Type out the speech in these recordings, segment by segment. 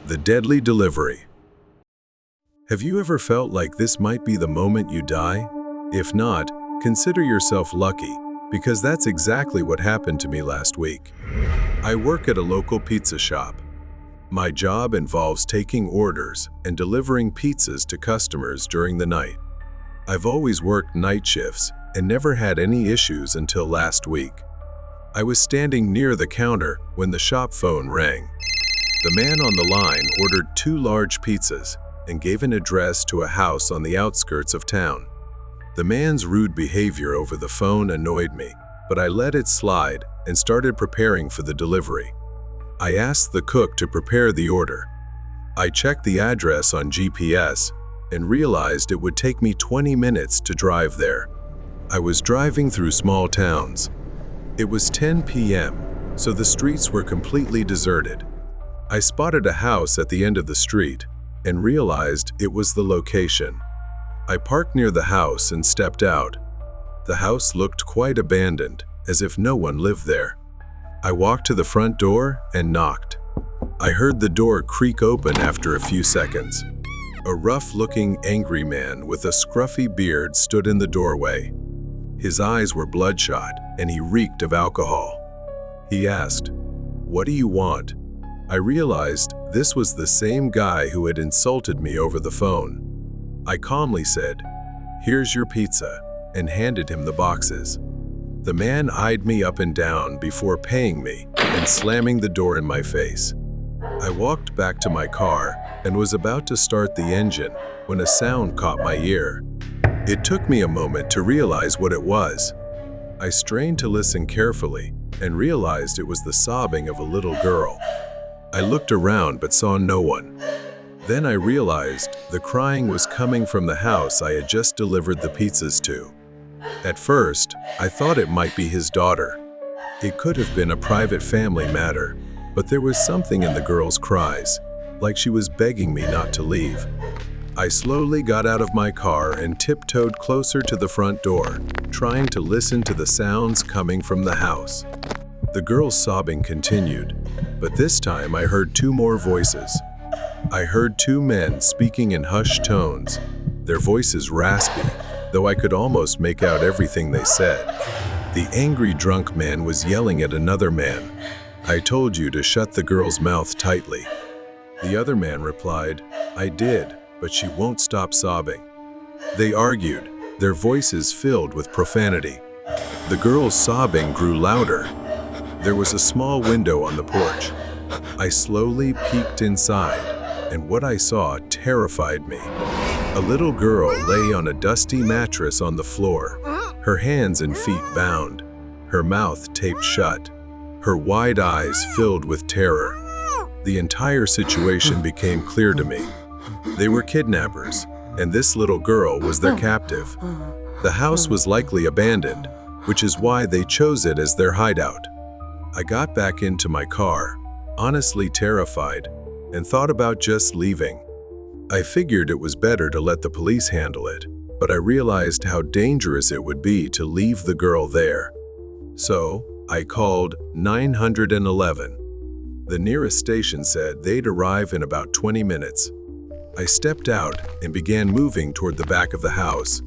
The deadly delivery. Have you ever felt like this might be the moment you die? If not, consider yourself lucky, because that's exactly what happened to me last week. I work at a local pizza shop. My job involves taking orders and delivering pizzas to customers during the night. I've always worked night shifts and never had any issues until last week. I was standing near the counter when the shop phone rang. The man on the line ordered 2 large pizzas and gave an address to a house on the outskirts of town. The man's rude behavior over the phone annoyed me, but I let it slide and started preparing for the delivery. I asked the cook to prepare the order. I checked the address on GPS and realized it would take me 20 minutes to drive there. I was driving through small towns. It was 10 p.m., so the streets were completely deserted. I spotted a house at the end of the street and realized it was the location. I parked near the house and stepped out. The house looked quite abandoned, as if no one lived there. I walked to the front door and knocked. I heard the door creak open after a few seconds. A rough-looking, angry man with a scruffy beard stood in the doorway. His eyes were bloodshot, and he reeked of alcohol. He asked, "What do you want?" I realized this was the same guy who had insulted me over the phone. I calmly said, "Here's your pizza," and handed him the boxes. The man eyed me up and down before paying me and slamming the door in my face. I walked back to my car and was about to start the engine when a sound caught my ear. It took me a moment to realize what it was. I strained to listen carefully and realized it was the sobbing of a little girl. I looked around but saw no one. Then I realized the crying was coming from the house I had just delivered the pizzas to. At first, I thought it might be his daughter. It could have been a private family matter, but there was something in the girl's cries, like she was begging me not to leave. I slowly got out of my car and tiptoed closer to the front door, trying to listen to the sounds coming from the house. The girl's sobbing continued, but this time I heard 2 more voices. I heard 2 men speaking in hushed tones, their voices raspy, though I could almost make out everything they said. The angry drunk man was yelling at another man, "I told you to shut the girl's mouth tightly." The other man replied, "I did, but she won't stop sobbing." They argued, their voices filled with profanity. The girl's sobbing grew louder. There was a small window on the porch. I slowly peeked inside, and what I saw terrified me. A little girl lay on a dusty mattress on the floor, her hands and feet bound, her mouth taped shut, her wide eyes filled with terror. The entire situation became clear to me. They were kidnappers, and this little girl was their captive. The house was likely abandoned, which is why they chose it as their hideout. I got back into my car, honestly terrified, and thought about just leaving. I figured it was better to let the police handle it, but I realized how dangerous it would be to leave the girl there. So, I called 911. The nearest station said they'd arrive in about 20 minutes. I stepped out and began moving toward the back of the house.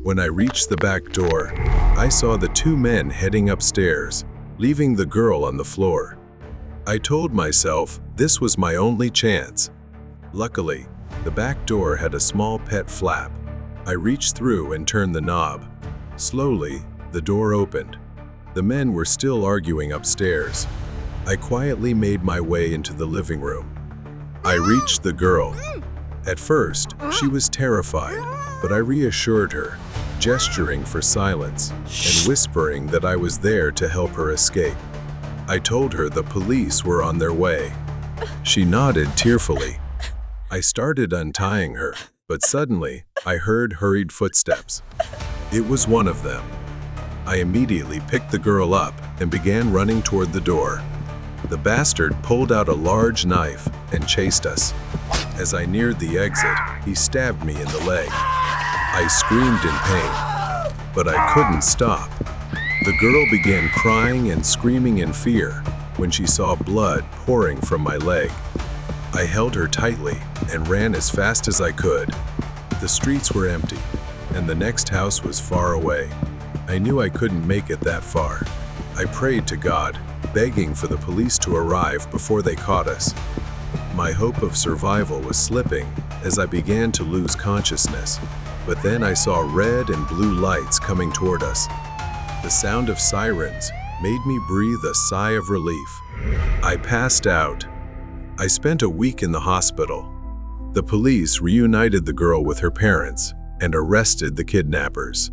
When I reached the back door, I saw the 2 men heading upstairs, leaving the girl on the floor. I told myself this was my only chance. Luckily, the back door had a small pet flap. I reached through and turned the knob. Slowly, the door opened. The men were still arguing upstairs. I quietly made my way into the living room. I reached the girl. At first, she was terrified, but I reassured her, gesturing for silence and whispering that I was there to help her escape. I told her the police were on their way. She nodded tearfully. I started untying her, but suddenly I heard hurried footsteps. It was one of them. I immediately picked the girl up and began running toward the door. The bastard pulled out a large knife and chased us. As I neared the exit, he stabbed me in the leg. I screamed in pain, but I couldn't stop. The girl began crying and screaming in fear when she saw blood pouring from my leg. I held her tightly and ran as fast as I could. The streets were empty, and the next house was far away. I knew I couldn't make it that far. I prayed to God, begging for the police to arrive before they caught us. My hope of survival was slipping as I began to lose consciousness, but then I saw red and blue lights coming toward us. The sound of sirens made me breathe a sigh of relief. I passed out. I spent a week in the hospital. The police reunited the girl with her parents and arrested the kidnappers.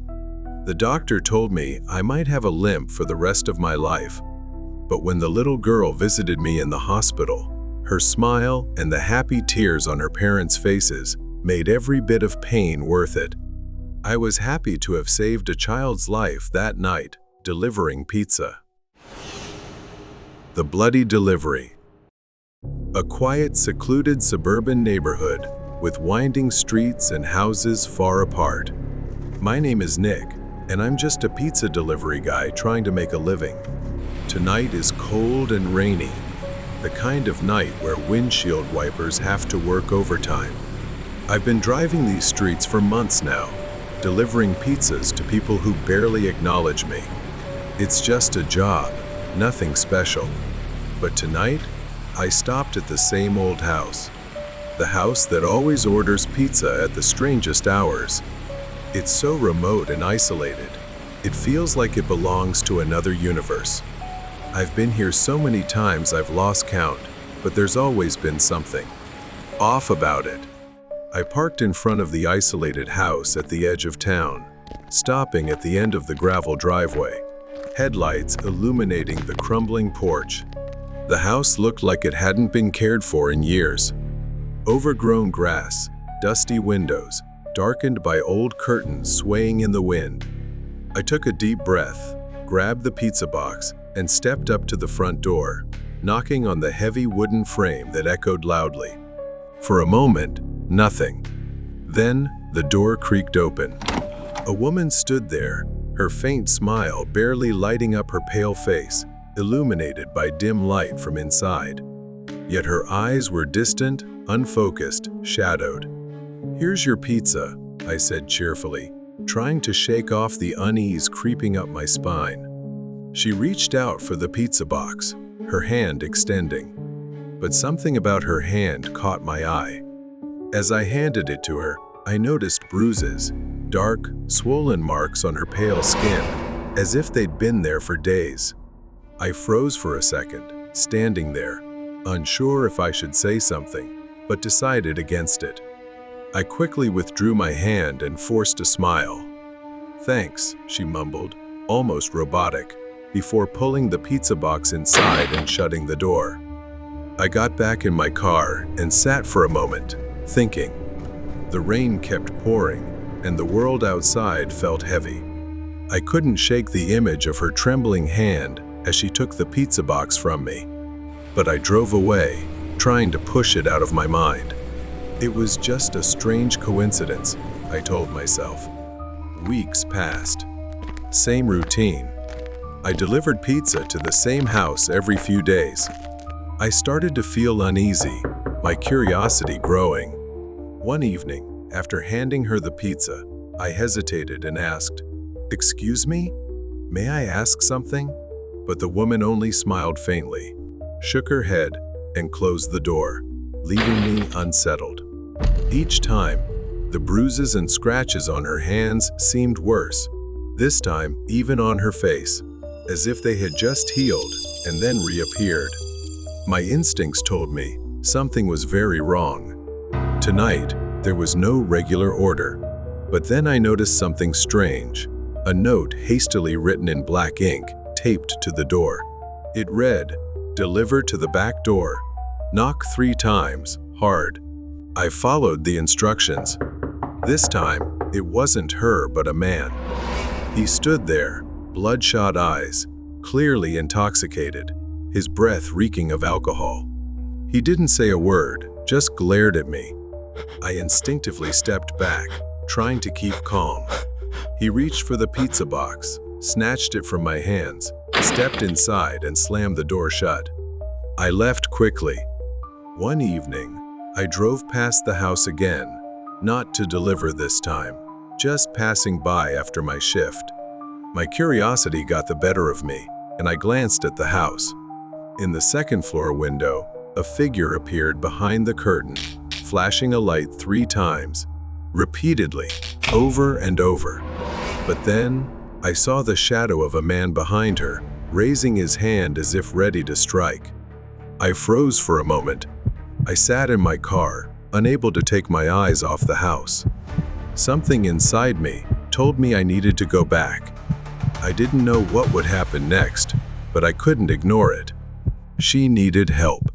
The doctor told me I might have a limp for the rest of my life, but when the little girl visited me in the hospital, her smile and the happy tears on her parents' faces made every bit of pain worth it. I was happy to have saved a child's life that night, delivering pizza. The Bloody Delivery. A quiet, secluded suburban neighborhood with winding streets and houses far apart. My name is Nick, and I'm just a pizza delivery guy trying to make a living. Tonight is cold and rainy, the kind of night where windshield wipers have to work overtime. I've been driving these streets for months now, delivering pizzas to people who barely acknowledge me. It's just a job, nothing special. But tonight, I stopped at the same old house. The house that always orders pizza at the strangest hours. It's so remote and isolated. It feels like it belongs to another universe. I've been here so many times I've lost count, but there's always been something off about it. I parked in front of the isolated house at the edge of town, stopping at the end of the gravel driveway, headlights illuminating the crumbling porch. The house looked like it hadn't been cared for in years. Overgrown grass, dusty windows, darkened by old curtains swaying in the wind. I took a deep breath, grabbed the pizza box, and stepped up to the front door, knocking on the heavy wooden frame that echoed loudly. For a moment, nothing. Then, the door creaked open. A woman stood there, her faint smile barely lighting up her pale face, illuminated by dim light from inside. Yet her eyes were distant, unfocused, shadowed. "Here's your pizza," I said cheerfully, trying to shake off the unease creeping up my spine. She reached out for the pizza box, her hand extending. But something about her hand caught my eye. As I handed it to her, I noticed bruises, dark, swollen marks on her pale skin, as if they'd been there for days. I froze for a second, standing there, unsure if I should say something, but decided against it. I quickly withdrew my hand and forced a smile. "Thanks," she mumbled, almost robotic, before pulling the pizza box inside and shutting the door. I got back in my car and sat for a moment, thinking. The rain kept pouring, and the world outside felt heavy. I couldn't shake the image of her trembling hand as she took the pizza box from me. But I drove away, trying to push it out of my mind. It was just a strange coincidence, I told myself. Weeks passed. Same routine. I delivered pizza to the same house every few days. I started to feel uneasy, my curiosity growing. One evening, after handing her the pizza, I hesitated and asked, "Excuse me? May I ask something?" But the woman only smiled faintly, shook her head, and closed the door, leaving me unsettled. Each time, the bruises and scratches on her hands seemed worse, this time even on her face, as if they had just healed and then reappeared. My instincts told me something was very wrong. Tonight, there was no regular order, but then I noticed something strange, a note hastily written in black ink taped to the door. It read, "Deliver to the back door. Knock 3 times, hard." I followed the instructions. This time, it wasn't her but a man. He stood there, bloodshot eyes, clearly intoxicated, his breath reeking of alcohol. He didn't say a word, just glared at me. I instinctively stepped back, trying to keep calm. He reached for the pizza box, snatched it from my hands, stepped inside and slammed the door shut. I left quickly. One evening, I drove past the house again, not to deliver this time, just passing by after my shift. My curiosity got the better of me, and I glanced at the house. In the second-floor window, a figure appeared behind the curtain, flashing a light 3 times, repeatedly, over and over. But then, I saw the shadow of a man behind her, raising his hand as if ready to strike. I froze for a moment. I sat in my car, unable to take my eyes off the house. Something inside me told me I needed to go back. I didn't know what would happen next, but I couldn't ignore it. She needed help.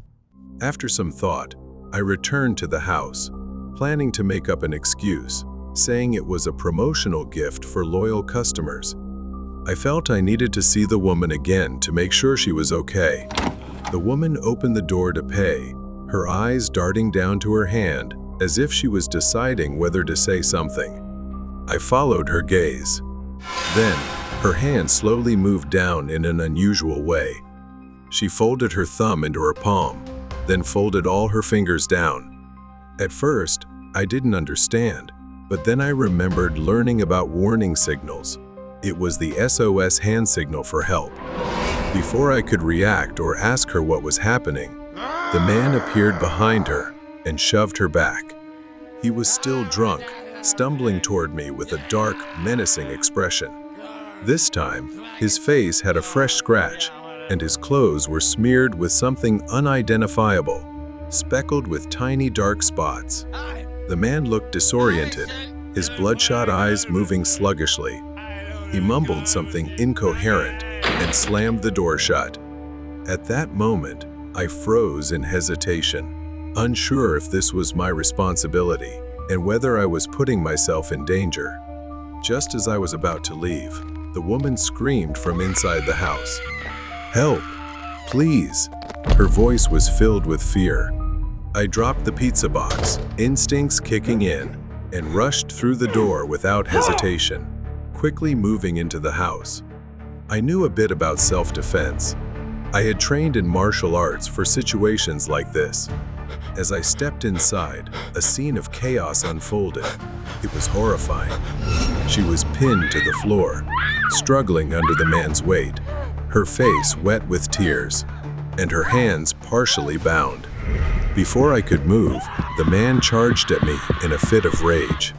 After some thought, I returned to the house, planning to make up an excuse, saying it was a promotional gift for loyal customers. I felt I needed to see the woman again to make sure she was okay. The woman opened the door to pay, her eyes darting down to her hand as if she was deciding whether to say something. I followed her gaze. Then, her hand slowly moved down in an unusual way. She folded her thumb into her palm, then folded all her fingers down. At first, I didn't understand, but then I remembered learning about warning signals. It was the SOS hand signal for help. Before I could react or ask her what was happening, the man appeared behind her and shoved her back. He was still drunk, stumbling toward me with a dark, menacing expression. This time, his face had a fresh scratch, and his clothes were smeared with something unidentifiable, speckled with tiny dark spots. The man looked disoriented, his bloodshot eyes moving sluggishly. He mumbled something incoherent and slammed the door shut. At that moment, I froze in hesitation, unsure if this was my responsibility and whether I was putting myself in danger. Just as I was about to leave, the woman screamed from inside the house. "Help! Please!" Her voice was filled with fear. I dropped the pizza box, instincts kicking in, and rushed through the door without hesitation, quickly moving into the house. I knew a bit about self-defense. I had trained in martial arts for situations like this. As I stepped inside, a scene of chaos unfolded. It was horrifying. She was pinned to the floor, struggling under the man's weight, her face wet with tears, and her hands partially bound. Before I could move, the man charged at me in a fit of rage.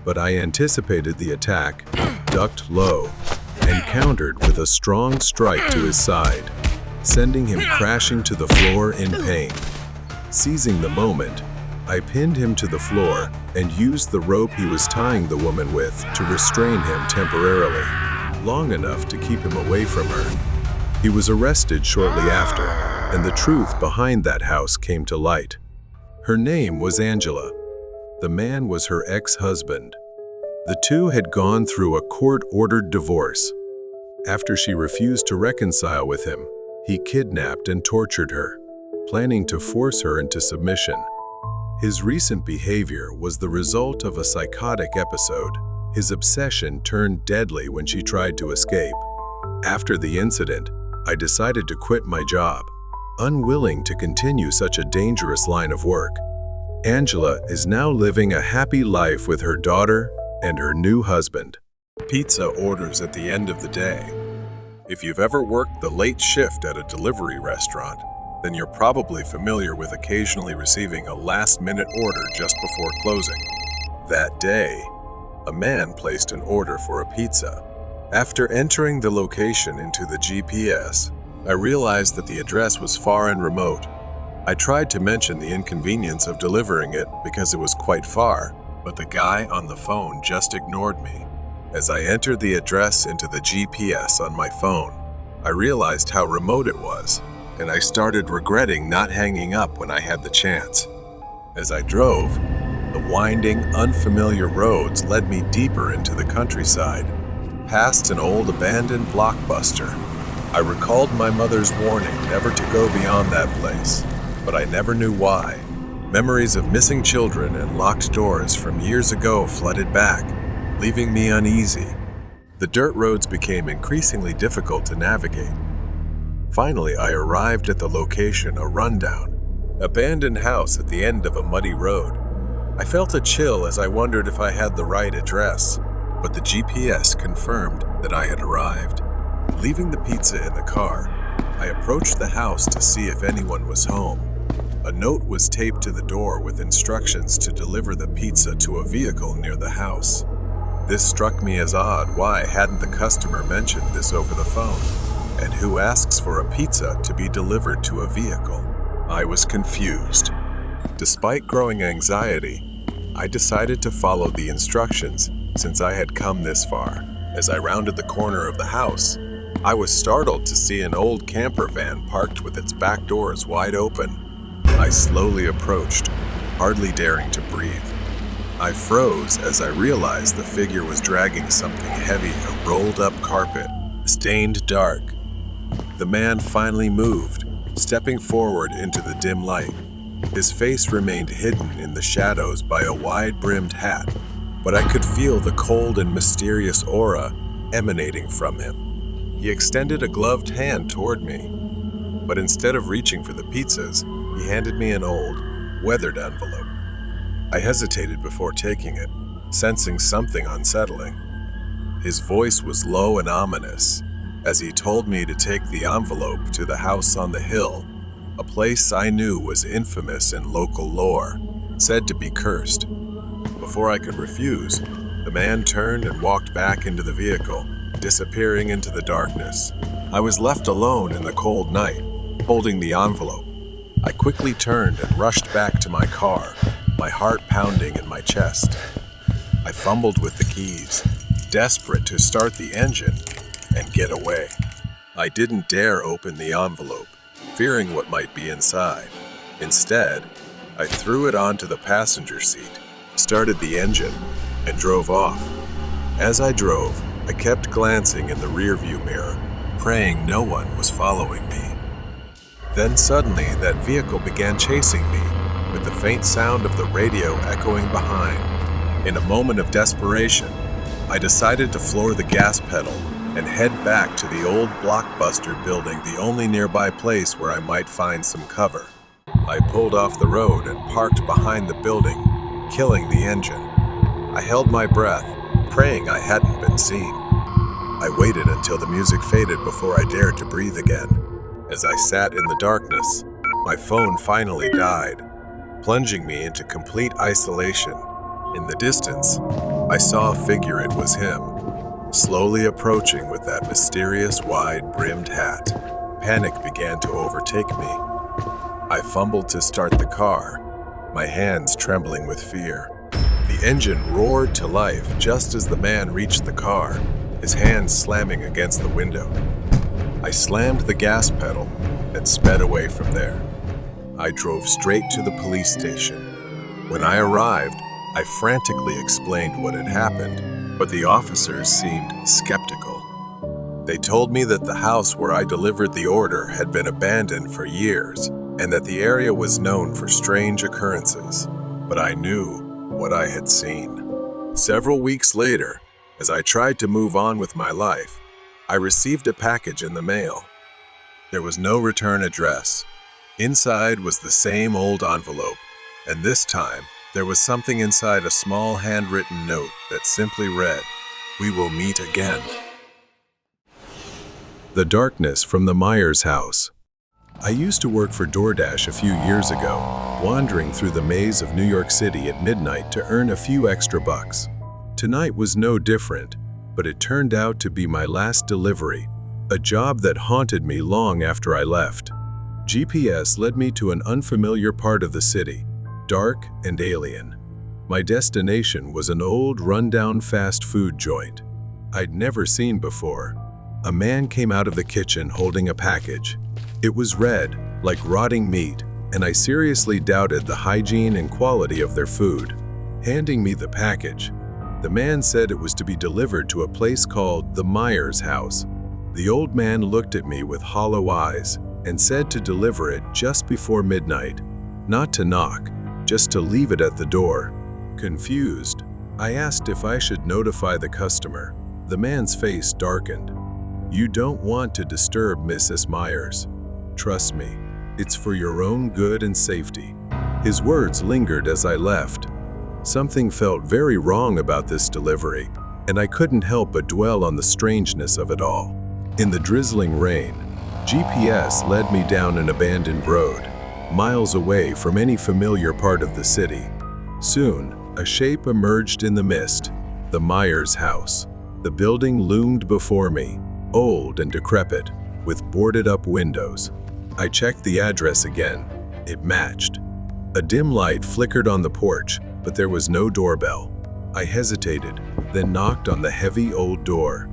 But I anticipated the attack, ducked low, and countered with a strong strike to his side, sending him crashing to the floor in pain. Seizing the moment, I pinned him to the floor and used the rope he was tying the woman with to restrain him temporarily, long enough to keep him away from her. He was arrested shortly after, and the truth behind that house came to light. Her name was Angela. The man was her ex-husband. The two had gone through a court-ordered divorce. After she refused to reconcile with him, he kidnapped and tortured her, planning to force her into submission. His recent behavior was the result of a psychotic episode. His obsession turned deadly when she tried to escape. After the incident, I decided to quit my job, unwilling to continue such a dangerous line of work. Angela is now living a happy life with her daughter and her new husband. Pizza orders at the end of the day. If you've ever worked the late shift at a delivery restaurant, then you're probably familiar with occasionally receiving a last-minute order just before closing. That day, a man placed an order for a pizza. After entering the location into the GPS, I realized that the address was far and remote. I tried to mention the inconvenience of delivering it because it was quite far, but the guy on the phone just ignored me. As I entered the address into the GPS on my phone, I realized how remote it was, and I started regretting not hanging up when I had the chance. As I drove, the winding, unfamiliar roads led me deeper into the countryside, past an old abandoned blockbuster. I recalled my mother's warning never to go beyond that place, but I never knew why. Memories of missing children and locked doors from years ago flooded back, leaving me uneasy. The dirt roads became increasingly difficult to navigate. Finally, I arrived at the location, a rundown, Abandoned house at the end of a muddy road. I felt a chill as I wondered if I had the right address, but the GPS confirmed that I had arrived. Leaving the pizza in the car, I approached the house to see if anyone was home. A note was taped to the door with instructions to deliver the pizza to a vehicle near the house. This struck me as odd. Why hadn't the customer mentioned this over the phone? And who asks for a pizza to be delivered to a vehicle? I was confused. Despite growing anxiety, I decided to follow the instructions since I had come this far. As I rounded the corner of the house, I was startled to see an old camper van parked with its back doors wide open. I slowly approached, hardly daring to breathe. I froze as I realized the figure was dragging something heavy, a rolled-up carpet, stained dark. The man finally moved, stepping forward into the dim light. His face remained hidden in the shadows by a wide-brimmed hat, but I could feel the cold and mysterious aura emanating from him. He extended a gloved hand toward me, but instead of reaching for the pizzas, he handed me an old, weathered envelope. I hesitated before taking it, sensing something unsettling. His voice was low and ominous as he told me to take the envelope to the house on the hill, a place I knew was infamous in local lore, said to be cursed. Before I could refuse, the man turned and walked back into the vehicle, disappearing into the darkness. I was left alone in the cold night, holding the envelope. I quickly turned and rushed back to my car, my heart pounding in my chest. I fumbled with the keys, desperate to start the engine and get away. I didn't dare open the envelope, fearing what might be inside. Instead, I threw it onto the passenger seat, started the engine, and drove off. As I drove, I kept glancing in the rearview mirror, praying no one was following me. Then suddenly, that vehicle began chasing me, with the faint sound of the radio echoing behind. In a moment of desperation, I decided to floor the gas pedal and head back to the old Blockbuster building, the only nearby place where I might find some cover. I pulled off the road and parked behind the building, killing the engine. I held my breath, praying I hadn't been seen. I waited until the music faded before I dared to breathe again. As I sat in the darkness, my phone finally died, plunging me into complete isolation. In the distance, I saw a figure. It was him, slowly approaching with that mysterious wide-brimmed hat. Panic began to overtake me. I fumbled to start the car, my hands trembling with fear. The engine roared to life just as the man reached the car, his hands slamming against the window. I slammed the gas pedal and sped away from there. I drove straight to the police station. When I arrived, I frantically explained what had happened, but the officers seemed skeptical. They told me that the house where I delivered the order had been abandoned for years, and that the area was known for strange occurrences. But I knew what I had seen. Several weeks later, as I tried to move on with my life, I received a package in the mail. There was no return address. Inside was the same old envelope, and this time there was something inside, a small handwritten note that simply read, "We will meet again." The darkness from the Myers house. I used to work for DoorDash a few years ago, wandering through the maze of New York City at midnight to earn a few extra bucks. Tonight was no different, but it turned out to be my last delivery, a job that haunted me long after I left. GPS led me to an unfamiliar part of the city, dark and alien. My destination was an old, rundown fast food joint I'd never seen before. A man came out of the kitchen holding a package. It was red, like rotting meat, and I seriously doubted the hygiene and quality of their food. Handing me the package, the man said it was to be delivered to a place called the Myers house. The old man looked at me with hollow eyes and said to deliver it just before midnight, not to knock, just to leave it at the door. Confused, I asked if I should notify the customer. The man's face darkened. "You don't want to disturb Mrs. Myers. Trust me, It's for your own good and safety." His words lingered as I left. Something felt very wrong about this delivery, and I couldn't help but dwell on the strangeness of it all. In the drizzling rain, GPS led me down an abandoned road, miles away from any familiar part of the city. Soon, a shape emerged in the mist, the Myers house. The building loomed before me, old and decrepit, with boarded-up windows. I checked the address again. It matched. A dim light flickered on the porch, but there was no doorbell. I hesitated, then knocked on the heavy old door.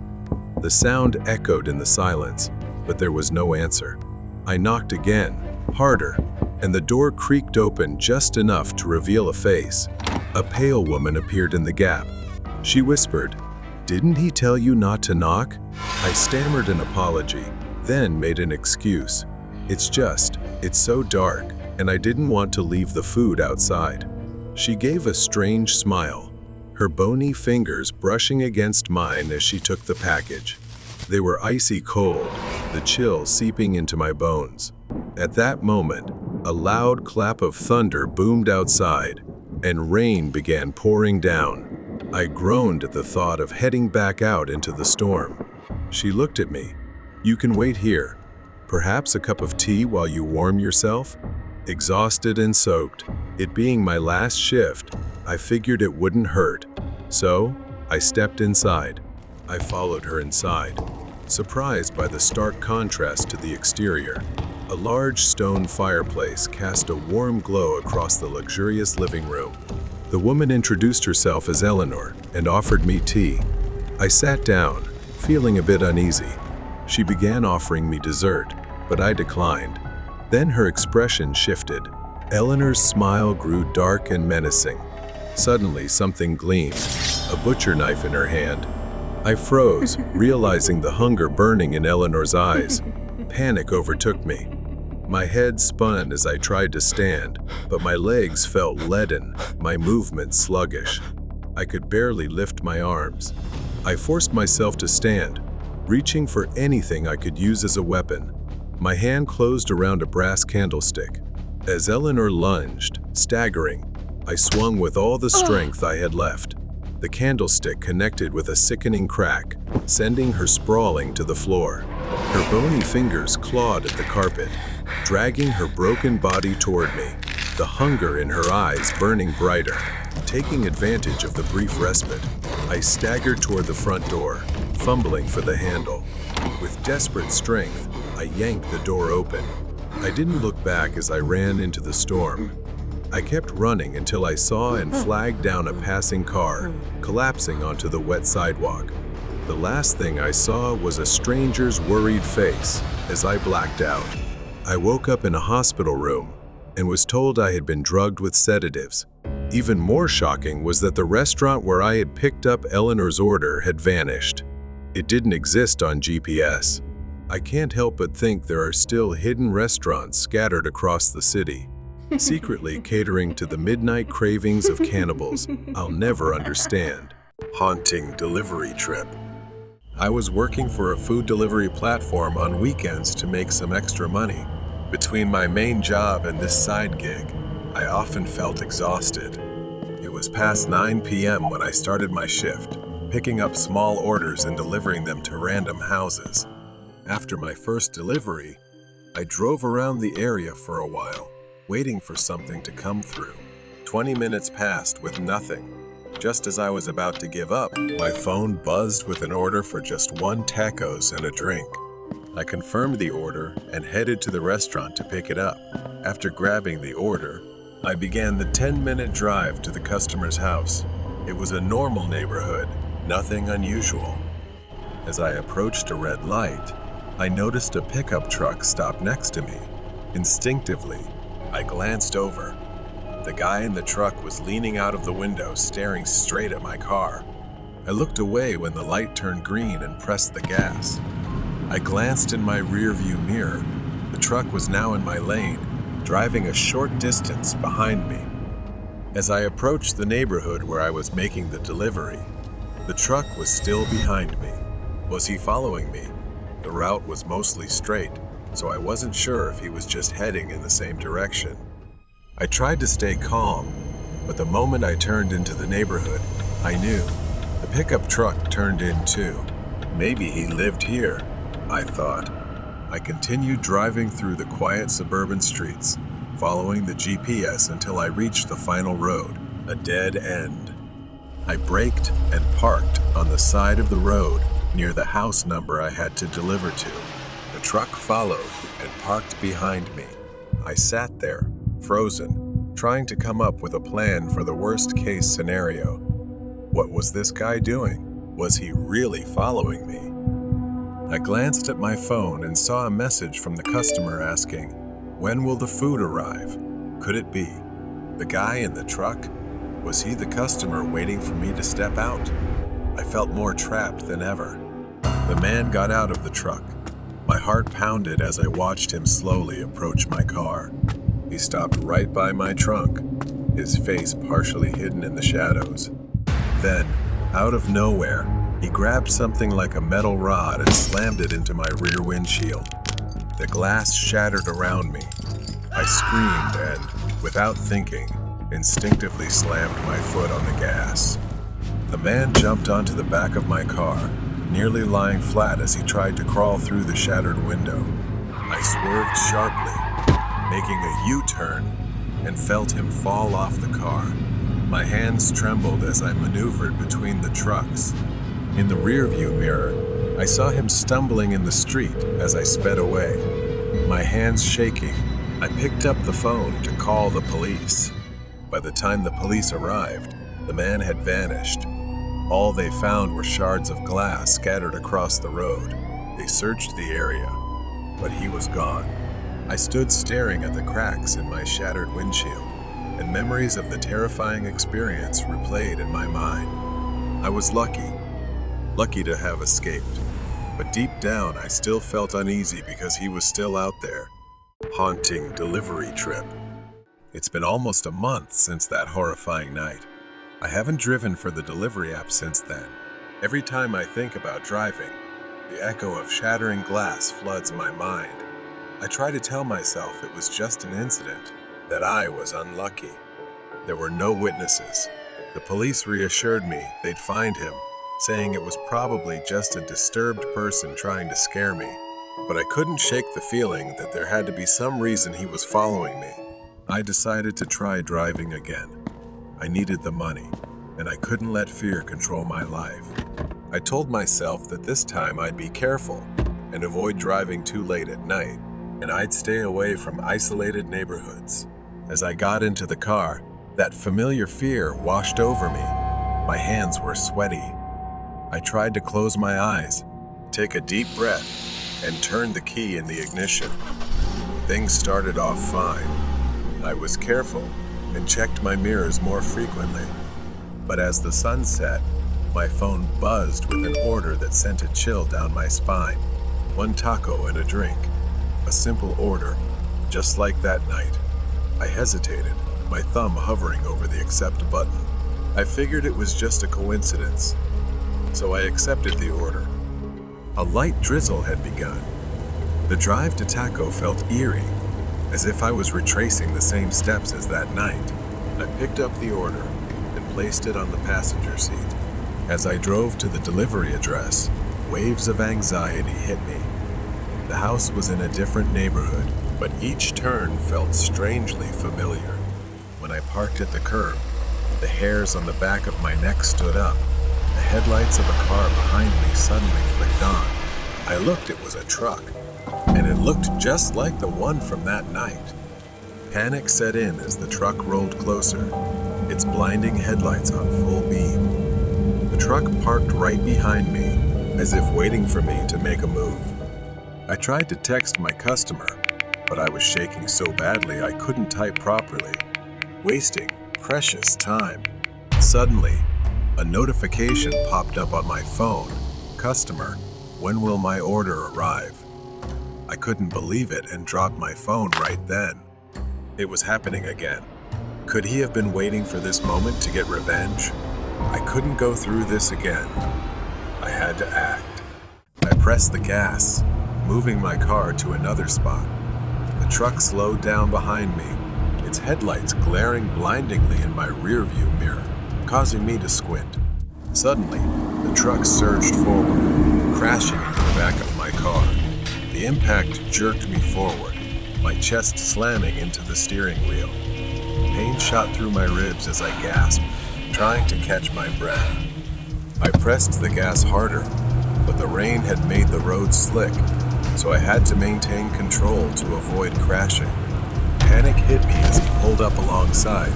The sound echoed in the silence, but there was no answer. I knocked again, harder, and the door creaked open just enough to reveal a face. A pale woman appeared in the gap. She whispered, "Didn't he tell you not to knock?" I stammered an apology, then made an excuse. It's so dark, and I didn't want to leave the food outside." She gave a strange smile, her bony fingers brushing against mine as she took the package. They were icy cold, the chill seeping into my bones. At that moment, a loud clap of thunder boomed outside, and rain began pouring down. I groaned at the thought of heading back out into the storm. She looked at me. "You can wait here. Perhaps a cup of tea while you warm yourself?" Exhausted and soaked, it being my last shift, I figured it wouldn't hurt. So, I stepped inside. I followed her inside, surprised by the stark contrast to the exterior. A large stone fireplace cast a warm glow across the luxurious living room. The woman introduced herself as Eleanor and offered me tea. I sat down, feeling a bit uneasy. She began offering me dessert, but I declined. Then her expression shifted. Eleanor's smile grew dark and menacing. Suddenly, something gleamed, a butcher knife in her hand. I froze, realizing the hunger burning in Eleanor's eyes. Panic overtook me. My head spun as I tried to stand, but my legs felt leaden, my movements sluggish. I could barely lift my arms. I forced myself to stand, reaching for anything I could use as a weapon. My hand closed around a brass candlestick. As Eleanor lunged, staggering, I swung with all the strength I had left. The candlestick connected with a sickening crack, sending her sprawling to the floor. Her bony fingers clawed at the carpet, dragging her broken body toward me, the hunger in her eyes burning brighter. Taking advantage of the brief respite, I staggered toward the front door, fumbling for the handle. With desperate strength, I yanked the door open. I didn't look back as I ran into the storm. I kept running until I saw and flagged down a passing car, collapsing onto the wet sidewalk. The last thing I saw was a stranger's worried face as I blacked out. I woke up in a hospital room and was told I had been drugged with sedatives. Even more shocking was that the restaurant where I had picked up Eleanor's order had vanished. It didn't exist on GPS. I can't help but think there are still hidden restaurants scattered across the city, secretly catering to the midnight cravings of cannibals I'll never understand. Haunting delivery trip. I was working for a food delivery platform on weekends to make some extra money. Between my main job and this side gig, I often felt exhausted. It was past 9 p.m. when I started my shift, picking up small orders and delivering them to random houses. After my first delivery, I drove around the area for a while, waiting for something to come through. 20 minutes passed with nothing. Just as I was about to give up, my phone buzzed with an order for just 1 tacos and a drink. I confirmed the order and headed to the restaurant to pick it up. After grabbing the order, I began the 10-minute drive to the customer's house. It was a normal neighborhood, nothing unusual. As I approached a red light, I noticed a pickup truck stop next to me. Instinctively, I glanced over. The guy in the truck was leaning out of the window, staring straight at my car. I looked away when the light turned green and pressed the gas. I glanced in my rearview mirror. The truck was now in my lane, driving a short distance behind me. As I approached the neighborhood where I was making the delivery, the truck was still behind me. Was he following me? The route was mostly straight. so I wasn't sure if he was just heading in the same direction. I tried to stay calm, but the moment I turned into the neighborhood, I knew. The pickup truck turned in too. Maybe he lived here, I thought. I continued driving through the quiet suburban streets, following the GPS until I reached the final road, a dead end. I braked and parked on the side of the road near the house number I had to deliver to. The truck followed and parked behind me. I sat there, frozen, trying to come up with a plan for the worst-case scenario. What was this guy doing? Was he really following me? I glanced at my phone and saw a message from the customer asking, "When will the food arrive?" Could it be the guy in the truck? Was he the customer waiting for me to step out? I felt more trapped than ever. The man got out of the truck. My heart pounded as I watched him slowly approach my car. He stopped right by my trunk, his face partially hidden in the shadows. Then, out of nowhere, he grabbed something like a metal rod and slammed it into my rear windshield. The glass shattered around me. I screamed and, without thinking, instinctively slammed my foot on the gas. The man jumped onto the back of my car, nearly lying flat as he tried to crawl through the shattered window. I swerved sharply, making a U-turn, and felt him fall off the car. My hands trembled as I maneuvered between the trucks. In the rearview mirror, I saw him stumbling in the street as I sped away. My hands shaking, I picked up the phone to call the police. By the time the police arrived, the man had vanished. All they found were shards of glass scattered across the road. They searched the area, but he was gone. I stood staring at the cracks in my shattered windshield, and memories of the terrifying experience replayed in my mind. I was lucky to have escaped, but deep down I still felt uneasy because he was still out there, haunting delivery trip. It's been almost a month since that horrifying night. I haven't driven for the delivery app since then. Every time I think about driving, the echo of shattering glass floods my mind. I try to tell myself it was just an incident, that I was unlucky. There were no witnesses. The police reassured me they'd find him, saying it was probably just a disturbed person trying to scare me. But I couldn't shake the feeling that there had to be some reason he was following me. I decided to try driving again. I needed the money, and I couldn't let fear control my life. I told myself that this time I'd be careful and avoid driving too late at night, and I'd stay away from isolated neighborhoods. As I got into the car, that familiar fear washed over me. My hands were sweaty. I tried to close my eyes, take a deep breath, and turn the key in the ignition. Things started off fine. I was careful and checked my mirrors more frequently. But as the sun set, my phone buzzed with an order that sent a chill down my spine. 1 taco and a drink. A simple order, just like that night. I hesitated, my thumb hovering over the accept button. I figured it was just a coincidence, so I accepted the order. A light drizzle had begun. The drive to Taco felt eerie, as if I was retracing the same steps as that night. I picked up the order and placed it on the passenger seat. As I drove to the delivery address, waves of anxiety hit me. The house was in a different neighborhood, but each turn felt strangely familiar. When I parked at the curb, the hairs on the back of my neck stood up. The headlights of a car behind me suddenly flicked on. I looked, it was a truck, and it looked just like the one from that night. Panic set in as the truck rolled closer, its blinding headlights on full beam. The truck parked right behind me, as if waiting for me to make a move. I tried to text my customer, but I was shaking so badly I couldn't type properly, wasting precious time. Suddenly, a notification popped up on my phone. "Customer, when will my order arrive?" I couldn't believe it and dropped my phone right then. It was happening again. Could he have been waiting for this moment to get revenge? I couldn't go through this again. I had to act. I pressed the gas, moving my car to another spot. The truck slowed down behind me, its headlights glaring blindingly in my rearview mirror, causing me to squint. Suddenly, the truck surged forward, crashing into the back of my car. The impact jerked me forward, my chest slamming into the steering wheel. Pain shot through my ribs as I gasped, trying to catch my breath. I pressed the gas harder, but the rain had made the road slick, so I had to maintain control to avoid crashing. Panic hit me as he pulled up alongside,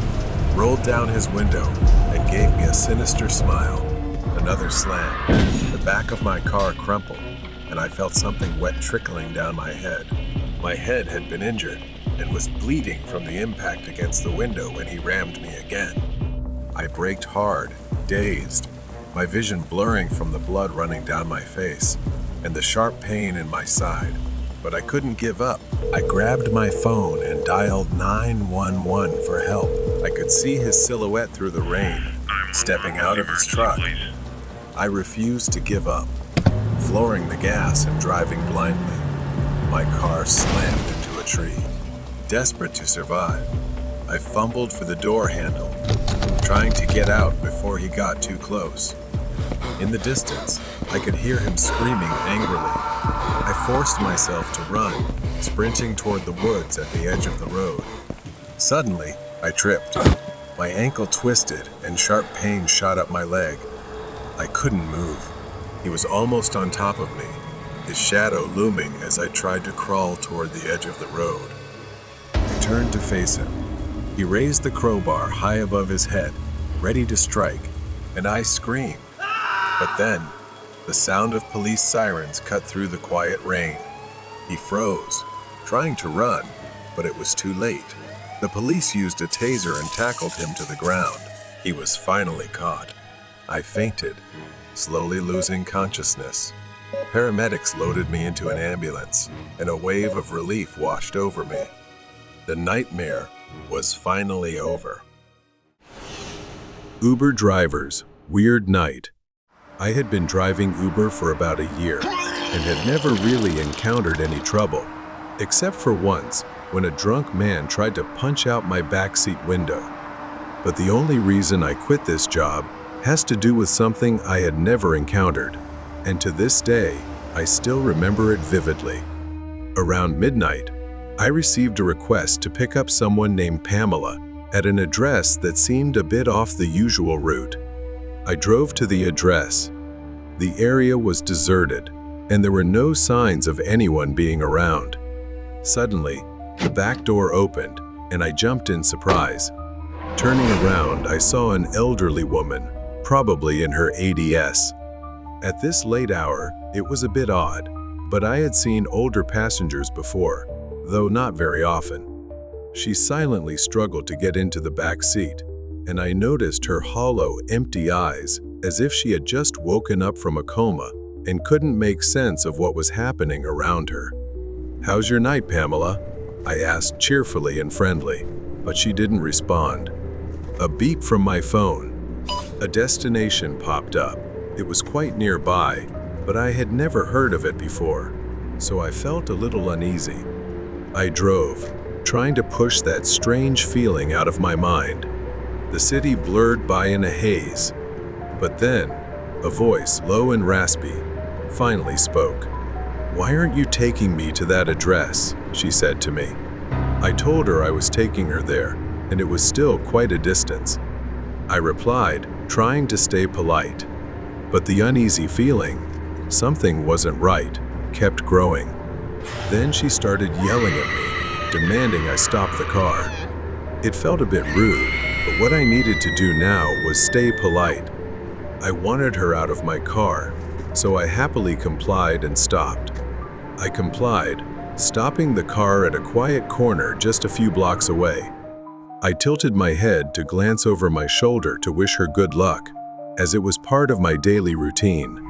rolled down his window, and gave me a sinister smile. Another slam. The back of my car crumpled, and I felt something wet trickling down my head. My head had been injured and was bleeding from the impact against the window when he rammed me again. I braked hard, dazed, my vision blurring from the blood running down my face and the sharp pain in my side. But I couldn't give up. I grabbed my phone and dialed 911 for help. I could see his silhouette through the rain, stepping out of his truck. I refused to give up, flooring the gas and driving blindly. My car slammed into a tree. Desperate to survive, I fumbled for the door handle, trying to get out before he got too close. In the distance, I could hear him screaming angrily. I forced myself to run, sprinting toward the woods at the edge of the road. Suddenly, I tripped. My ankle twisted and sharp pain shot up my leg. I couldn't move. He was almost on top of me, his shadow looming as I tried to crawl toward the edge of the road. I turned to face him. He raised the crowbar high above his head, ready to strike, and I screamed. But then, the sound of police sirens cut through the quiet rain. He froze, trying to run, but it was too late. The police used a taser and tackled him to the ground. He was finally caught. I fainted, slowly losing consciousness. Paramedics loaded me into an ambulance, and a wave of relief washed over me. The nightmare was finally over. Uber drivers, weird night. I had been driving Uber for about a year and had never really encountered any trouble, except for once when a drunk man tried to punch out my backseat window. But the only reason I quit this job has to do with something I had never encountered, and to this day, I still remember it vividly. Around midnight, I received a request to pick up someone named Pamela at an address that seemed a bit off the usual route. I drove to the address. The area was deserted, and there were no signs of anyone being around. Suddenly, the back door opened, and I jumped in surprise. Turning around, I saw an elderly woman, probably in her 80s. At this late hour, it was a bit odd, but I had seen older passengers before, though not very often. She silently struggled to get into the back seat, and I noticed her hollow, empty eyes, as if she had just woken up from a coma and couldn't make sense of what was happening around her. "How's your night, Pamela?" I asked cheerfully and friendly, but she didn't respond. A beep from my phone. A destination popped up. It was quite nearby, but I had never heard of it before, so I felt a little uneasy. I drove, trying to push that strange feeling out of my mind. The city blurred by in a haze, but then a voice, low and raspy, finally spoke. "Why aren't you taking me to that address?" she said to me. I told her I was taking her there, and it was still quite a distance. I replied, trying to stay polite. But the uneasy feeling, something wasn't right, kept growing. Then she started yelling at me, demanding I stop the car. It felt a bit rude, but what I needed to do now was stay polite. I wanted her out of my car, so I happily complied and stopped. I complied, stopping the car at a quiet corner just a few blocks away. I tilted my head to glance over my shoulder to wish her good luck, as it was part of my daily routine.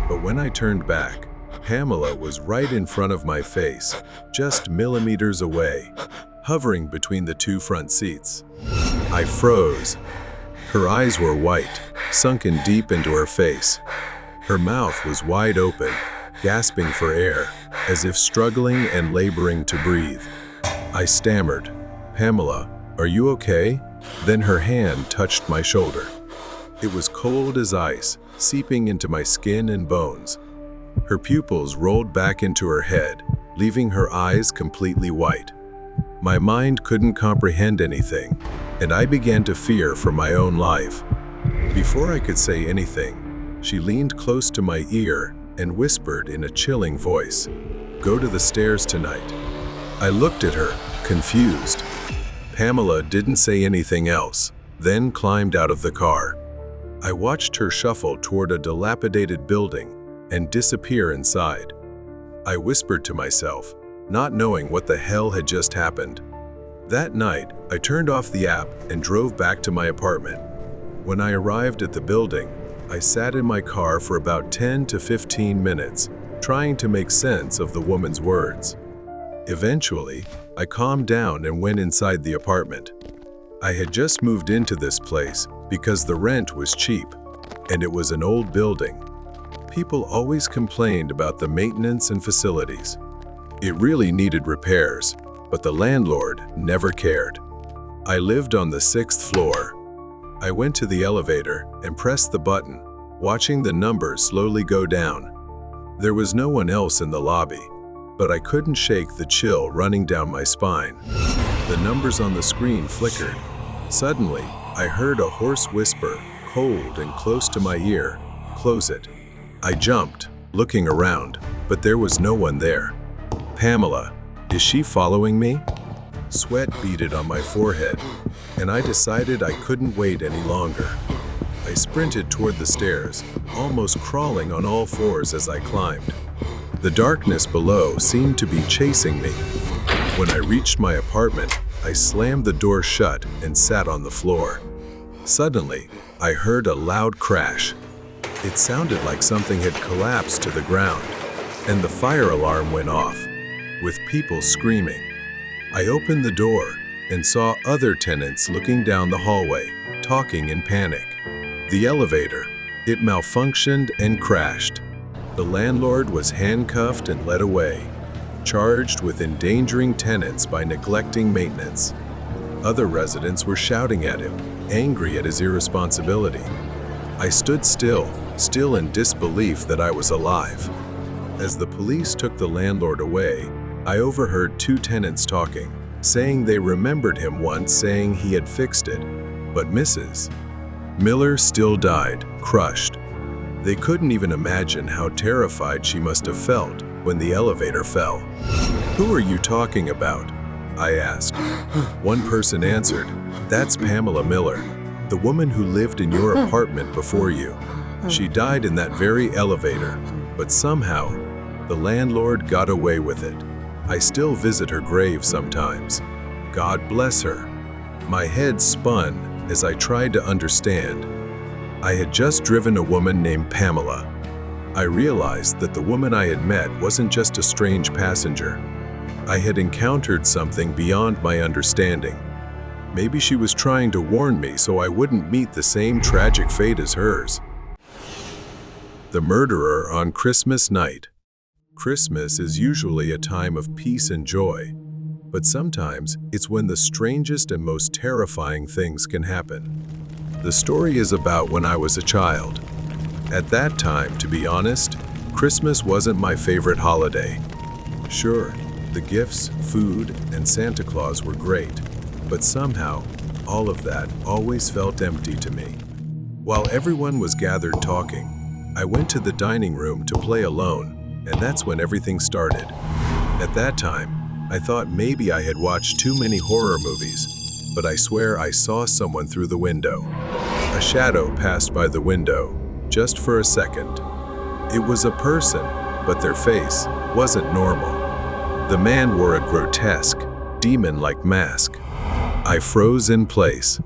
But when I turned back, Pamela was right in front of my face, just millimeters away, hovering between the two front seats. I froze. Her eyes were white, sunken deep into her face. Her mouth was wide open, gasping for air. as if struggling and laboring to breathe. I stammered, "Pamela, are you okay?" Then her hand touched my shoulder. It was cold as ice, seeping into my skin and bones. Her pupils rolled back into her head, leaving her eyes completely white. My mind couldn't comprehend anything, and I began to fear for my own life. Before I could say anything, she leaned close to my ear and whispered in a chilling voice, "Go to the stairs tonight." I looked at her, confused. Pamela didn't say anything else, then climbed out of the car. I watched her shuffle toward a dilapidated building and disappear inside. I whispered to myself, not knowing what the hell had just happened. That night, I turned off the app and drove back to my apartment. When I arrived at the building, I sat in my car for about 10 to 15 minutes, trying to make sense of the woman's words. Eventually, I calmed down and went inside the apartment. I had just moved into this place because the rent was cheap, and it was an old building. People always complained about the maintenance and facilities. It really needed repairs, but the landlord never cared. I lived on the 6th floor. I went to the elevator and pressed the button, watching the numbers slowly go down. There was no one else in the lobby, but I couldn't shake the chill running down my spine. The numbers on the screen flickered. Suddenly, I heard a hoarse whisper, cold and close to my ear, "Close it." I jumped, looking around, but there was no one there. "Pamela, is she following me?" Sweat beaded on my forehead, and I decided I couldn't wait any longer. I sprinted toward the stairs, almost crawling on all fours as I climbed. The darkness below seemed to be chasing me. When I reached my apartment, I slammed the door shut and sat on the floor. Suddenly, I heard a loud crash. It sounded like something had collapsed to the ground, and the fire alarm went off, with people screaming. I opened the door and saw other tenants looking down the hallway, talking in panic. The elevator, it malfunctioned and crashed. The landlord was handcuffed and led away, charged with endangering tenants by neglecting maintenance. Other residents were shouting at him, angry at his irresponsibility. I stood still in disbelief that I was alive. As the police took the landlord away, I overheard two tenants talking, saying they remembered him once saying he had fixed it, but Mrs. Miller still died, crushed. They couldn't even imagine how terrified she must have felt when the elevator fell. "Who are you talking about?" I asked. One person answered, "That's Pamela Miller, the woman who lived in your apartment before you. She died in that very elevator, but somehow, the landlord got away with it. I still visit her grave sometimes. God bless her." My head spun as I tried to understand. I had just driven a woman named Pamela. I realized that the woman I had met wasn't just a strange passenger. I had encountered something beyond my understanding. Maybe she was trying to warn me so I wouldn't meet the same tragic fate as hers. The murderer on Christmas night. Christmas is usually a time of peace and joy, but sometimes it's when the strangest and most terrifying things can happen. The story is about when I was a child. At that time, to be honest, Christmas wasn't my favorite holiday. Sure, the gifts, food, and Santa Claus were great, but somehow, all of that always felt empty to me. While everyone was gathered talking, I went to the dining room to play alone, and that's when everything started. At that time, I thought maybe I had watched too many horror movies, but I swear I saw someone through the window. A shadow passed by the window, just for a second. It was a person, but their face wasn't normal. The man wore a grotesque, demon-like mask. I froze in place.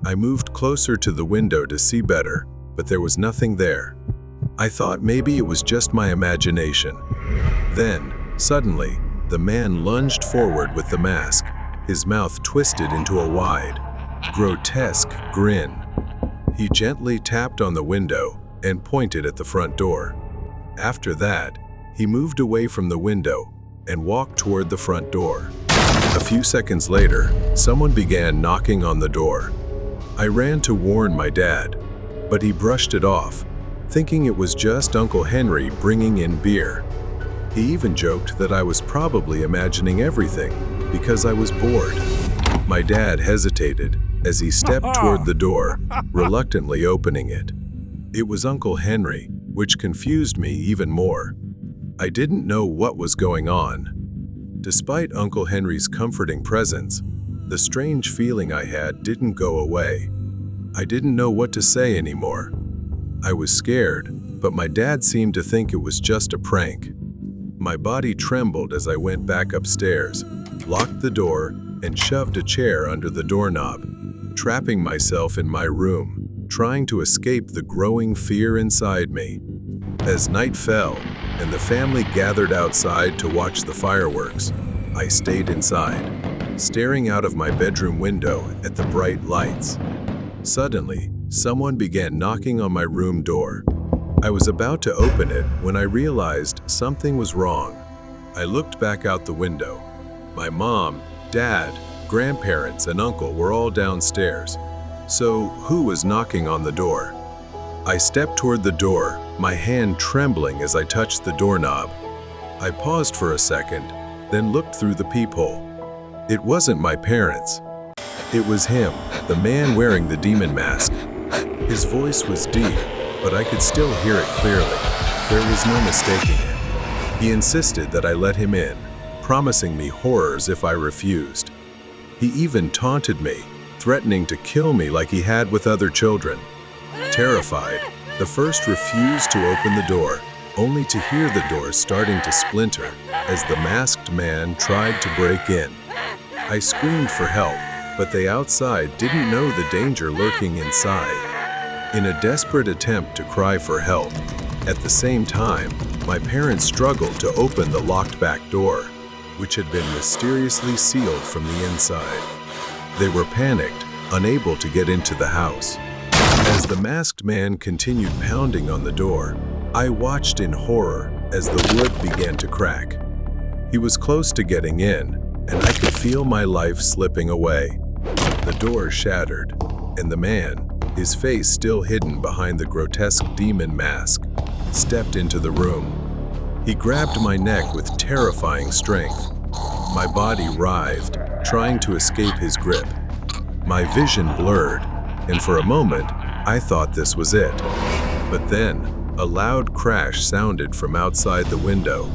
I moved closer to the window to see better, but there was nothing there. I thought maybe it was just my imagination. Then, suddenly, the man lunged forward with the mask, his mouth twisted into a wide, grotesque grin. He gently tapped on the window and pointed at the front door. After that, He moved away from the window and walked toward the front door. A few seconds later, someone began knocking on the door. I ran to warn my dad, but he brushed it off, thinking it was just Uncle Henry bringing in beer. He even joked that I was probably imagining everything because I was bored. My dad hesitated as he stepped toward the door, reluctantly opening it. It was Uncle Henry, which confused me even more. I didn't know what was going on. Despite Uncle Henry's comforting presence, the strange feeling I had didn't go away. I didn't know what to say anymore. I was scared, but my dad seemed to think it was just a prank. My body trembled as I went back upstairs, locked the door, and shoved a chair under the doorknob, trapping myself in my room, trying to escape the growing fear inside me. As night fell, and the family gathered outside to watch the fireworks, I stayed inside, staring out of my bedroom window at the bright lights. Suddenly, someone began knocking on my room door. I was about to open it when I realized something was wrong. I looked back out the window. My mom, dad, grandparents, and uncle were all downstairs. So, who was knocking on the door? I stepped toward the door, my hand trembling as I touched the doorknob. I paused for a second, then looked through the peephole. It wasn't my parents. It was him, the man wearing the demon mask. His voice was deep, but I could still hear it clearly. There was no mistaking him. He insisted that I let him in, promising me horrors if I refused. He even taunted me, threatening to kill me like he had with other children. Terrified, the first refused to open the door, only to hear the door starting to splinter as the masked man tried to break in. I screamed for help, but they outside didn't know the danger lurking inside. In a desperate attempt to cry for help, at the same time, my parents struggled to open the locked back door, which had been mysteriously sealed from the inside. They were panicked, unable to get into the house. As the masked man continued pounding on the door, I watched in horror as the wood began to crack. He was close to getting in, and I could feel my life slipping away. The door shattered, and the man, his face still hidden behind the grotesque demon mask, stepped into the room. He grabbed my neck with terrifying strength. My body writhed, trying to escape his grip. My vision blurred, and for a moment, I thought this was it. But then, a loud crash sounded from outside the window.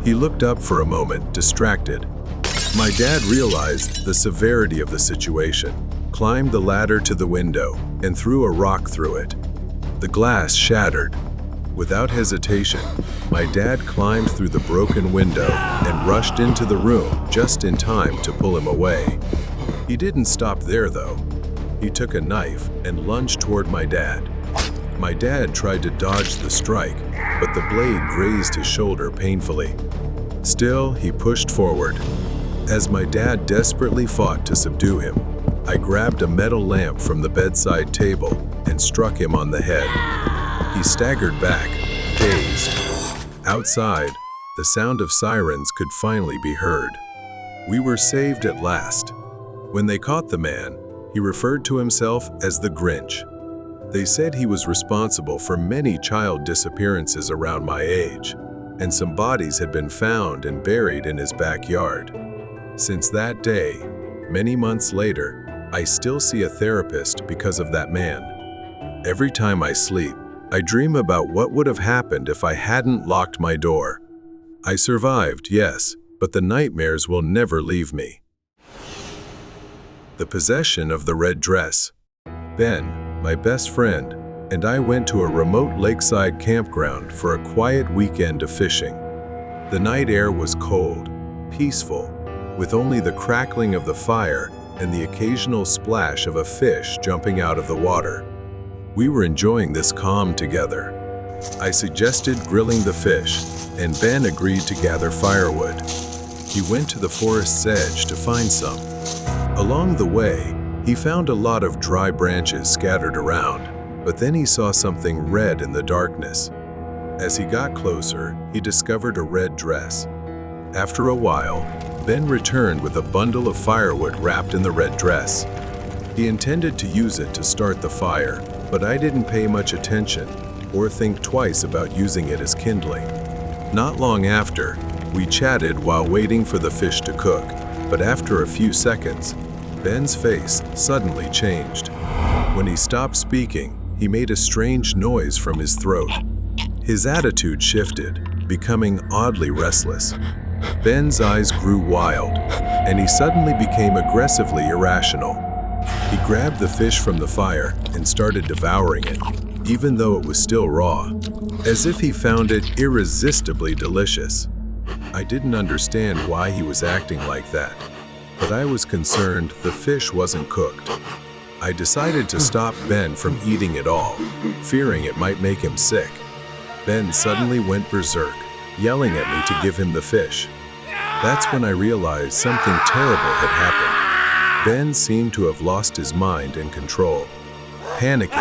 He looked up for a moment, distracted. My dad realized the severity of the situation, climbed the ladder to the window, and threw a rock through it. The glass shattered. Without hesitation, my dad climbed through the broken window and rushed into the room just in time to pull him away. He didn't stop there, though. He took a knife and lunged toward my dad. My dad tried to dodge the strike, but the blade grazed his shoulder painfully. Still, he pushed forward. As my dad desperately fought to subdue him, I grabbed a metal lamp from the bedside table and struck him on the head. He staggered back, dazed. Outside, the sound of sirens could finally be heard. We were saved at last. When they caught the man, he referred to himself as the Grinch. They said he was responsible for many child disappearances around my age, and some bodies had been found and buried in his backyard. Since that day, many months later, I still see a therapist because of that man. Every time I sleep, I dream about what would have happened if I hadn't locked my door. I survived, yes, but the nightmares will never leave me. The possession of the red dress. Ben, my best friend, and I went to a remote lakeside campground for a quiet weekend of fishing. The night air was cold, peaceful, with only the crackling of the fire and the occasional splash of a fish jumping out of the water. We were enjoying this calm together. I suggested grilling the fish, and Ben agreed to gather firewood. He went to the forest's edge to find some. Along the way, he found a lot of dry branches scattered around, but then he saw something red in the darkness. As he got closer, he discovered a red dress. After a while, Ben returned with a bundle of firewood wrapped in the red dress. He intended to use it to start the fire, but I didn't pay much attention or think twice about using it as kindling. Not long after, we chatted while waiting for the fish to cook, but after a few seconds, Ben's face suddenly changed. When he stopped speaking, he made a strange noise from his throat. His attitude shifted, becoming oddly restless. Ben's eyes grew wild, and he suddenly became aggressively irrational. He grabbed the fish from the fire and started devouring it, even though it was still raw, as if he found it irresistibly delicious. I didn't understand why he was acting like that, but I was concerned the fish wasn't cooked. I decided to stop Ben from eating it all, fearing it might make him sick. Ben suddenly went berserk, yelling at me to give him the fish. That's when I realized something terrible had happened. Ben seemed to have lost his mind and control. Panicking,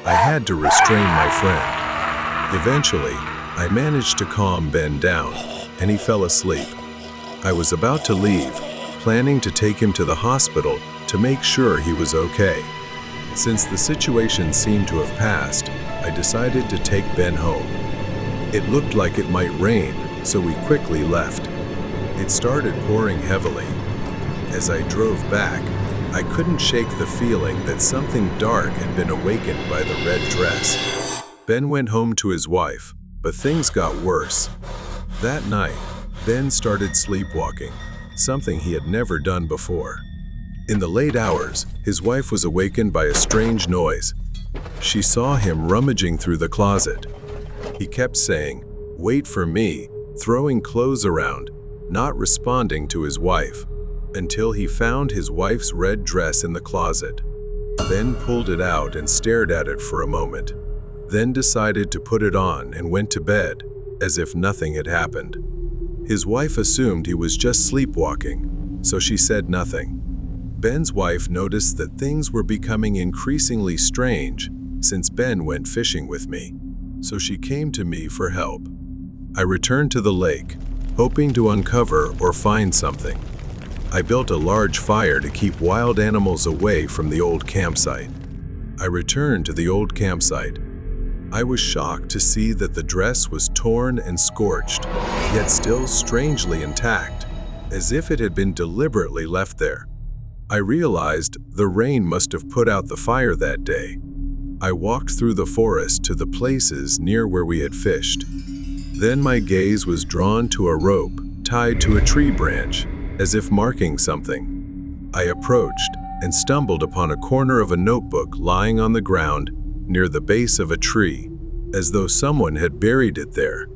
I had to restrain my friend. Eventually, I managed to calm Ben down, and he fell asleep. I was about to leave, planning to take him to the hospital to make sure he was okay. Since the situation seemed to have passed, I decided to take Ben home. It looked like it might rain, so we quickly left. It started pouring heavily. As I drove back, I couldn't shake the feeling that something dark had been awakened by the red dress. Ben went home to his wife, but things got worse. That night, Ben started sleepwalking, something he had never done before. In the late hours, his wife was awakened by a strange noise. She saw him rummaging through the closet. He kept saying, "Wait for me," throwing clothes around, not responding to his wife, until he found his wife's red dress in the closet. Ben pulled it out and stared at it for a moment, then decided to put it on and went to bed, as if nothing had happened. His wife assumed he was just sleepwalking, so she said nothing. Ben's wife noticed that things were becoming increasingly strange since Ben went fishing with me, so she came to me for help. I returned to the lake, hoping to uncover or find something. I built a large fire to keep wild animals away from the old campsite. I returned to the old campsite. I was shocked to see that the dress was torn and scorched, yet still strangely intact, as if it had been deliberately left there. I realized the rain must have put out the fire that day. I walked through the forest to the places near where we had fished. Then my gaze was drawn to a rope tied to a tree branch, as if marking something. I approached and stumbled upon a corner of a notebook lying on the ground near the base of a tree, as though someone had buried it there.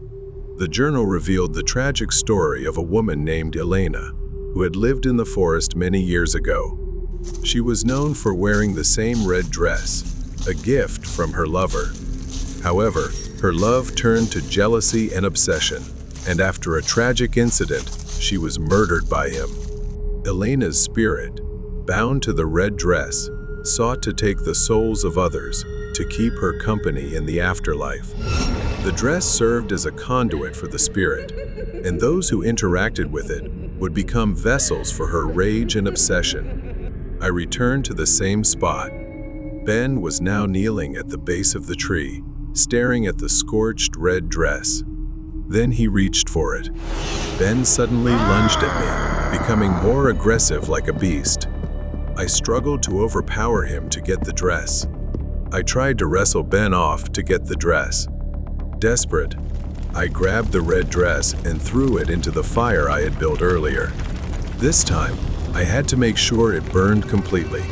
The journal revealed the tragic story of a woman named Elena, who had lived in the forest many years ago. She was known for wearing the same red dress, a gift from her lover. However, her love turned to jealousy and obsession, and after a tragic incident, she was murdered by him. Elena's spirit, bound to the red dress, sought to take the souls of others to keep her company in the afterlife. The dress served as a conduit for the spirit, and those who interacted with it would become vessels for her rage and obsession. I returned to the same spot. Ben was now kneeling at the base of the tree, staring at the scorched red dress. Then he reached for it. Ben suddenly lunged at me, becoming more aggressive like a beast. I struggled to overpower him to get the dress. I tried to wrestle Ben off to get the dress. Desperate, I grabbed the red dress and threw it into the fire I had built earlier. This time, I had to make sure it burned completely.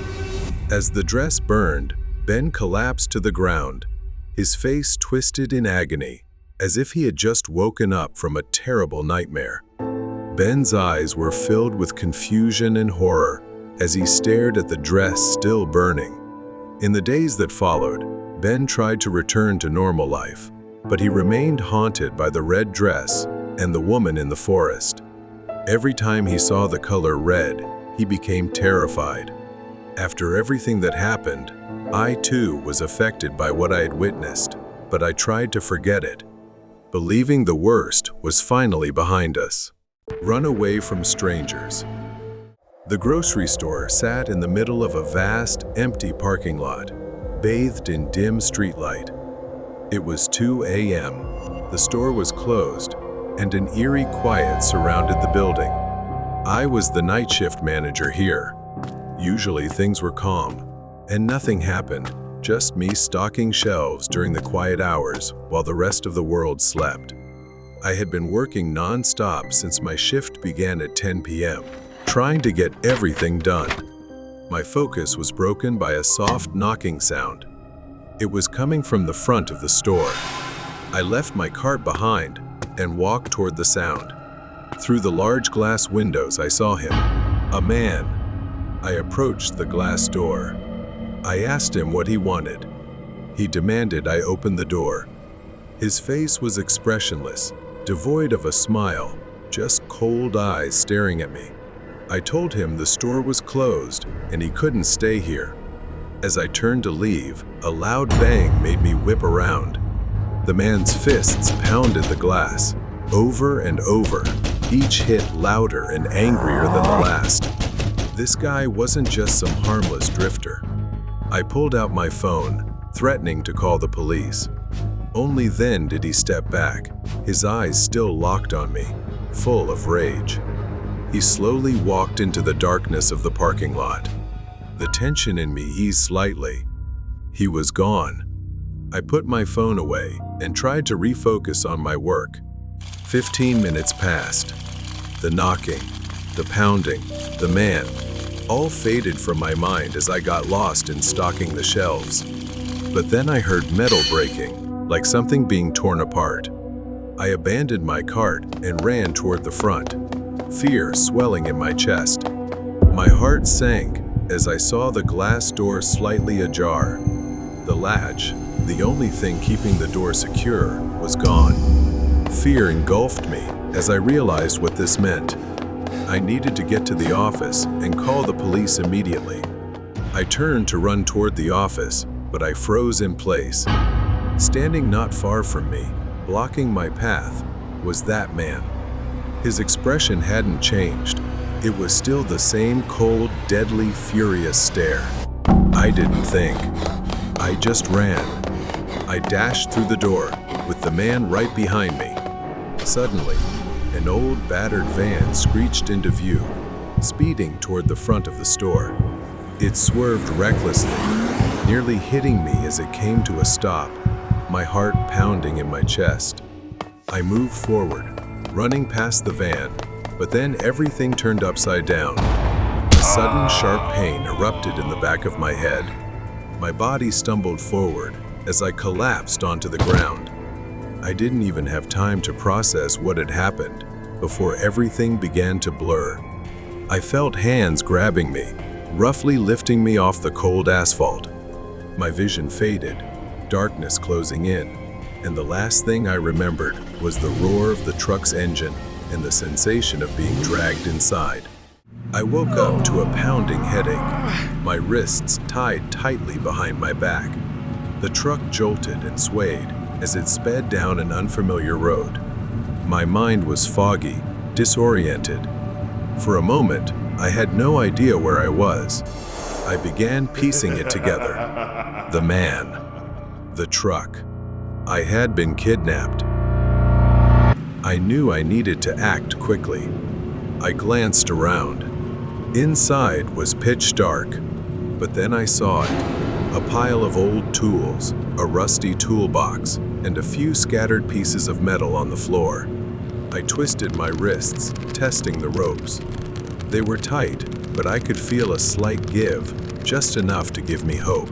As the dress burned, Ben collapsed to the ground, his face twisted in agony, as if he had just woken up from a terrible nightmare. Ben's eyes were filled with confusion and horror as he stared at the dress still burning. In the days that followed, Ben tried to return to normal life, but he remained haunted by the red dress and the woman in the forest. Every time he saw the color red, he became terrified. After everything that happened, I too was affected by what I had witnessed, but I tried to forget it. believing the worst was finally behind us. Run away from strangers. The grocery store sat in the middle of a vast, empty parking lot, bathed in dim streetlight. It was 2 a.m. The store was closed, and an eerie quiet surrounded the building. I was the night shift manager here. Usually things were calm, and nothing happened, just me stocking shelves during the quiet hours while the rest of the world slept. I had been working non-stop since my shift began at 10 p.m., trying to get everything done. My focus was broken by a soft knocking sound. It was coming from the front of the store. I left my cart behind and walked toward the sound. Through the large glass windows, I saw him, a man. I approached the glass door. I asked him what he wanted. He demanded I open the door. His face was expressionless, devoid of a smile, just cold eyes staring at me. I told him the store was closed and he couldn't stay here. As I turned to leave, a loud bang made me whip around. The man's fists pounded the glass, over and over, each hit louder and angrier than the last. This guy wasn't just some harmless drifter. I pulled out my phone, threatening to call the police. Only then did he step back, his eyes still locked on me, full of rage. He slowly walked into the darkness of the parking lot. The tension in me eased slightly. He was gone. I put my phone away and tried to refocus on my work. 15 minutes passed. The knocking, the pounding, the man, all faded from my mind as I got lost in stocking the shelves. But then I heard metal breaking, like something being torn apart. I abandoned my cart and ran toward the front, fear swelling in my chest. My heart sank as I saw the glass door slightly ajar. The latch, the only thing keeping the door secure, was gone. Fear engulfed me as I realized what this meant. I needed to get to the office and call the police immediately. I turned to run toward the office, but I froze in place. Standing not far from me, blocking my path, was that man. His expression hadn't changed. It was still the same cold, deadly, furious stare. I didn't think. I just ran. I dashed through the door, with the man right behind me. Suddenly, an old, battered van screeched into view, speeding toward the front of the store. It swerved recklessly, nearly hitting me as it came to a stop, my heart pounding in my chest. I moved forward, running past the van, but then everything turned upside down. A sudden, sharp pain erupted in the back of my head. My body stumbled forward as I collapsed onto the ground. I didn't even have time to process what had happened before everything began to blur. I felt hands grabbing me, roughly lifting me off the cold asphalt. My vision faded, darkness closing in, and the last thing I remembered was the roar of the truck's engine and the sensation of being dragged inside. I woke up to a pounding headache, my wrists tied tightly behind my back. The truck jolted and swayed as it sped down an unfamiliar road. My mind was foggy, disoriented. For a moment, I had no idea where I was. I began piecing it together. The man, the truck. I had been kidnapped. I knew I needed to act quickly. I glanced around. Inside was pitch dark, but then I saw it. A pile of old tools, a rusty toolbox, and a few scattered pieces of metal on the floor. I twisted my wrists, testing the ropes. They were tight, but I could feel a slight give, just enough to give me hope.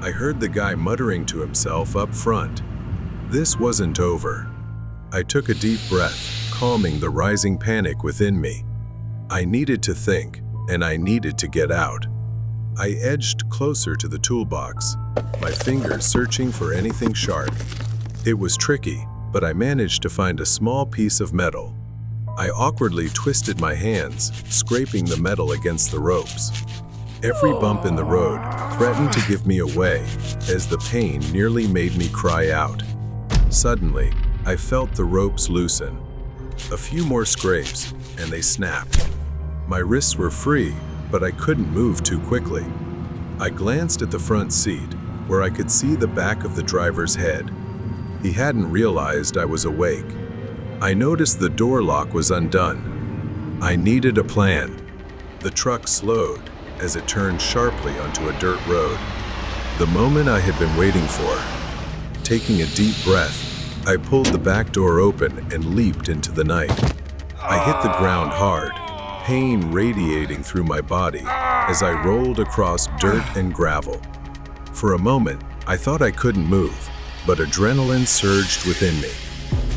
I heard the guy muttering to himself up front. This wasn't over. I took a deep breath, calming the rising panic within me. I needed to think, and I needed to get out. I edged closer to the toolbox, my fingers searching for anything sharp. It was tricky, but I managed to find a small piece of metal. I awkwardly twisted my hands, scraping the metal against the ropes. Every bump in the road threatened to give me away, as the pain nearly made me cry out. Suddenly, I felt the ropes loosen. A few more scrapes, and they snapped. My wrists were free, but I couldn't move too quickly. I glanced at the front seat, where I could see the back of the driver's head. He hadn't realized I was awake. I noticed the door lock was undone. I needed a plan. The truck slowed as it turned sharply onto a dirt road. The moment I had been waiting for. Taking a deep breath, I pulled the back door open and leaped into the night. I hit the ground hard, pain radiating through my body as I rolled across dirt and gravel. For a moment, I thought I couldn't move, but adrenaline surged within me.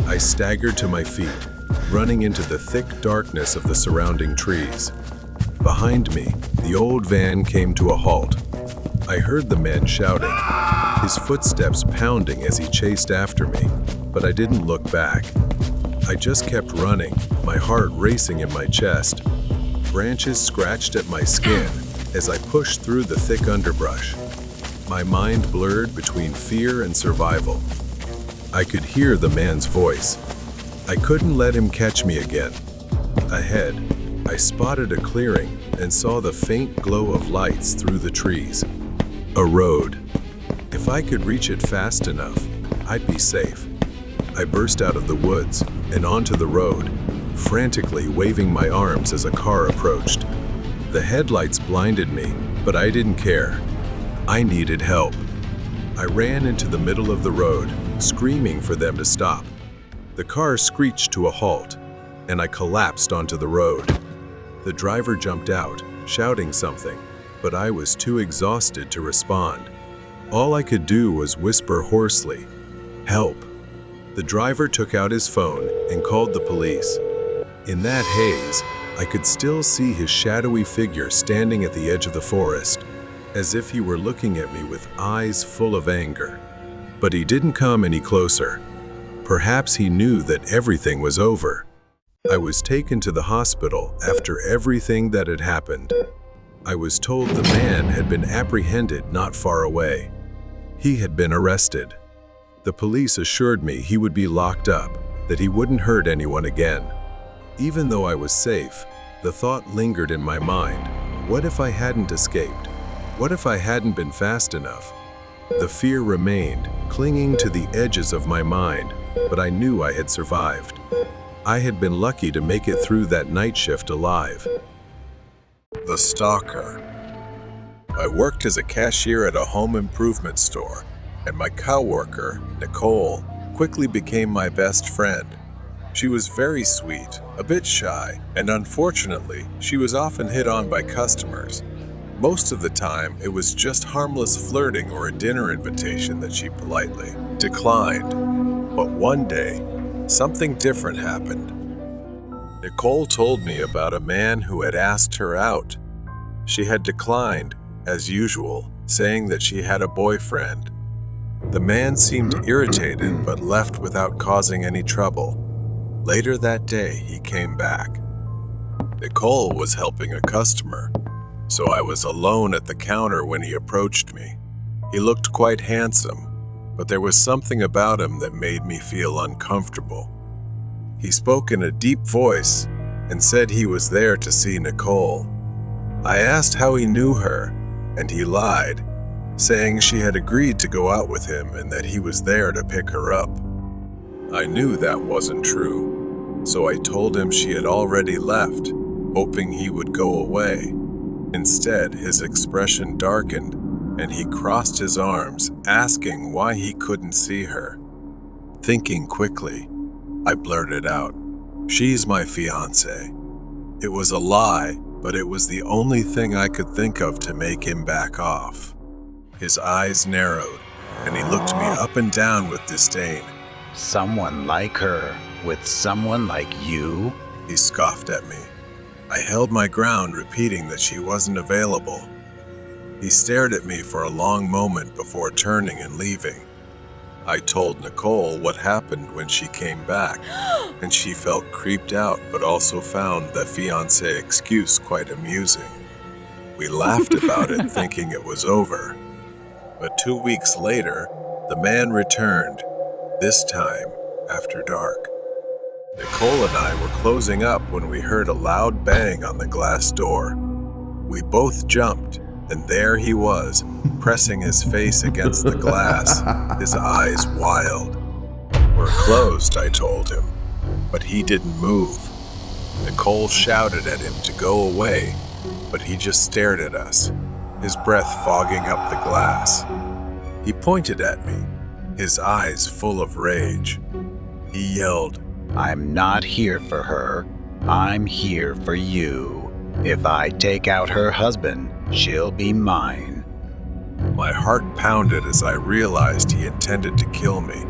I staggered to my feet, running into the thick darkness of the surrounding trees. Behind me, the old van came to a halt. I heard the man shouting, his footsteps pounding as he chased after me, but I didn't look back. I just kept running, my heart racing in my chest. Branches scratched at my skin as I pushed through the thick underbrush. My mind blurred between fear and survival. I could hear the man's voice. I couldn't let him catch me again. Ahead, I spotted a clearing and saw the faint glow of lights through the trees. A road. If I could reach it fast enough, I'd be safe. I burst out of the woods and onto the road, frantically waving my arms as a car approached. The headlights blinded me, but I didn't care. I needed help. I ran into the middle of the road, screaming for them to stop. The car screeched to a halt, and I collapsed onto the road. The driver jumped out, shouting something, but I was too exhausted to respond. All I could do was whisper hoarsely, "Help." The driver took out his phone and called the police. In that haze, I could still see his shadowy figure standing at the edge of the forest, as if he were looking at me with eyes full of anger. But he didn't come any closer. Perhaps he knew that everything was over. I was taken to the hospital after everything that had happened. I was told the man had been apprehended not far away. He had been arrested. The police assured me he would be locked up, that he wouldn't hurt anyone again. Even though I was safe, the thought lingered in my mind. What if I hadn't escaped? What if I hadn't been fast enough? The fear remained, clinging to the edges of my mind, but I knew I had survived. I had been lucky to make it through that night shift alive. The Stalker. I worked as a cashier at a home improvement store, and my coworker, Nicole, quickly became my best friend. She was very sweet, a bit shy, and unfortunately, she was often hit on by customers. Most of the time, it was just harmless flirting or a dinner invitation that she politely declined. But one day, something different happened. Nicole told me about a man who had asked her out. She had declined, as usual, saying that she had a boyfriend. The man seemed irritated but left without causing any trouble. Later that day, he came back. Nicole was helping a customer, so I was alone at the counter when he approached me. He looked quite handsome, but there was something about him that made me feel uncomfortable. He spoke in a deep voice and said he was there to see Nicole. I asked how he knew her, and he lied, saying she had agreed to go out with him and that he was there to pick her up. I knew that wasn't true, so I told him she had already left, hoping he would go away. Instead, his expression darkened, and he crossed his arms, asking why he couldn't see her. Thinking quickly, I blurted out, "She's my fiancée." It was a lie, but it was the only thing I could think of to make him back off. His eyes narrowed, and he looked me up and down with disdain. "Someone like her with someone like you?" He scoffed at me. I held my ground, repeating that she wasn't available. He stared at me for a long moment before turning and leaving. I told Nicole what happened when she came back, and she felt creeped out but also found the fiancé excuse quite amusing. We laughed about it, thinking it was over. But 2 weeks later, the man returned, this time after dark. Nicole and I were closing up when we heard a loud bang on the glass door. We both jumped, and there he was, pressing his face against the glass, his eyes wild. "We're closed," I told him, but he didn't move. Nicole shouted at him to go away, but he just stared at us, his breath fogging up the glass. He pointed at me, his eyes full of rage. He yelled, "I'm not here for her. I'm here for you. If I take out her husband, she'll be mine." My heart pounded as I realized he intended to kill me.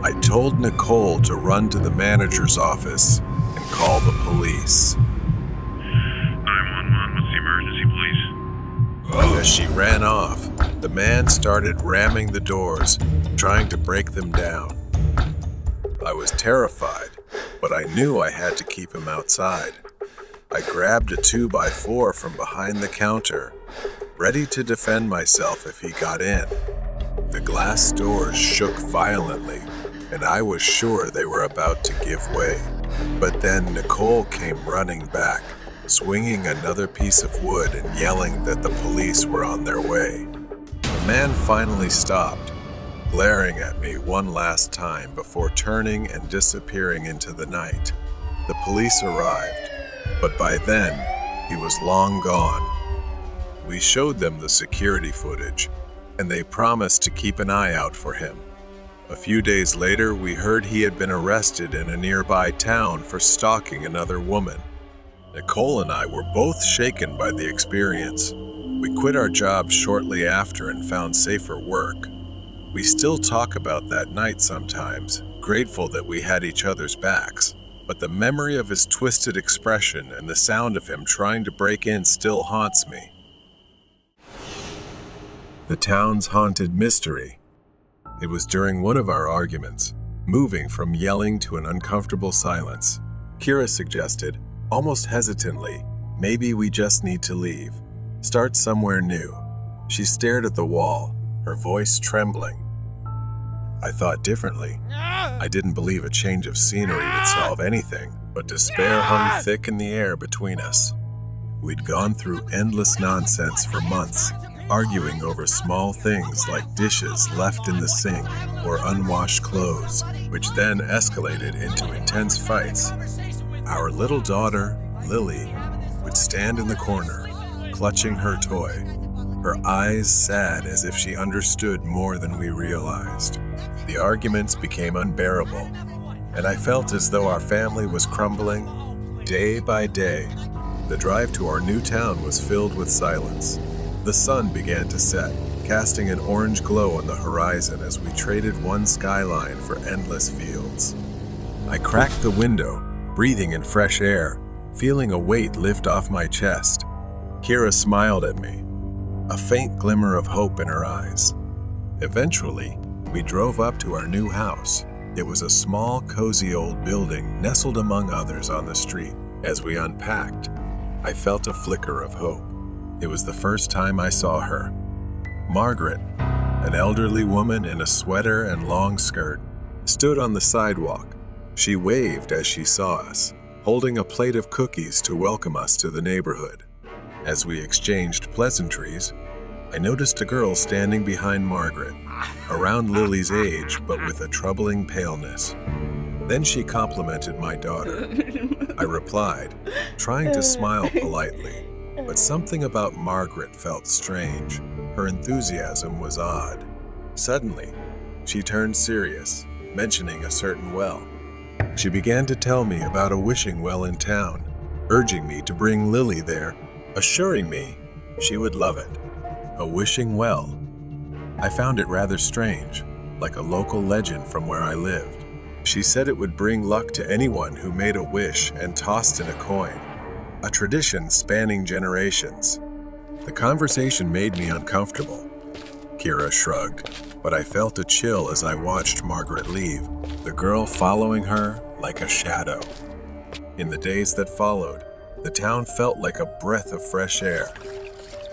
I told Nicole to run to the manager's office and call the police. 911, what's the emergency, please? As she ran off, the man started ramming the doors, trying to break them down. I was terrified, but I knew I had to keep him outside. I grabbed a 2x4 from behind the counter, ready to defend myself if he got in. The glass doors shook violently, and I was sure they were about to give way. But then Nicole came running back, swinging another piece of wood and yelling that the police were on their way. The man finally stopped, glaring at me one last time before turning and disappearing into the night. The police arrived, but by then, he was long gone. We showed them the security footage, and they promised to keep an eye out for him. A few days later, we heard he had been arrested in a nearby town for stalking another woman. Nicole and I were both shaken by the experience. We quit our jobs shortly after and found safer work. We still talk about that night sometimes, grateful that we had each other's backs. But the memory of his twisted expression and the sound of him trying to break in still haunts me. The town's haunted mystery. It was during one of our arguments, moving from yelling to an uncomfortable silence. Kira suggested, almost hesitantly, maybe we just need to leave. Start somewhere new. She stared at the wall, her voice trembling. I thought differently. I didn't believe a change of scenery would solve anything, but despair hung thick in the air between us. We'd gone through endless nonsense for months, arguing over small things like dishes left in the sink or unwashed clothes, which then escalated into intense fights. Our little daughter, Lily, would stand in the corner, clutching her toy, her eyes sad as if she understood more than we realized. The arguments became unbearable, and I felt as though our family was crumbling day by day. The drive to our new town was filled with silence. The sun began to set, casting an orange glow on the horizon as we traded one skyline for endless fields. I cracked the window, breathing in fresh air, feeling a weight lift off my chest. Kira smiled at me, a faint glimmer of hope in her eyes. Eventually, we drove up to our new house. It was a small, cozy old building nestled among others on the street. As we unpacked, I felt a flicker of hope. It was the first time I saw her. Margaret, an elderly woman in a sweater and long skirt, stood on the sidewalk. She waved as she saw us, holding a plate of cookies to welcome us to the neighborhood. As we exchanged pleasantries, I noticed a girl standing behind Margaret, around Lily's age but with a troubling paleness. Then she complimented my daughter. I replied, trying to smile politely, but something about Margaret felt strange. Her enthusiasm was odd. Suddenly, she turned serious, mentioning a certain well. She began to tell me about a wishing well in town, urging me to bring Lily there, assuring me she would love it. A wishing well. I found it rather strange, like a local legend from where I lived. She said it would bring luck to anyone who made a wish and tossed in a coin, a tradition spanning generations. The conversation made me uncomfortable. Kira shrugged, but I felt a chill as I watched Margaret leave, the girl following her like a shadow. In the days that followed, the town felt like a breath of fresh air.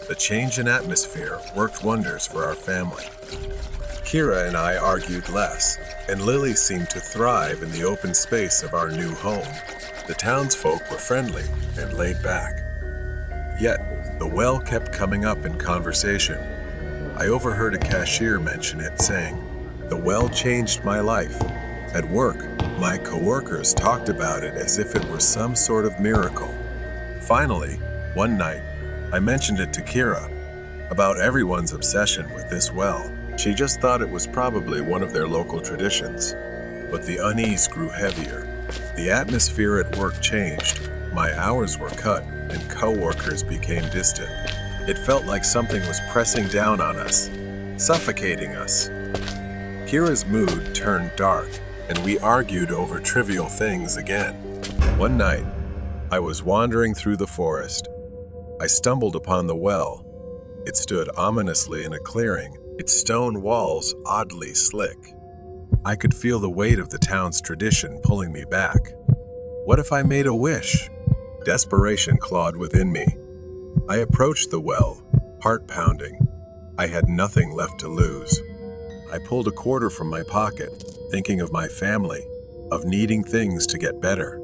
The change in atmosphere worked wonders for our family. Kira and I argued less, and Lily seemed to thrive in the open space of our new home. The townsfolk were friendly and laid back. Yet, the well kept coming up in conversation. I overheard a cashier mention it, saying, "The well changed my life." At work, my coworkers talked about it as if it were some sort of miracle. Finally, one night, I mentioned it to Kira about everyone's obsession with this well. She just thought it was probably one of their local traditions. But the unease grew heavier. The atmosphere at work changed. My hours were cut, and coworkers became distant. It felt like something was pressing down on us, suffocating us. Kira's mood turned dark, and we argued over trivial things again. One night, I was wandering through the forest. I stumbled upon the well. It stood ominously in a clearing, its stone walls oddly slick. I could feel the weight of the town's tradition pulling me back. What if I made a wish? Desperation clawed within me. I approached the well, heart pounding. I had nothing left to lose. I pulled a quarter from my pocket, thinking of my family, of needing things to get better.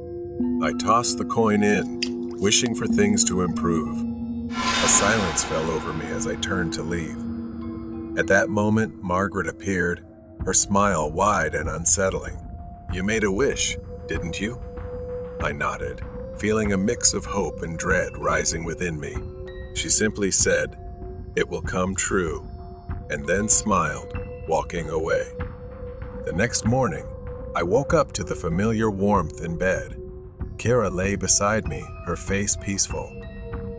I tossed the coin in, wishing for things to improve. A silence fell over me as I turned to leave. At that moment, Margaret appeared, her smile wide and unsettling. "You made a wish, didn't you?" I nodded, feeling a mix of hope and dread rising within me. She simply said, "It will come true," and then smiled, walking away. The next morning, I woke up to the familiar warmth in bed. Kira lay beside me, her face peaceful.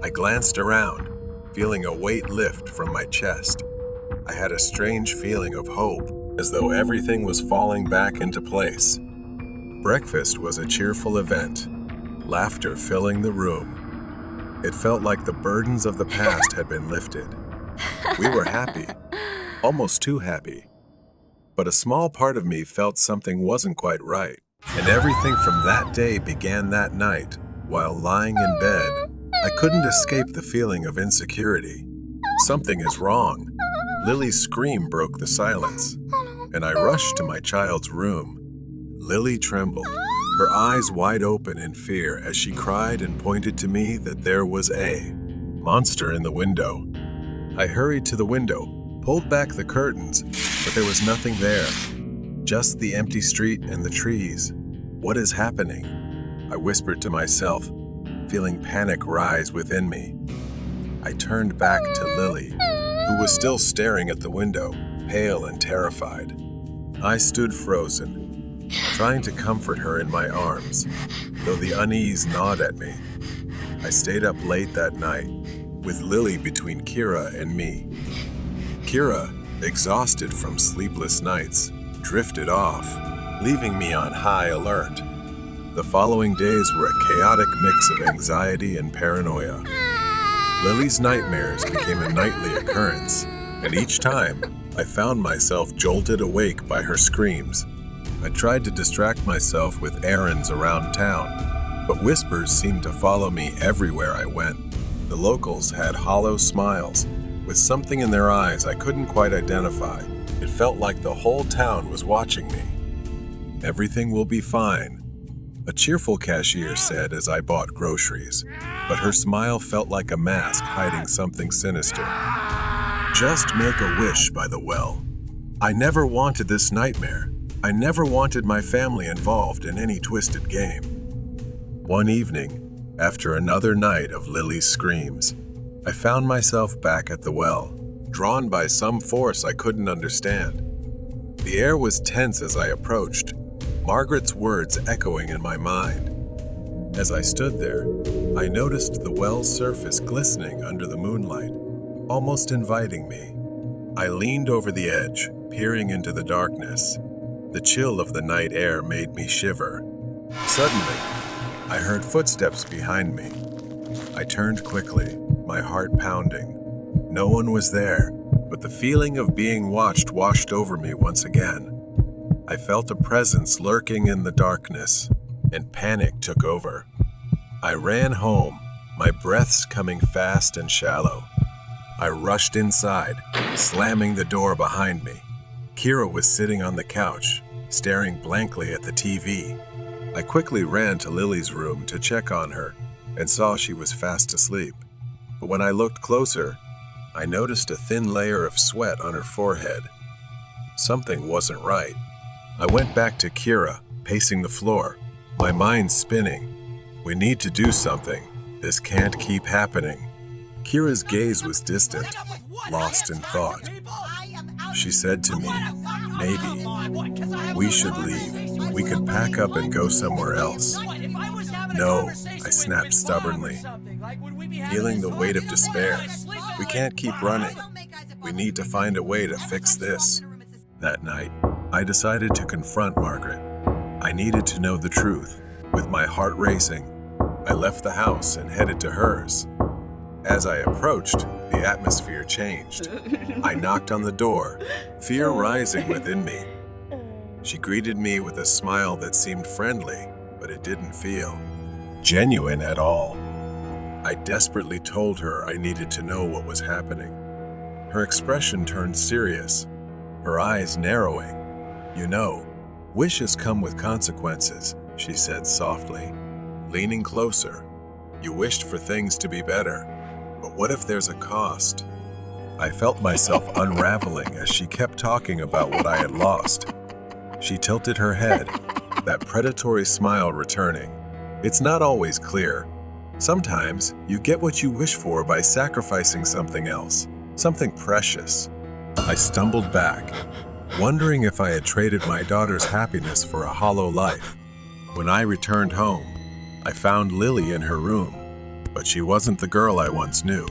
I glanced around, feeling a weight lift from my chest. I had a strange feeling of hope, as though everything was falling back into place. Breakfast was a cheerful event, laughter filling the room. It felt like the burdens of the past had been lifted. We were happy, almost too happy. But a small part of me felt something wasn't quite right. And everything from that day began that night. While lying in bed, I couldn't escape the feeling of insecurity. Something is wrong. Lily's scream broke the silence, and I rushed to my child's room. Lily trembled, her eyes wide open in fear as she cried and pointed to me that there was a monster in the window. I hurried to the window, pulled back the curtains, but there was nothing there. Just the empty street and the trees. What is happening? I whispered to myself, feeling panic rise within me. I turned back to Lily, who was still staring at the window, pale and terrified. I stood frozen, trying to comfort her in my arms, though the unease gnawed at me. I stayed up late that night, with Lily between Kira and me. Kira, exhausted from sleepless nights, drifted off, leaving me on high alert. The following days were a chaotic mix of anxiety and paranoia. Lily's nightmares became a nightly occurrence, and each time, I found myself jolted awake by her screams. I tried to distract myself with errands around town, but whispers seemed to follow me everywhere I went. The locals had hollow smiles, with something in their eyes I couldn't quite identify. It felt like the whole town was watching me. "Everything will be fine," a cheerful cashier said as I bought groceries, but her smile felt like a mask hiding something sinister. "Just make a wish by the well. I never wanted this nightmare. I never wanted my family involved in any twisted game." One evening, after another night of Lily's screams, I found myself back at the well, drawn by some force I couldn't understand. The air was tense as I approached, Margaret's words echoing in my mind. As I stood there, I noticed the well's surface glistening under the moonlight, almost inviting me. I leaned over the edge, peering into the darkness. The chill of the night air made me shiver. Suddenly, I heard footsteps behind me. I turned quickly, my heart pounding. No one was there, but the feeling of being watched washed over me once again. I felt a presence lurking in the darkness, and panic took over. I ran home, my breaths coming fast and shallow. I rushed inside, slamming the door behind me. Kira was sitting on the couch, staring blankly at the TV. I quickly ran to Lily's room to check on her and saw she was fast asleep. But when I looked closer, I noticed a thin layer of sweat on her forehead. Something wasn't right. I went back to Kira, pacing the floor, my mind spinning. We need to do something. This can't keep happening. Kira's gaze was distant, lost in thought. She said to me, "Maybe we should leave. We could pack up and go somewhere else." "No," I snapped stubbornly, feeling the weight of despair. "We can't keep running. We need to find a way to fix this." That night, I decided to confront Margaret. I needed to know the truth. With my heart racing, I left the house and headed to hers. As I approached, the atmosphere changed. I knocked on the door, fear rising within me. She greeted me with a smile that seemed friendly, but it didn't feel genuine at all. I desperately told her I needed to know what was happening. Her expression turned serious, her eyes narrowing. "You know, wishes come with consequences," she said softly. Leaning closer, "You wished for things to be better, but what if there's a cost?" I felt myself unraveling as she kept talking about what I had lost. She tilted her head, that predatory smile returning. "It's not always clear. Sometimes you get what you wish for by sacrificing something else, something precious." I stumbled back, wondering if I had traded my daughter's happiness for a hollow life. When I returned home, I found Lily in her room, but she wasn't the girl I once knew.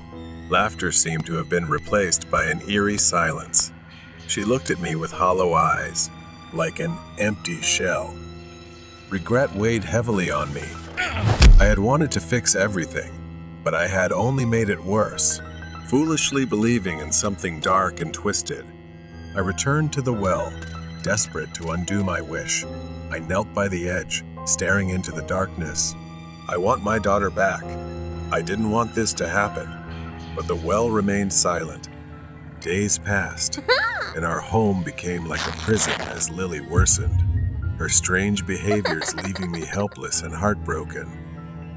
Laughter seemed to have been replaced by an eerie silence. She looked at me with hollow eyes, like an empty shell. Regret weighed heavily on me. I had wanted to fix everything, but I had only made it worse, foolishly believing in something dark and twisted. I returned to the well, desperate to undo my wish. I knelt by the edge, staring into the darkness. I want my daughter back. I didn't want this to happen, but the well remained silent. Days passed, and our home became like a prison as Lily worsened, her strange behaviors leaving me helpless and heartbroken,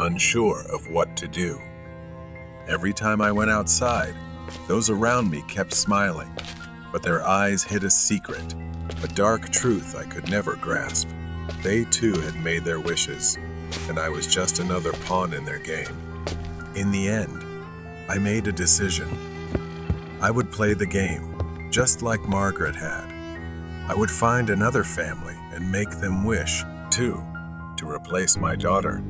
unsure of what to do. Every time I went outside, those around me kept smiling, but their eyes hid a secret, a dark truth I could never grasp. They too had made their wishes, and I was just another pawn in their game. In the end, I made a decision. I would play the game, just like Margaret had. I would find another family and make them wish, too, to replace my daughter.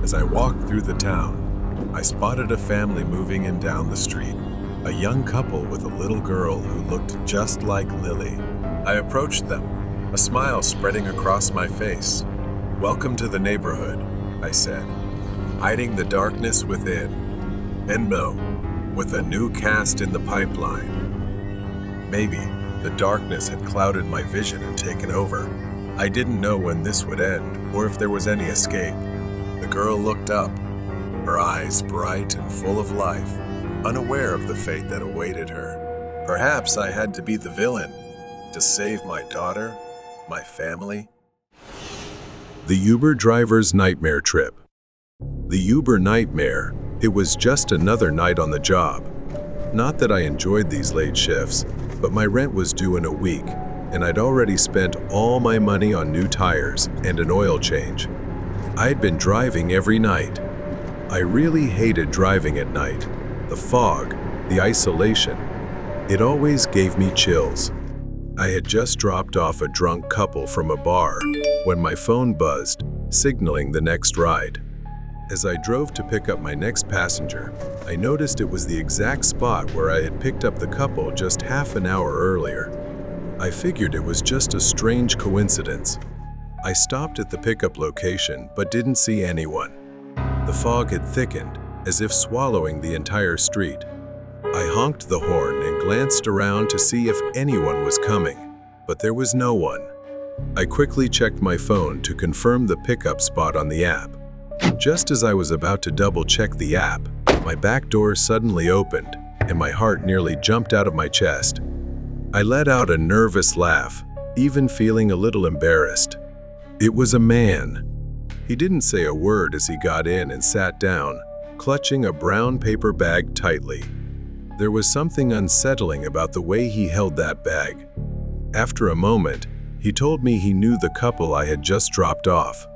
As I walked through the town, I spotted a family moving in down the street, a young couple with a little girl who looked just like Lily. I approached them, a smile spreading across my face. "Welcome to the neighborhood," I said, hiding the darkness within. And no, with a new cast in the pipeline. Maybe the darkness had clouded my vision and taken over. I didn't know when this would end or if there was any escape. The girl looked up, her eyes bright and full of life, unaware of the fate that awaited her. Perhaps I had to be the villain, to save my daughter, my family. The Uber driver's nightmare trip. The Uber nightmare, it was just another night on the job. Not that I enjoyed these late shifts, but my rent was due in a week, and I'd already spent all my money on new tires and an oil change. I'd been driving every night. I really hated driving at night. The fog, the isolation, it always gave me chills. I had just dropped off a drunk couple from a bar when my phone buzzed, signaling the next ride. As I drove to pick up my next passenger, I noticed it was the exact spot where I had picked up the couple just half an hour earlier. I figured it was just a strange coincidence. I stopped at the pickup location but didn't see anyone. The fog had thickened, as if swallowing the entire street. I honked the horn and glanced around to see if anyone was coming, but there was no one. I quickly checked my phone to confirm the pickup spot on the app. Just as I was about to double-check the app, my back door suddenly opened, and my heart nearly jumped out of my chest. I let out a nervous laugh, even feeling a little embarrassed. It was a man. He didn't say a word as he got in and sat down, clutching a brown paper bag tightly. There was something unsettling about the way he held that bag. After a moment, he told me he knew the couple I had just dropped off.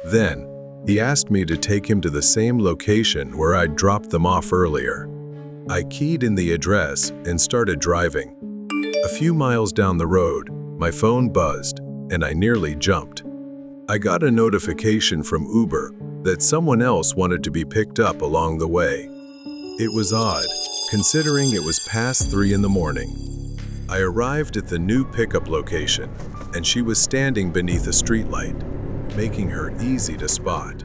Then, he asked me to take him to the same location where I'd dropped them off earlier. I keyed in the address and started driving. A few miles down the road, my phone buzzed, and I nearly jumped. I got a notification from Uber that someone else wanted to be picked up along the way. It was odd, considering it was past 3 in the morning. I arrived at the new pickup location, and she was standing beneath a streetlight, making her easy to spot.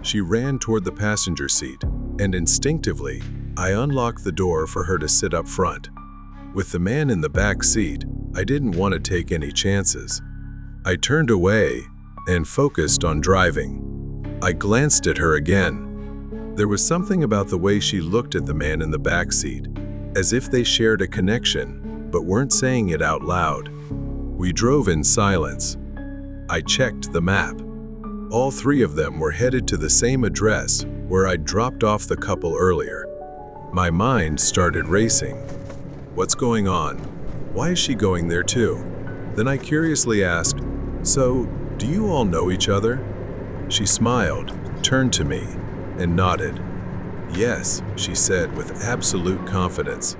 She ran toward the passenger seat, and instinctively, I unlocked the door for her to sit up front. With the man in the back seat, I didn't want to take any chances. I turned away and focused on driving. I glanced at her again. There was something about the way she looked at the man in the back seat, as if they shared a connection, but weren't saying it out loud. We drove in silence. I checked the map. All 3 of them were headed to the same address where I'd dropped off the couple earlier. My mind started racing. What's going on? Why is she going there too? Then I curiously asked, "So, do you all know each other?" She smiled, turned to me, and nodded. "Yes," she said with absolute confidence.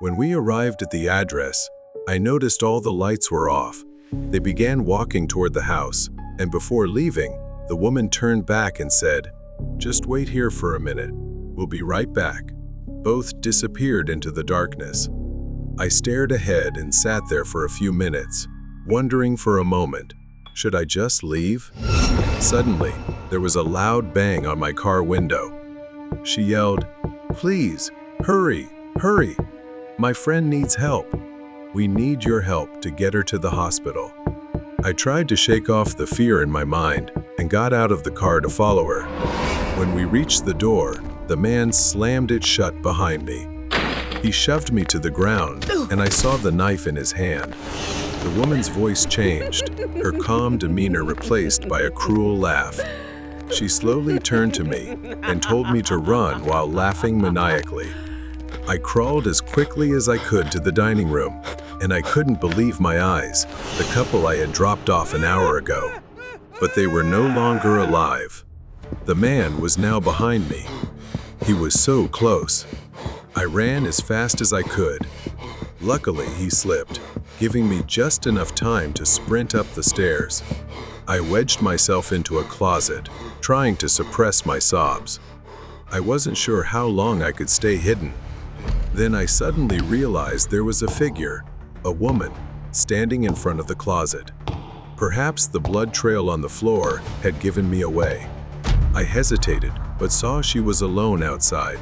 When we arrived at the address, I noticed all the lights were off. They began walking toward the house, and before leaving, the woman turned back and said, "Just wait here for a minute. We'll be right back." Both disappeared into the darkness. I stared ahead and sat there for a few minutes, wondering for a moment, should I just leave? Suddenly, there was a loud bang on my car window. She yelled, "Please, hurry, hurry. My friend needs help. We need your help to get her to the hospital." I tried to shake off the fear in my mind and got out of the car to follow her. When we reached the door, the man slammed it shut behind me. He shoved me to the ground, and I saw the knife in his hand. The woman's voice changed, her calm demeanor replaced by a cruel laugh. She slowly turned to me and told me to run while laughing maniacally. I crawled as quickly as I could to the dining room, and I couldn't believe my eyes, the couple I had dropped off an hour ago. But they were no longer alive. The man was now behind me. He was so close. I ran as fast as I could. Luckily, he slipped, giving me just enough time to sprint up the stairs. I wedged myself into a closet, trying to suppress my sobs. I wasn't sure how long I could stay hidden. Then I suddenly realized there was a figure, a woman, standing in front of the closet. Perhaps the blood trail on the floor had given me away. I hesitated, but saw she was alone outside.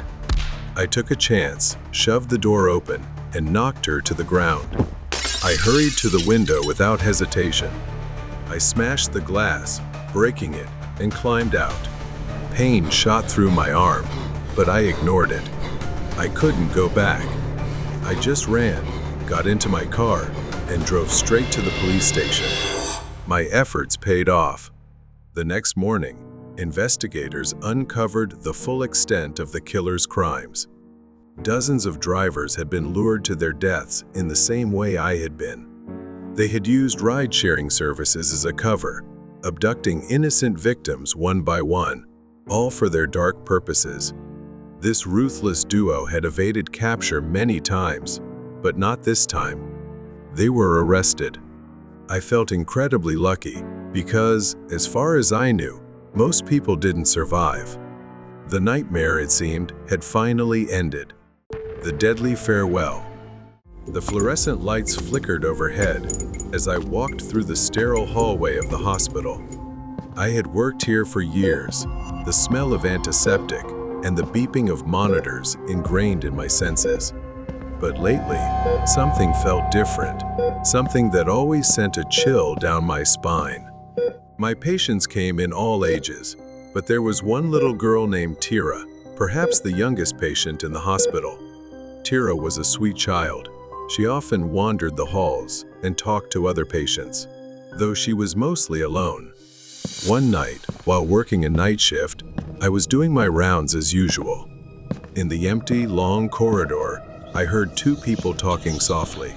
I took a chance, shoved the door open, and knocked her to the ground. I hurried to the window without hesitation. I smashed the glass, breaking it, and climbed out. Pain shot through my arm, but I ignored it. I couldn't go back. I just ran, got into my car, and drove straight to the police station. My efforts paid off. The next morning, investigators uncovered the full extent of the killer's crimes. Dozens of drivers had been lured to their deaths in the same way I had been. They had used ride-sharing services as a cover, abducting innocent victims one by one, all for their dark purposes. This ruthless duo had evaded capture many times, but not this time. They were arrested. I felt incredibly lucky because, as far as I knew, most people didn't survive. The nightmare, it seemed, had finally ended. The deadly farewell. The fluorescent lights flickered overhead as I walked through the sterile hallway of the hospital. I had worked here for years, the smell of antiseptic and the beeping of monitors ingrained in my senses. But lately, something felt different, something that always sent a chill down my spine. My patients came in all ages, but there was one little girl named Tira, perhaps the youngest patient in the hospital. Tira was a sweet child. She often wandered the halls and talked to other patients, though she was mostly alone. One night, while working a night shift, I was doing my rounds as usual. In the empty, long corridor, I heard two people talking softly.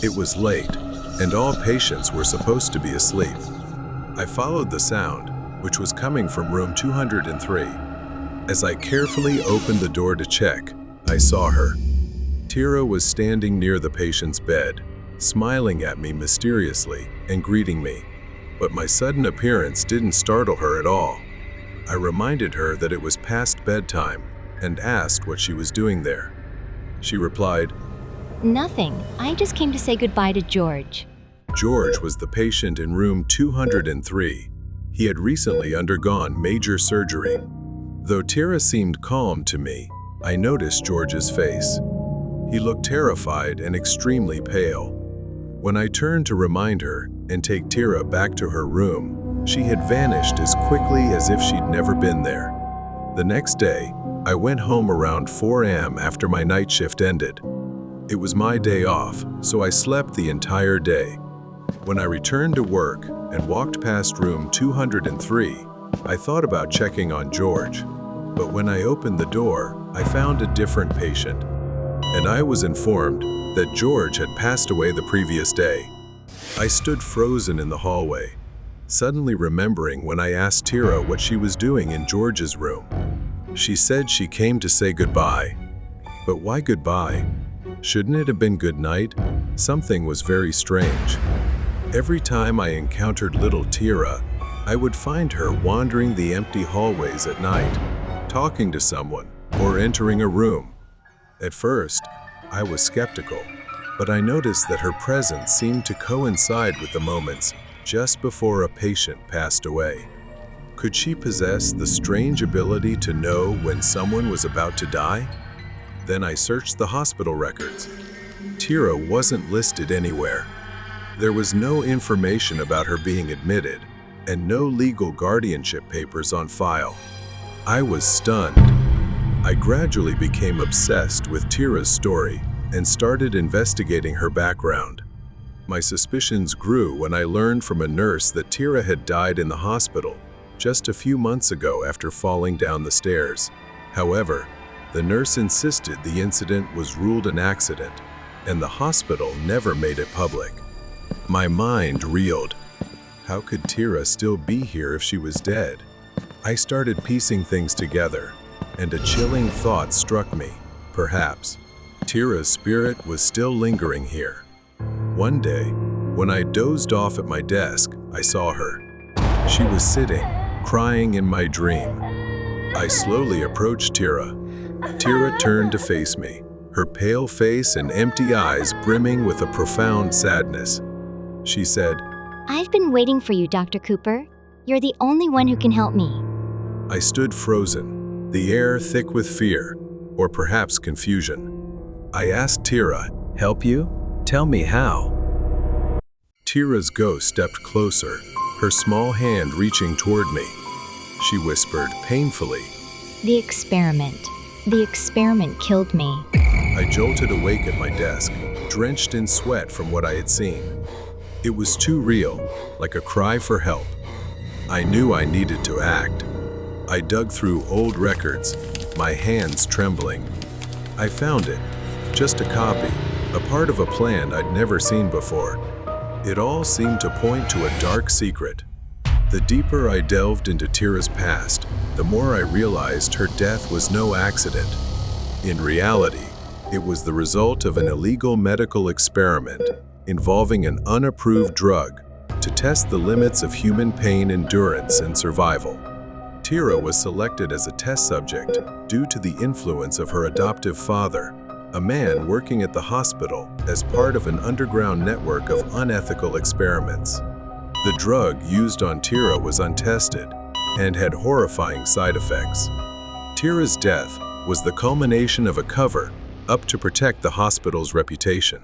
It was late, and all patients were supposed to be asleep. I followed the sound, which was coming from room 203. As I carefully opened the door to check, I saw her. Tira was standing near the patient's bed, smiling at me mysteriously and greeting me. But my sudden appearance didn't startle her at all. I reminded her that it was past bedtime and asked what she was doing there. She replied, "Nothing. I just came to say goodbye to George." George was the patient in room 203. He had recently undergone major surgery. Though Tira seemed calm to me, I noticed George's face. He looked terrified and extremely pale. When I turned to remind her and take Tira back to her room, she had vanished as quickly as if she'd never been there. The next day, I went home around 4 a.m. after my night shift ended. It was my day off, so I slept the entire day. When I returned to work and walked past room 203, I thought about checking on George. But when I opened the door, I found a different patient, and I was informed that George had passed away the previous day. I stood frozen in the hallway, suddenly remembering when I asked Tira what she was doing in George's room. She said she came to say goodbye. But why goodbye? Shouldn't it have been good night? Something was very strange. Every time I encountered little Tira, I would find her wandering the empty hallways at night, talking to someone, or entering a room. At first, I was skeptical, but I noticed that her presence seemed to coincide with the moments just before a patient passed away. Could she possess the strange ability to know when someone was about to die? Then I searched the hospital records. Tira wasn't listed anywhere. There was no information about her being admitted, and no legal guardianship papers on file. I was stunned. I gradually became obsessed with Tira's story and started investigating her background. My suspicions grew when I learned from a nurse that Tira had died in the hospital just a few months ago after falling down the stairs. However, the nurse insisted the incident was ruled an accident, and the hospital never made it public. My mind reeled. How could Tira still be here if she was dead? I started piecing things together, and a chilling thought struck me. Perhaps Tira's spirit was still lingering here. One day, when I dozed off at my desk, I saw her. She was sitting, crying in my dream. I slowly approached Tira. Tira turned to face me, her pale face and empty eyes brimming with a profound sadness. She said, "I've been waiting for you, Dr. Cooper. You're the only one who can help me." I stood frozen, the air thick with fear, or perhaps confusion. I asked Tira, "Help you? Tell me how." Tira's ghost stepped closer, her small hand reaching toward me. She whispered painfully, The experiment killed me." I jolted awake at my desk, drenched in sweat from what I had seen. It was too real, like a cry for help. I knew I needed to act. I dug through old records, my hands trembling. I found it, just a copy, a part of a plan I'd never seen before. It all seemed to point to a dark secret. The deeper I delved into Tira's past, the more I realized her death was no accident. In reality, it was the result of an illegal medical experiment involving an unapproved drug to test the limits of human pain endurance and survival. Tira was selected as a test subject due to the influence of her adoptive father, a man working at the hospital as part of an underground network of unethical experiments. The drug used on Tira was untested and had horrifying side effects. Tira's death was the culmination of a cover-up to protect the hospital's reputation.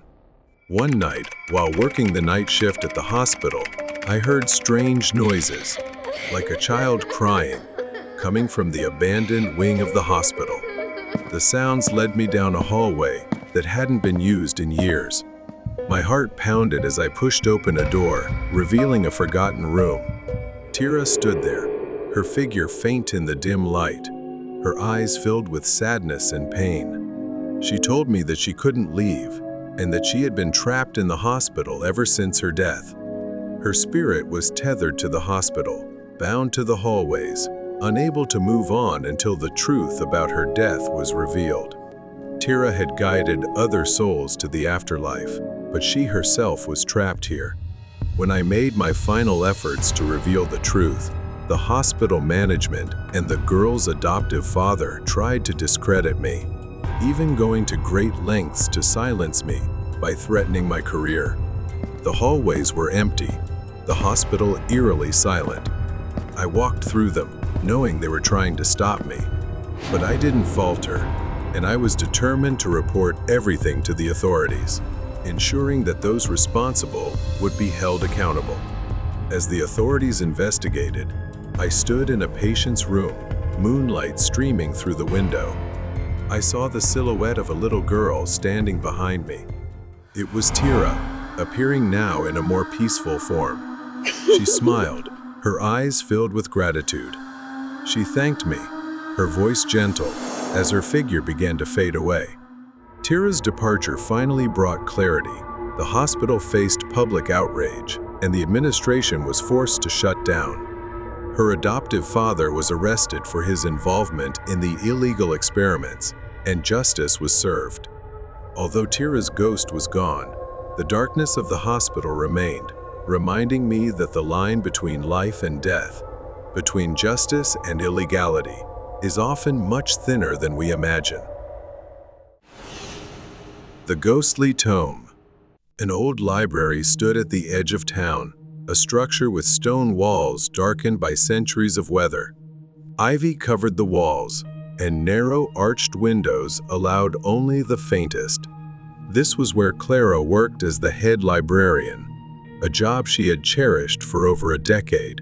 One night, while working the night shift at the hospital, I heard strange noises, like a child crying, coming from the abandoned wing of the hospital. The sounds led me down a hallway that hadn't been used in years. My heart pounded as I pushed open a door, revealing a forgotten room. Tira stood there, her figure faint in the dim light, her eyes filled with sadness and pain. She told me that she couldn't leave, and that she had been trapped in the hospital ever since her death. Her spirit was tethered to the hospital, bound to the hallways, unable to move on until the truth about her death was revealed. Tira had guided other souls to the afterlife, but she herself was trapped here. When I made my final efforts to reveal the truth, the hospital management and the girl's adoptive father tried to discredit me, even going to great lengths to silence me by threatening my career. The hallways were empty, the hospital eerily silent. I walked through them, knowing they were trying to stop me. But I didn't falter, and I was determined to report everything to the authorities, ensuring that those responsible would be held accountable. As the authorities investigated, I stood in a patient's room, moonlight streaming through the window. I saw the silhouette of a little girl standing behind me. It was Tira, appearing now in a more peaceful form. She smiled, her eyes filled with gratitude. She thanked me, her voice gentle, as her figure began to fade away. Tira's departure finally brought clarity. The hospital faced public outrage, and the administration was forced to shut down. Her adoptive father was arrested for his involvement in the illegal experiments, and justice was served. Although Tira's ghost was gone, the darkness of the hospital remained, reminding me that the line between life and death, between justice and illegality, is often much thinner than we imagine. The Ghostly Tome. An old library stood at the edge of town, a structure with stone walls darkened by centuries of weather. Ivy covered the walls, and narrow arched windows allowed only the faintest. This was where Clara worked as the head librarian, a job she had cherished for over a decade.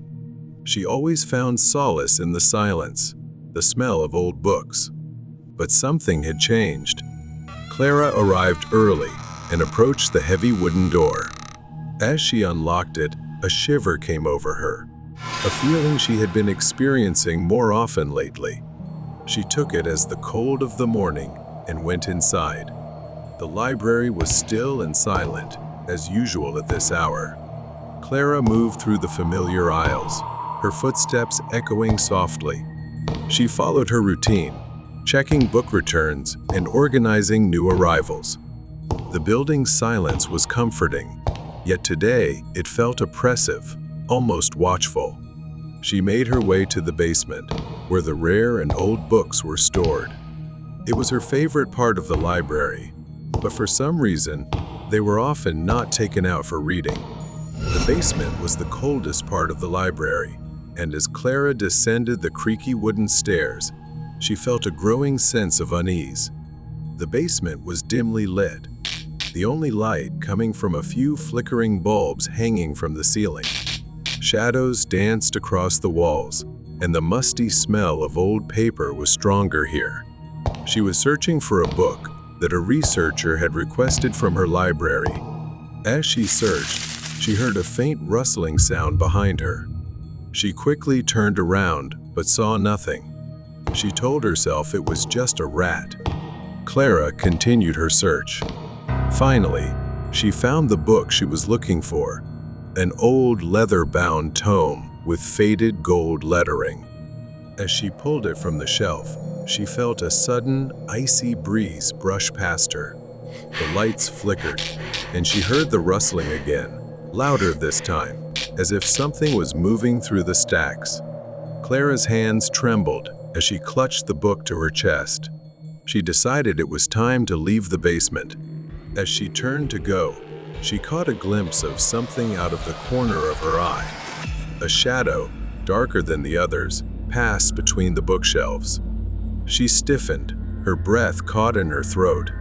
She always found solace in the silence, the smell of old books. But something had changed. Clara arrived early and approached the heavy wooden door. As she unlocked it, a shiver came over her, a feeling she had been experiencing more often lately. She took it as the cold of the morning and went inside. The library was still and silent, as usual at this hour. Clara moved through the familiar aisles, her footsteps echoing softly. She followed her routine, checking book returns and organizing new arrivals. The building's silence was comforting, yet today it felt oppressive, almost watchful. She made her way to the basement, where the rare and old books were stored. It was her favorite part of the library, but for some reason, they were often not taken out for reading. The basement was the coldest part of the library, and as Clara descended the creaky wooden stairs, she felt a growing sense of unease. The basement was dimly lit, the only light coming from a few flickering bulbs hanging from the ceiling. Shadows danced across the walls, and the musty smell of old paper was stronger here. She was searching for a book that a researcher had requested from her library. As she searched, she heard a faint rustling sound behind her. She quickly turned around, but saw nothing. She told herself it was just a rat. Clara continued her search. Finally, she found the book she was looking for, an old leather-bound tome with faded gold lettering. As she pulled it from the shelf, she felt a sudden, icy breeze brush past her. The lights flickered, and she heard the rustling again, louder this time, as if something was moving through the stacks. Clara's hands trembled as she clutched the book to her chest. She decided it was time to leave the basement. As she turned to go, she caught a glimpse of something out of the corner of her eye. A shadow, darker than the others, passed between the bookshelves. She stiffened, her breath caught in her throat.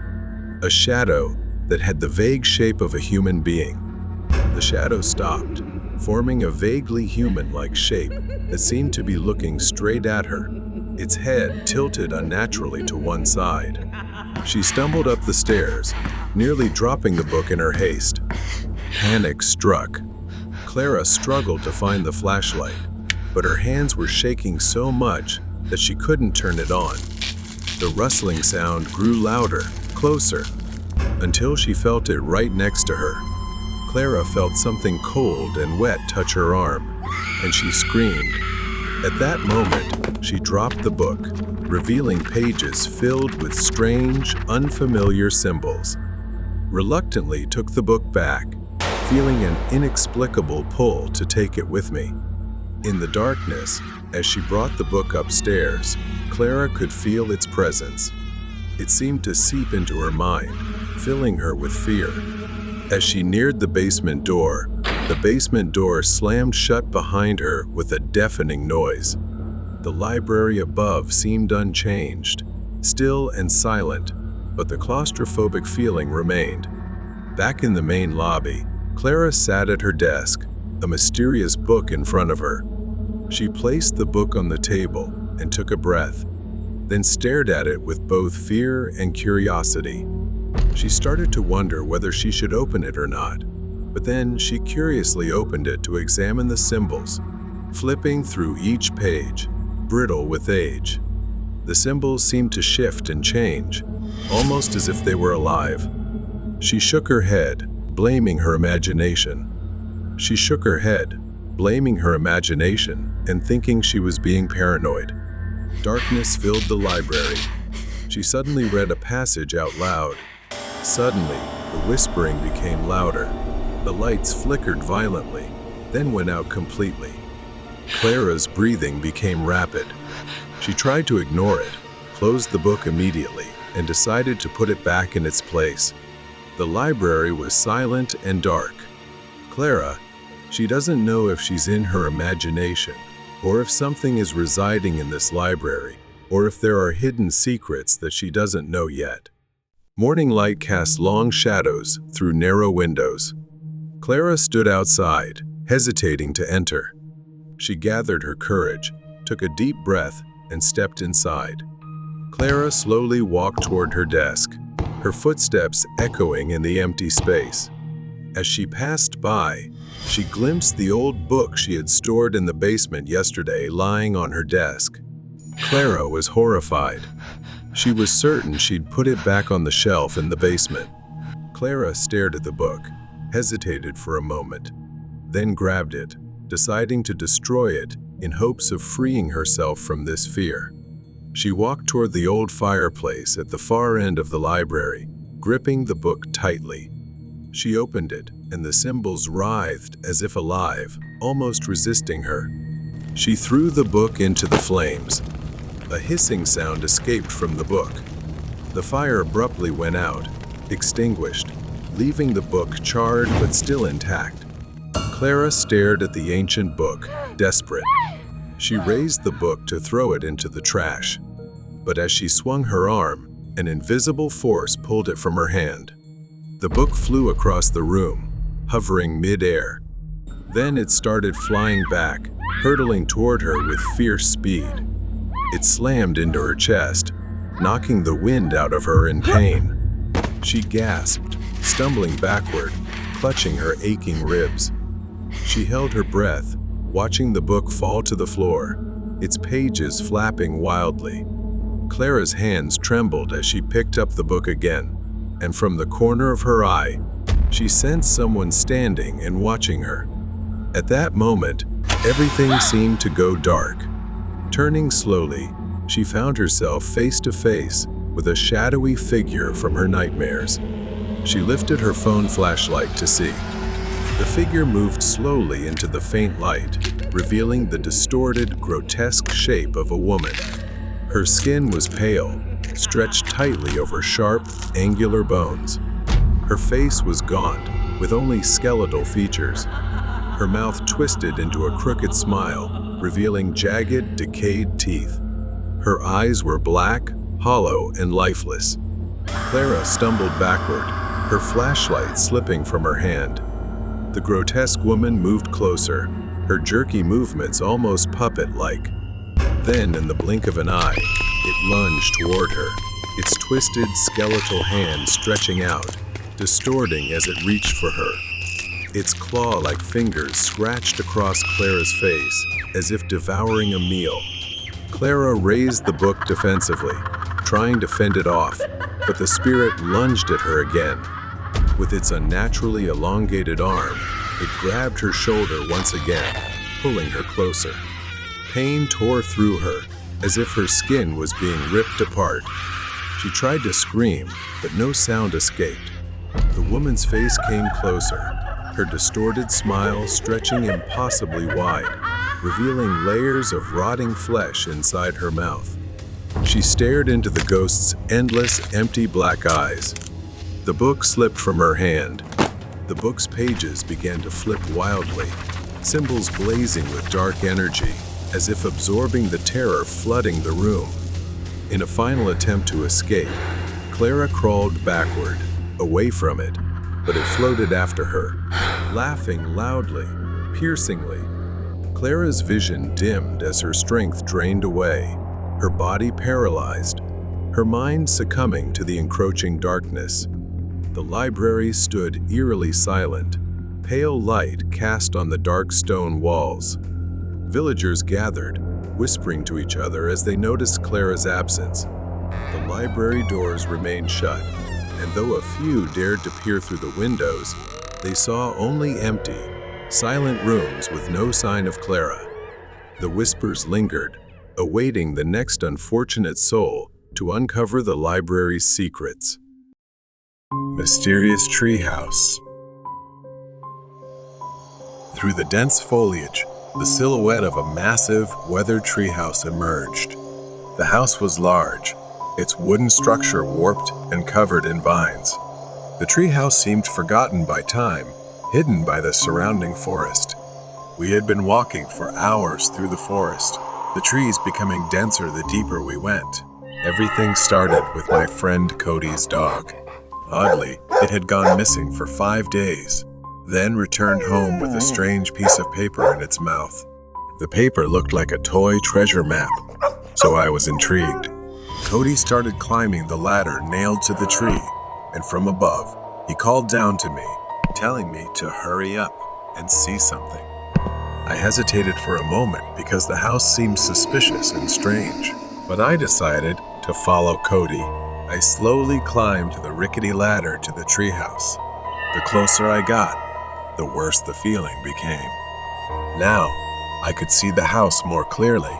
A shadow that had the vague shape of a human being. The shadow stopped, forming a vaguely human-like shape that seemed to be looking straight at her, its head tilted unnaturally to one side. She stumbled up the stairs, nearly dropping the book in her haste. Panic struck. Clara struggled to find the flashlight, but her hands were shaking so much that she couldn't turn it on. The rustling sound grew louder, closer, until she felt it right next to her. Clara felt something cold and wet touch her arm, and she screamed. At that moment, she dropped the book, revealing pages filled with strange, unfamiliar symbols. Reluctantly took the book back, feeling an inexplicable pull to take it with me. In the darkness, as she brought the book upstairs, Clara could feel its presence. It seemed to seep into her mind, filling her with fear. As she neared the basement door slammed shut behind her with a deafening noise. The library above seemed unchanged, still and silent, but the claustrophobic feeling remained. Back in the main lobby, Clara sat at her desk, a mysterious book in front of her. She placed the book on the table and took a breath, then stared at it with both fear and curiosity. She started to wonder whether she should open it or not, but then she curiously opened it to examine the symbols, flipping through each page, brittle with age. The symbols seemed to shift and change, almost as if they were alive. She shook her head, blaming her imagination. And thinking she was being paranoid. Darkness filled the library. She suddenly read a passage out loud. Suddenly, the whispering became louder. The lights flickered violently, then went out completely. Clara's breathing became rapid. She tried to ignore it, closed the book immediately, and decided to put it back in its place. The library was silent and dark. Clara, she doesn't know if she's in her imagination, or if something is residing in this library, or if there are hidden secrets that she doesn't know yet. Morning light cast long shadows through narrow windows. Clara stood outside, hesitating to enter. She gathered her courage, took a deep breath, and stepped inside. Clara slowly walked toward her desk, her footsteps echoing in the empty space. As she passed by, she glimpsed the old book she had stored in the basement yesterday lying on her desk. Clara was horrified. She was certain she'd put it back on the shelf in the basement. Clara stared at the book, hesitated for a moment, then grabbed it, deciding to destroy it in hopes of freeing herself from this fear. She walked toward the old fireplace at the far end of the library, gripping the book tightly. She opened it, and the symbols writhed as if alive, almost resisting her. She threw the book into the flames. A hissing sound escaped from the book. The fire abruptly went out, extinguished, leaving the book charred but still intact. Clara stared at the ancient book, desperate. She raised the book to throw it into the trash. But as she swung her arm, an invisible force pulled it from her hand. The book flew across the room, hovering mid-air. Then it started flying back, hurtling toward her with fierce speed. It slammed into her chest, knocking the wind out of her in pain. She gasped, stumbling backward, clutching her aching ribs. She held her breath, watching the book fall to the floor, its pages flapping wildly. Clara's hands trembled as she picked up the book again, and from the corner of her eye, she sensed someone standing and watching her. At that moment, everything seemed to go dark. Turning slowly, she found herself face to face with a shadowy figure from her nightmares. She lifted her phone flashlight to see. The figure moved slowly into the faint light, revealing the distorted, grotesque shape of a woman. Her skin was pale, stretched tightly over sharp, angular bones. Her face was gaunt, with only skeletal features. Her mouth twisted into a crooked smile, revealing jagged, decayed teeth. Her eyes were black, hollow, and lifeless. Clara stumbled backward, her flashlight slipping from her hand. The grotesque woman moved closer, her jerky movements almost puppet-like. Then, in the blink of an eye, it lunged toward her, its twisted skeletal hand stretching out, distorting as it reached for her. Its claw-like fingers scratched across Clara's face as if devouring a meal. Clara raised the book defensively, trying to fend it off, but the spirit lunged at her again. With its unnaturally elongated arm, it grabbed her shoulder once again, pulling her closer. Pain tore through her, as if her skin was being ripped apart. She tried to scream, but no sound escaped. The woman's face came closer, her distorted smile stretching impossibly wide, revealing layers of rotting flesh inside her mouth. She stared into the ghost's endless, empty black eyes. The book slipped from her hand. The book's pages began to flip wildly, symbols blazing with dark energy, as if absorbing the terror flooding the room. In a final attempt to escape, Clara crawled backward, away from it, but it floated after her, laughing loudly, piercingly. Clara's vision dimmed as her strength drained away, her body paralyzed, her mind succumbing to the encroaching darkness. The library stood eerily silent, pale light cast on the dark stone walls. Villagers gathered, whispering to each other as they noticed Clara's absence. The library doors remained shut, and though a few dared to peer through the windows, they saw only empty, silent rooms with no sign of Clara. The whispers lingered, awaiting the next unfortunate soul to uncover the library's secrets. Mysterious Treehouse. Through the dense foliage, the silhouette of a massive, weathered treehouse emerged. The house was large, its wooden structure warped and covered in vines. The treehouse seemed forgotten by time, hidden by the surrounding forest. We had been walking for hours through the forest, the trees becoming denser the deeper we went. Everything started with my friend Cody's dog. Oddly, it had gone missing for 5 days, then returned home with a strange piece of paper in its mouth. The paper looked like a toy treasure map, so I was intrigued. Cody started climbing the ladder nailed to the tree, and from above, he called down to me, telling me to hurry up and see something. I hesitated for a moment because the house seemed suspicious and strange, but I decided to follow Cody. I slowly climbed the rickety ladder to the treehouse. The closer I got, the worse the feeling became. Now, I could see the house more clearly.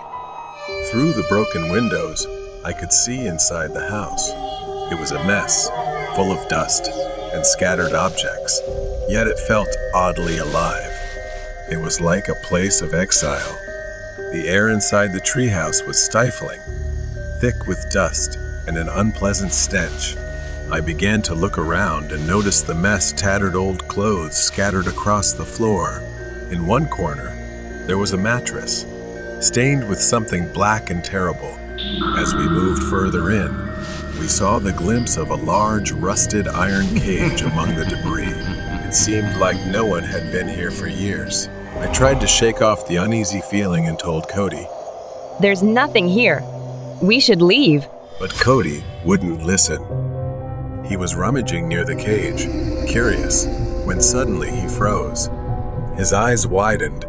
Through the broken windows, I could see inside the house. It was a mess, full of dust and scattered objects, yet it felt oddly alive. It was like a place of exile. The air inside the treehouse was stifling, thick with dust and an unpleasant stench. I began to look around and noticed the mess tattered old clothes scattered across the floor. In one corner, there was a mattress, stained with something black and terrible. As we moved further in, we saw the glimpse of a large, rusted iron cage among the debris. It seemed like no one had been here for years. I tried to shake off the uneasy feeling and told Cody. There's nothing here. We should leave. But Cody wouldn't listen. He was rummaging near the cage, curious, when suddenly he froze. His eyes widened,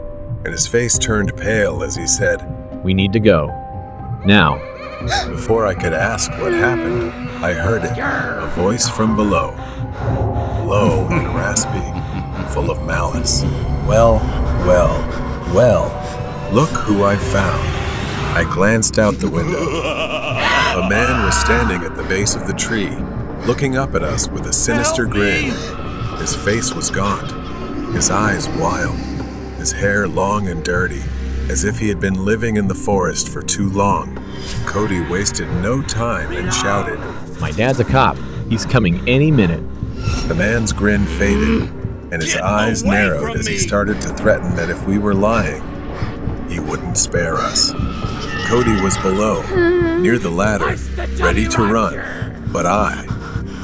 and his face turned pale as he said, "We need to go. Now." Before I could ask what happened, I heard it, a voice from below, low and raspy, full of malice. Well, look who I found. I glanced out the window. A man was standing at the base of the tree, looking up at us with a sinister grin. His face was gaunt, his eyes wild, his hair long and dirty, as if he had been living in the forest for too long. Cody wasted no time and shouted, "My dad's a cop. He's coming any minute." The man's grin faded, and his eyes narrowed as he started to threaten that if we were lying, he wouldn't spare us. Cody was below, near the ladder, ready to run, but I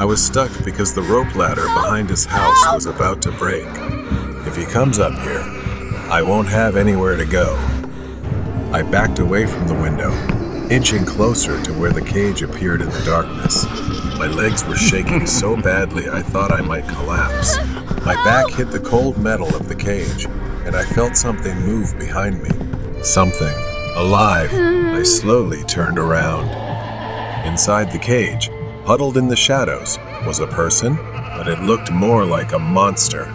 was stuck because the rope ladder behind his house was about to break. If he comes up here, I won't have anywhere to go. I backed away from the window, inching closer to where the cage appeared in the darkness. My legs were shaking so badly I thought I might collapse. My back hit the cold metal of the cage, and I felt something move behind me. Something alive. I slowly turned around. Inside the cage, huddled in the shadows, was a person, but it looked more like a monster.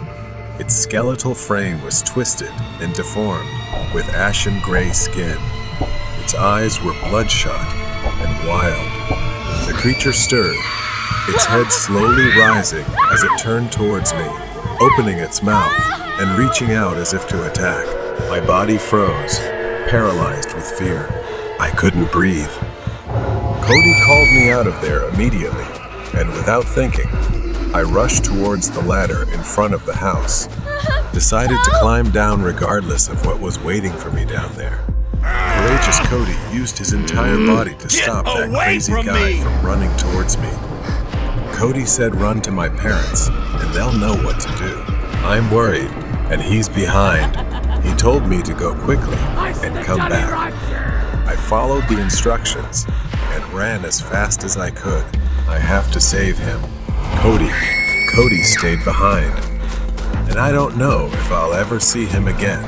Its skeletal frame was twisted and deformed, with ashen gray skin. Its eyes were bloodshot and wild. The creature stirred, its head slowly rising as it turned towards me, opening its mouth and reaching out as if to attack. My body froze, paralyzed with fear. I couldn't breathe. Cody called me out of there immediately, and without thinking, I rushed towards the ladder in front of the house, decided to climb down regardless of what was waiting for me down there. Courageous Cody used his entire body to stop that crazy guy from running towards me. Cody said run to my parents, and they'll know what to do. I'm worried, and he's behind. He told me to go quickly and come back. I followed the instructions and ran as fast as I could. I have to save him. Cody stayed behind, and I don't know if I'll ever see him again.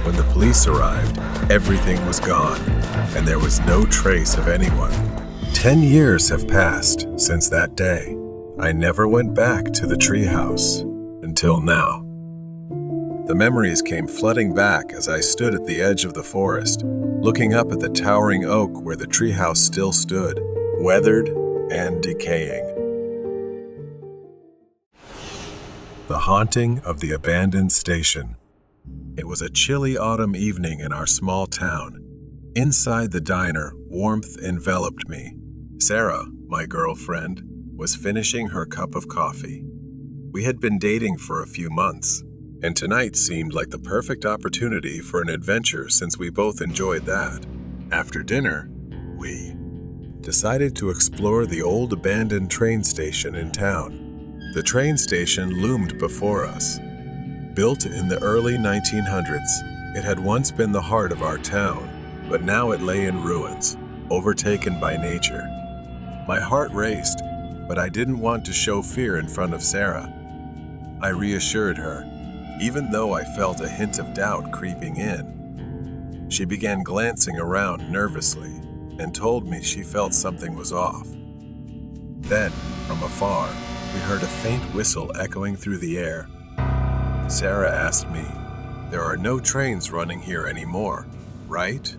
When the police arrived, everything was gone, and there was no trace of anyone. 10 years have passed since that day. I never went back to the treehouse until now. The memories came flooding back as I stood at the edge of the forest, looking up at the towering oak where the treehouse still stood, weathered and decaying. The haunting of the abandoned station. It was a chilly autumn evening in our small town. Inside the diner, warmth enveloped me. Sarah, my girlfriend, was finishing her cup of coffee. We had been dating for a few months, and tonight seemed like the perfect opportunity for an adventure since we both enjoyed that. After dinner, we decided to explore the old abandoned train station in town. The train station loomed before us. Built in the early 1900s, it had once been the heart of our town, but now it lay in ruins, overtaken by nature. My heart raced, but I didn't want to show fear in front of Sarah. I reassured her, even though I felt a hint of doubt creeping in. She began glancing around nervously and told me she felt something was off. Then, from afar, we heard a faint whistle echoing through the air. Sarah asked me, "There are no trains running here anymore, right?"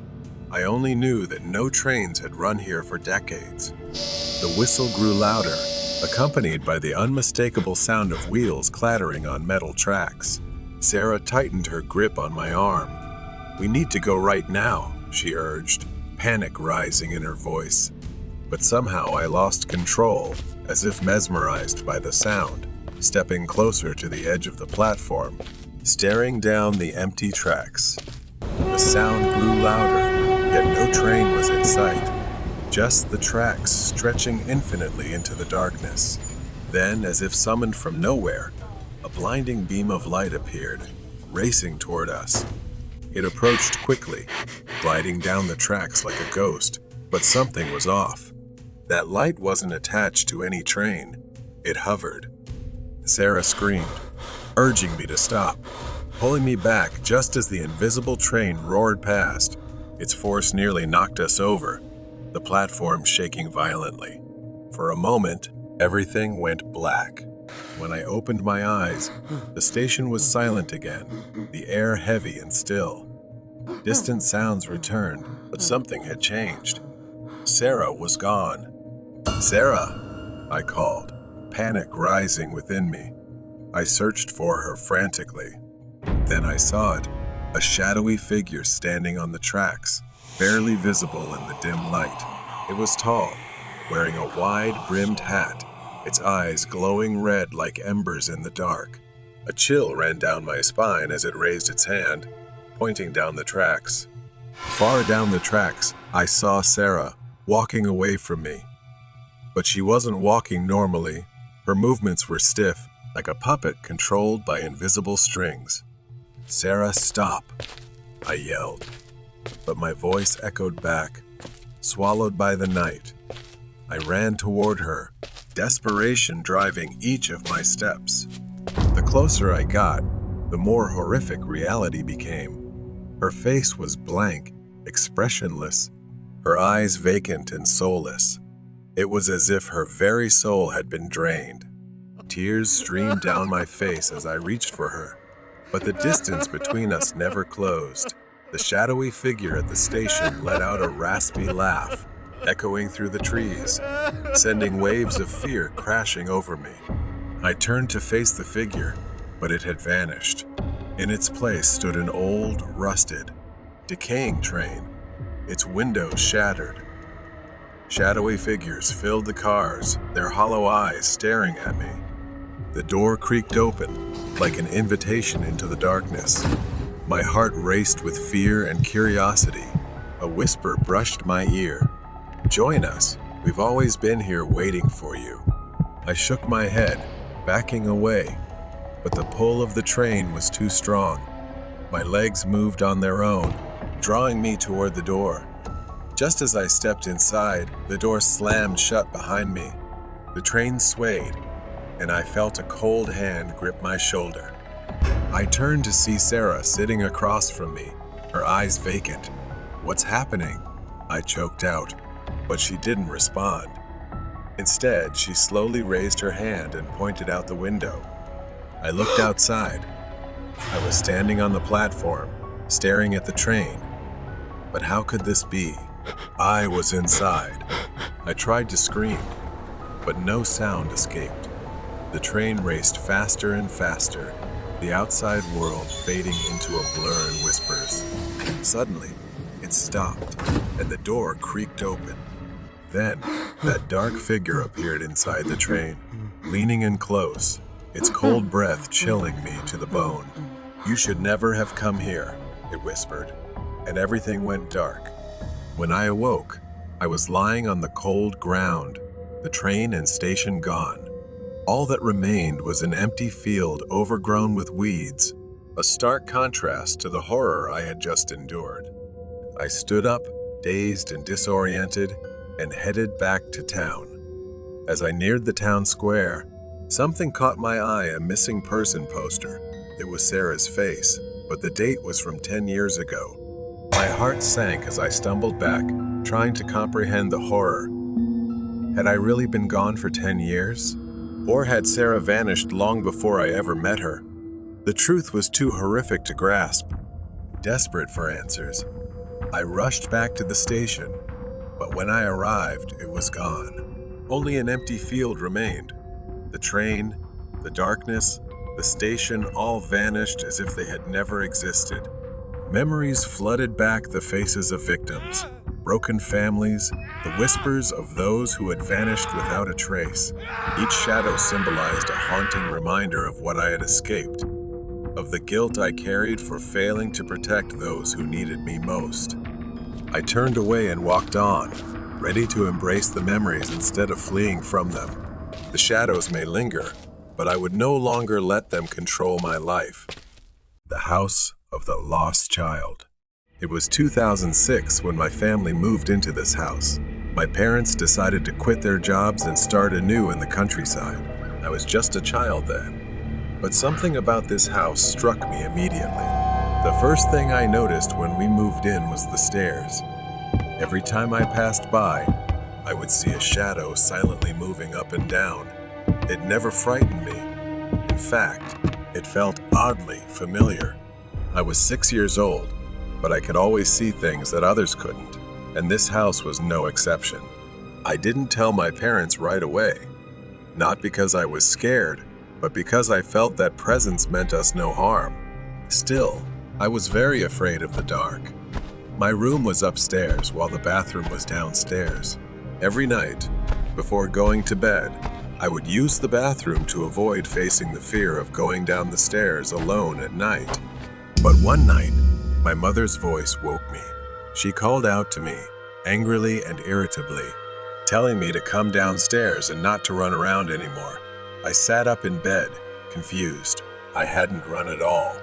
I only knew that no trains had run here for decades. The whistle grew louder, accompanied by the unmistakable sound of wheels clattering on metal tracks. Sarah tightened her grip on my arm. "We need to go right now," she urged, panic rising in her voice. But somehow I lost control, as if mesmerized by the sound, stepping closer to the edge of the platform, staring down the empty tracks. The sound grew louder, yet no train was in sight, just the tracks stretching infinitely into the darkness. Then, as if summoned from nowhere, a blinding beam of light appeared, racing toward us. It approached quickly, gliding down the tracks like a ghost, but something was off. That light wasn't attached to any train. It hovered. Sarah screamed, urging me to stop, pulling me back just as the invisible train roared past. Its force nearly knocked us over, the platform shaking violently. For a moment, everything went black. When I opened my eyes, the station was silent again, the air heavy and still. Distant sounds returned, but something had changed. Sarah was gone. "Sarah," I called, panic rising within me. I searched for her frantically. Then I saw it, a shadowy figure standing on the tracks, barely visible in the dim light. It was tall, wearing a wide-brimmed hat, its eyes glowing red like embers in the dark. A chill ran down my spine as it raised its hand, pointing down the tracks. Far down the tracks, I saw Sarah, walking away from me. But she wasn't walking normally. Her movements were stiff, like a puppet controlled by invisible strings. "Sarah, stop," I yelled. But my voice echoed back, swallowed by the night. I ran toward her, desperation driving each of my steps. The closer I got, the more horrific reality became. Her face was blank, expressionless, her eyes vacant and soulless. It was as if her very soul had been drained. Tears streamed down my face as I reached for her, but the distance between us never closed. The shadowy figure at the station let out a raspy laugh, echoing through the trees, sending waves of fear crashing over me. I turned to face the figure, but it had vanished. In its place stood an old, rusted, decaying train, its windows shattered. Shadowy figures filled the cars, their hollow eyes staring at me. The door creaked open, like an invitation into the darkness. My heart raced with fear and curiosity. A whisper brushed my ear. "Join us. We've always been here waiting for you." I shook my head, backing away, but the pull of the train was too strong. My legs moved on their own, drawing me toward the door. Just as I stepped inside, the door slammed shut behind me. The train swayed, and I felt a cold hand grip my shoulder. I turned to see Sarah sitting across from me, her eyes vacant. "What's happening?" I choked out, but she didn't respond. Instead, she slowly raised her hand and pointed out the window. I looked outside. I was standing on the platform, staring at the train. But how could this be? I was inside. I tried to scream, but no sound escaped. The train raced faster and faster, the outside world fading into a blur in whispers. Suddenly, it stopped, and the door creaked open. Then, that dark figure appeared inside the train, leaning in close, its cold breath chilling me to the bone. "You should never have come here," it whispered, and everything went dark. When I awoke, I was lying on the cold ground, the train and station gone. All that remained was an empty field overgrown with weeds, a stark contrast to the horror I had just endured. I stood up, dazed and disoriented, and headed back to town. As I neared the town square, something caught my eye, a missing person poster. It was Sarah's face, but the date was from 10 years ago. My heart sank as I stumbled back, trying to comprehend the horror. Had I really been gone for 10 years? Or had Sarah vanished long before I ever met her? The truth was too horrific to grasp. Desperate for answers, I rushed back to the station, but when I arrived, it was gone. Only an empty field remained. The train, the darkness, the station all vanished as if they had never existed. Memories flooded back the faces of victims, broken families, the whispers of those who had vanished without a trace. Each shadow symbolized a haunting reminder of what I had escaped, of the guilt I carried for failing to protect those who needed me most. I turned away and walked on, ready to embrace the memories instead of fleeing from them. The shadows may linger, but I would no longer let them control my life. The House of the Lost Child. It was 2006 when my family moved into this house. My parents decided to quit their jobs and start anew in the countryside. I was just a child then. But something about this house struck me immediately. The first thing I noticed when we moved in was the stairs. Every time I passed by, I would see a shadow silently moving up and down. It never frightened me. In fact, it felt oddly familiar. I was 6 years old, but I could always see things that others couldn't, and this house was no exception. I didn't tell my parents right away, not because I was scared, but because I felt that presence meant us no harm. Still, I was very afraid of the dark. My room was upstairs while the bathroom was downstairs. Every night, before going to bed, I would use the bathroom to avoid facing the fear of going down the stairs alone at night. But one night, my mother's voice woke me. She called out to me, angrily and irritably, telling me to come downstairs and not to run around anymore. I sat up in bed, confused. I hadn't run at all.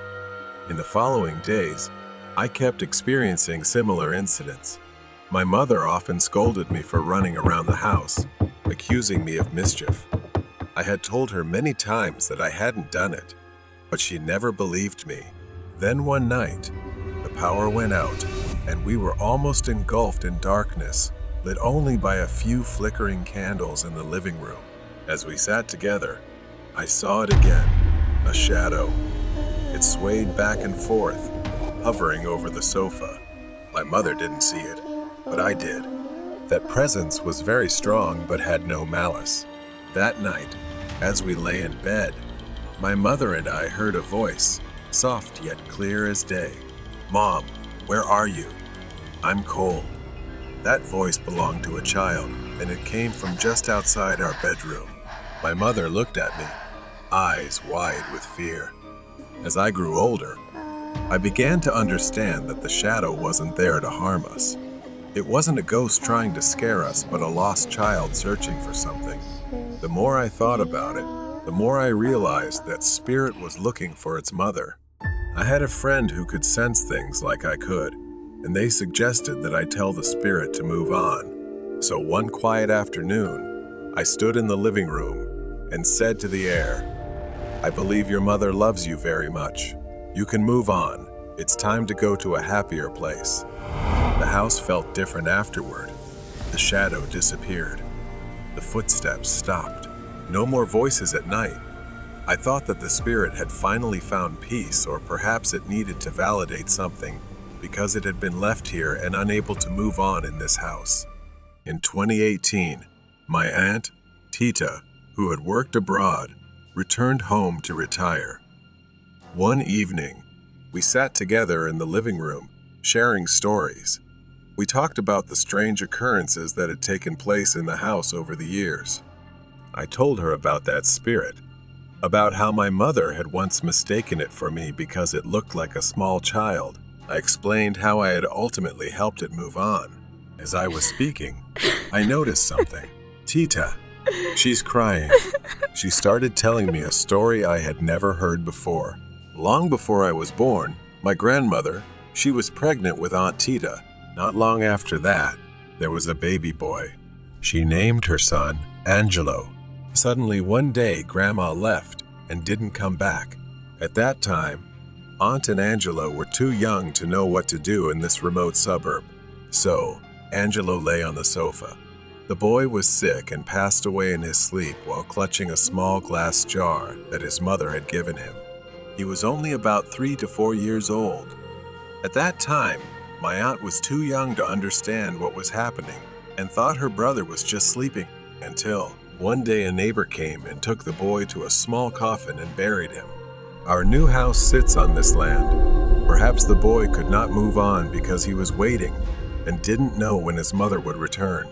In the following days, I kept experiencing similar incidents. My mother often scolded me for running around the house, accusing me of mischief. I had told her many times that I hadn't done it, but she never believed me. Then one night, the power went out, and we were almost engulfed in darkness, lit only by a few flickering candles in the living room. As we sat together, I saw it again, a shadow. It swayed back and forth, hovering over the sofa. My mother didn't see it, but I did. That presence was very strong but had no malice. That night, as we lay in bed, my mother and I heard a voice, soft yet clear as day. "Mom, where are you? I'm cold." That voice belonged to a child, and it came from just outside our bedroom. My mother looked at me, eyes wide with fear. As I grew older, I began to understand that the shadow wasn't there to harm us. It wasn't a ghost trying to scare us, but a lost child searching for something. The more I thought about it, the more I realized that spirit was looking for its mother. I had a friend who could sense things like I could, and they suggested that I tell the spirit to move on. So one quiet afternoon, I stood in the living room and said to the air, "I believe your mother loves you very much. You can move on. It's time to go to a happier place." The house felt different afterward. The shadow disappeared. The footsteps stopped. No more voices at night. I thought that the spirit had finally found peace, or perhaps it needed to validate something because it had been left here and unable to move on in this house. In 2018, my aunt, Tita, who had worked abroad, returned home to retire. One evening, we sat together in the living room, sharing stories. We talked about the strange occurrences that had taken place in the house over the years. I told her about that spirit, about how my mother had once mistaken it for me because it looked like a small child. I explained how I had ultimately helped it move on. As I was speaking, I noticed something. "Tita, she's crying." She started telling me a story I had never heard before. Long before I was born, my grandmother, she was pregnant with Aunt Tita. Not long after that, there was a baby boy. She named her son Angelo. Suddenly one day, Grandma left and didn't come back. At that time, Aunt and Angelo were too young to know what to do in this remote suburb. So, Angelo lay on the sofa. The boy was sick and passed away in his sleep while clutching a small glass jar that his mother had given him. He was only about 3 to 4 years old. At that time, my aunt was too young to understand what was happening and thought her brother was just sleeping until one day a neighbor came and took the boy to a small coffin and buried him. Our new house sits on this land. Perhaps the boy could not move on because he was waiting and didn't know when his mother would return.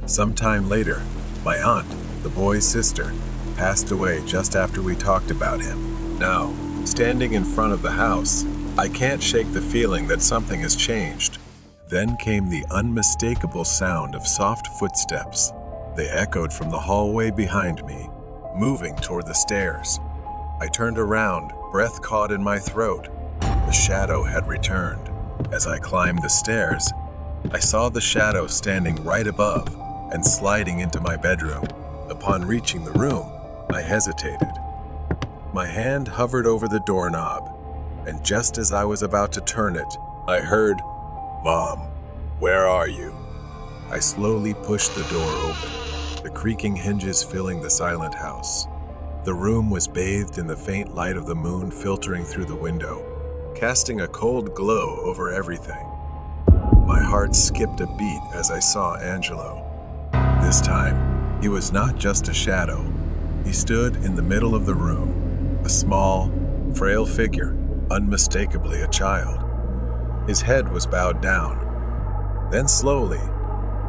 Sometime later, my aunt, the boy's sister, passed away just after we talked about him. Now, standing in front of the house, I can't shake the feeling that something has changed. Then came the unmistakable sound of soft footsteps. They echoed from the hallway behind me, moving toward the stairs. I turned around, breath caught in my throat. The shadow had returned. As I climbed the stairs, I saw the shadow standing right above and sliding into my bedroom. Upon reaching the room, I hesitated. My hand hovered over the doorknob, and just as I was about to turn it, I heard, "Mom, where are you?" I slowly pushed the door open, the creaking hinges filling the silent house. The room was bathed in the faint light of the moon filtering through the window, casting a cold glow over everything. My heart skipped a beat as I saw Angelo. This time, he was not just a shadow. He stood in the middle of the room, a small, frail figure, unmistakably a child. His head was bowed down. Then slowly,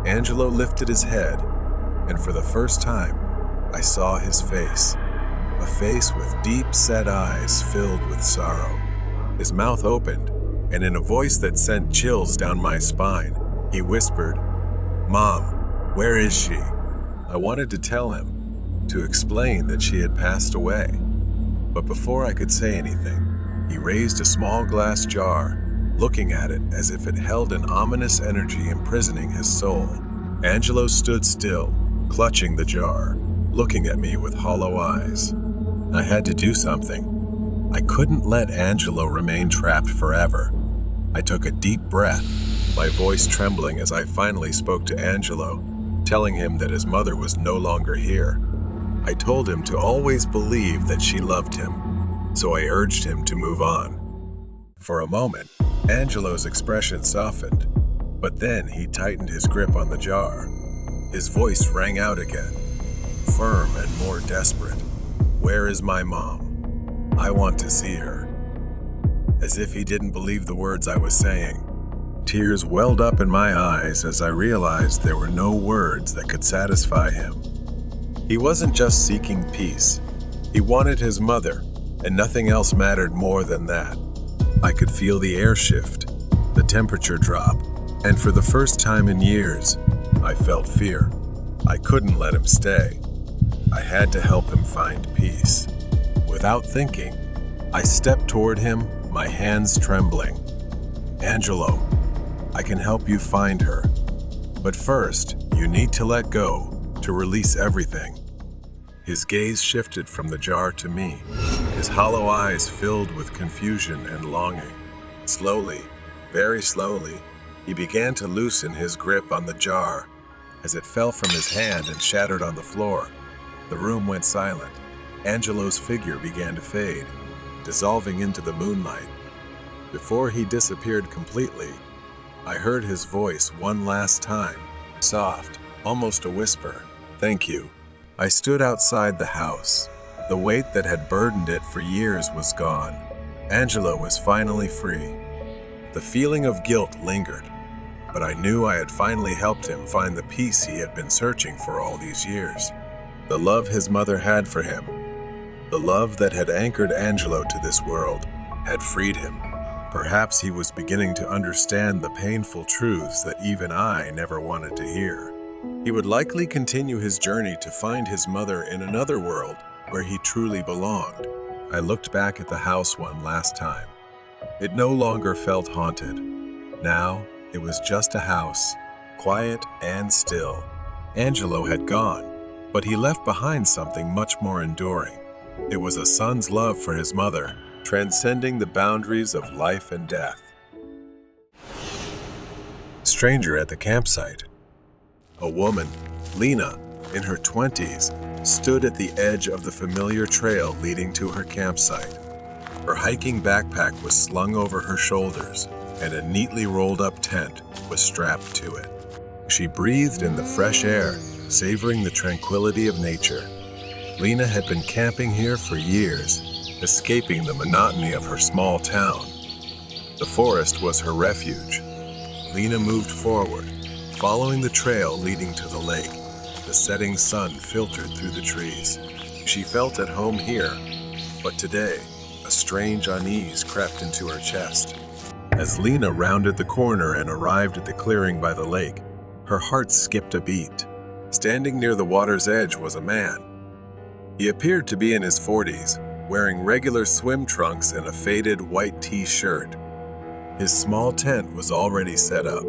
Angelo lifted his head, and for the first time, I saw his face. A face with deep-set eyes filled with sorrow. His mouth opened, and in a voice that sent chills down my spine, he whispered, "Mom, where is she?" I wanted to tell him, to explain that she had passed away. But before I could say anything, he raised a small glass jar looking at it as if it held an ominous energy imprisoning his soul. Angelo stood still, clutching the jar, looking at me with hollow eyes. I had to do something. I couldn't let Angelo remain trapped forever. I took a deep breath, my voice trembling as I finally spoke to Angelo, telling him that his mother was no longer here. I told him to always believe that she loved him, so I urged him to move on. For a moment, Angelo's expression softened, but then he tightened his grip on the jar. His voice rang out again, firm and more desperate. "Where is my mom? I want to see her." As if he didn't believe the words I was saying, tears welled up in my eyes as I realized there were no words that could satisfy him. He wasn't just seeking peace. He wanted his mother, and nothing else mattered more than that. I could feel the air shift, the temperature drop, and for the first time in years, I felt fear. I couldn't let him stay. I had to help him find peace. Without thinking, I stepped toward him, my hands trembling. "Angelo, I can help you find her. But first, you need to let go, to release everything." His gaze shifted from the jar to me, his hollow eyes filled with confusion and longing. Slowly, very slowly, he began to loosen his grip on the jar. As it fell from his hand and shattered on the floor, the room went silent. Angelo's figure began to fade, dissolving into the moonlight. Before he disappeared completely, I heard his voice one last time, soft, almost a whisper. "Thank you." I stood outside the house. The weight that had burdened it for years was gone. Angelo was finally free. The feeling of guilt lingered, but I knew I had finally helped him find the peace he had been searching for all these years. The love his mother had for him, the love that had anchored Angelo to this world, had freed him. Perhaps he was beginning to understand the painful truths that even I never wanted to hear. He would likely continue his journey to find his mother in another world where he truly belonged. I looked back at the house one last time. It no longer felt haunted. Now, it was just a house, quiet and still. Angelo had gone, but he left behind something much more enduring. It was a son's love for his mother, transcending the boundaries of life and death. Stranger at the campsite. A woman, Lena, in her 20s, stood at the edge of the familiar trail leading to her campsite. Her hiking backpack was slung over her shoulders, and a neatly rolled up tent was strapped to it. She breathed in the fresh air, savoring the tranquility of nature. Lena had been camping here for years, escaping the monotony of her small town. The forest was her refuge. Lena moved forward, following the trail leading to the lake. The setting sun filtered through the trees. She felt at home here, but today, a strange unease crept into her chest. As Lena rounded the corner and arrived at the clearing by the lake, her heart skipped a beat. Standing near the water's edge was a man. He appeared to be in his 40s, wearing regular swim trunks and a faded white t-shirt. His small tent was already set up,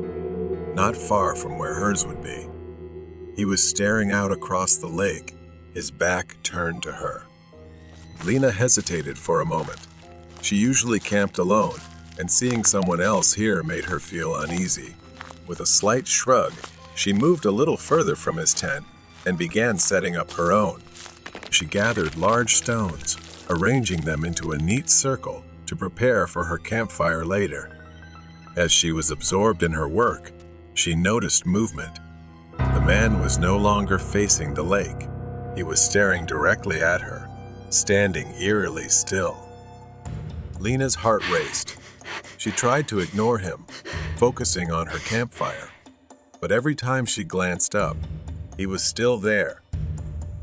not far from where hers would be. He was staring out across the lake, his back turned to her. Lena hesitated for a moment. She usually camped alone, and seeing someone else here made her feel uneasy. With a slight shrug, she moved a little further from his tent and began setting up her own. She gathered large stones, arranging them into a neat circle to prepare for her campfire later. As she was absorbed in her work, she noticed movement. The man was no longer facing the lake. He was staring directly at her, standing eerily still. Lena's heart raced. She tried to ignore him, focusing on her campfire. But every time she glanced up, he was still there,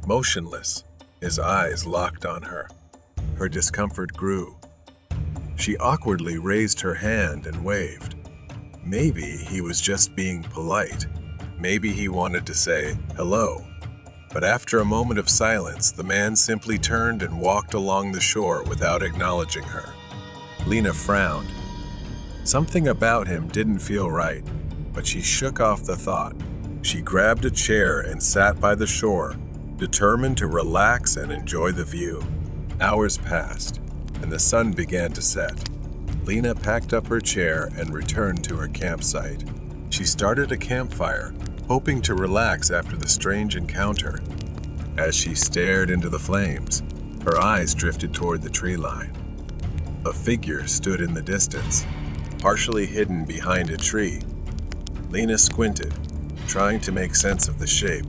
motionless, his eyes locked on her. Her discomfort grew. She awkwardly raised her hand and waved. Maybe he was just being polite. Maybe he wanted to say hello. But after a moment of silence, the man simply turned and walked along the shore without acknowledging her. Lena frowned. Something about him didn't feel right, but she shook off the thought. She grabbed a chair and sat by the shore, determined to relax and enjoy the view. Hours passed, and the sun began to set. Lena packed up her chair and returned to her campsite. She started a campfire, hoping to relax after the strange encounter. As she stared into the flames, her eyes drifted toward the tree line. A figure stood in the distance, partially hidden behind a tree. Lena squinted, trying to make sense of the shape.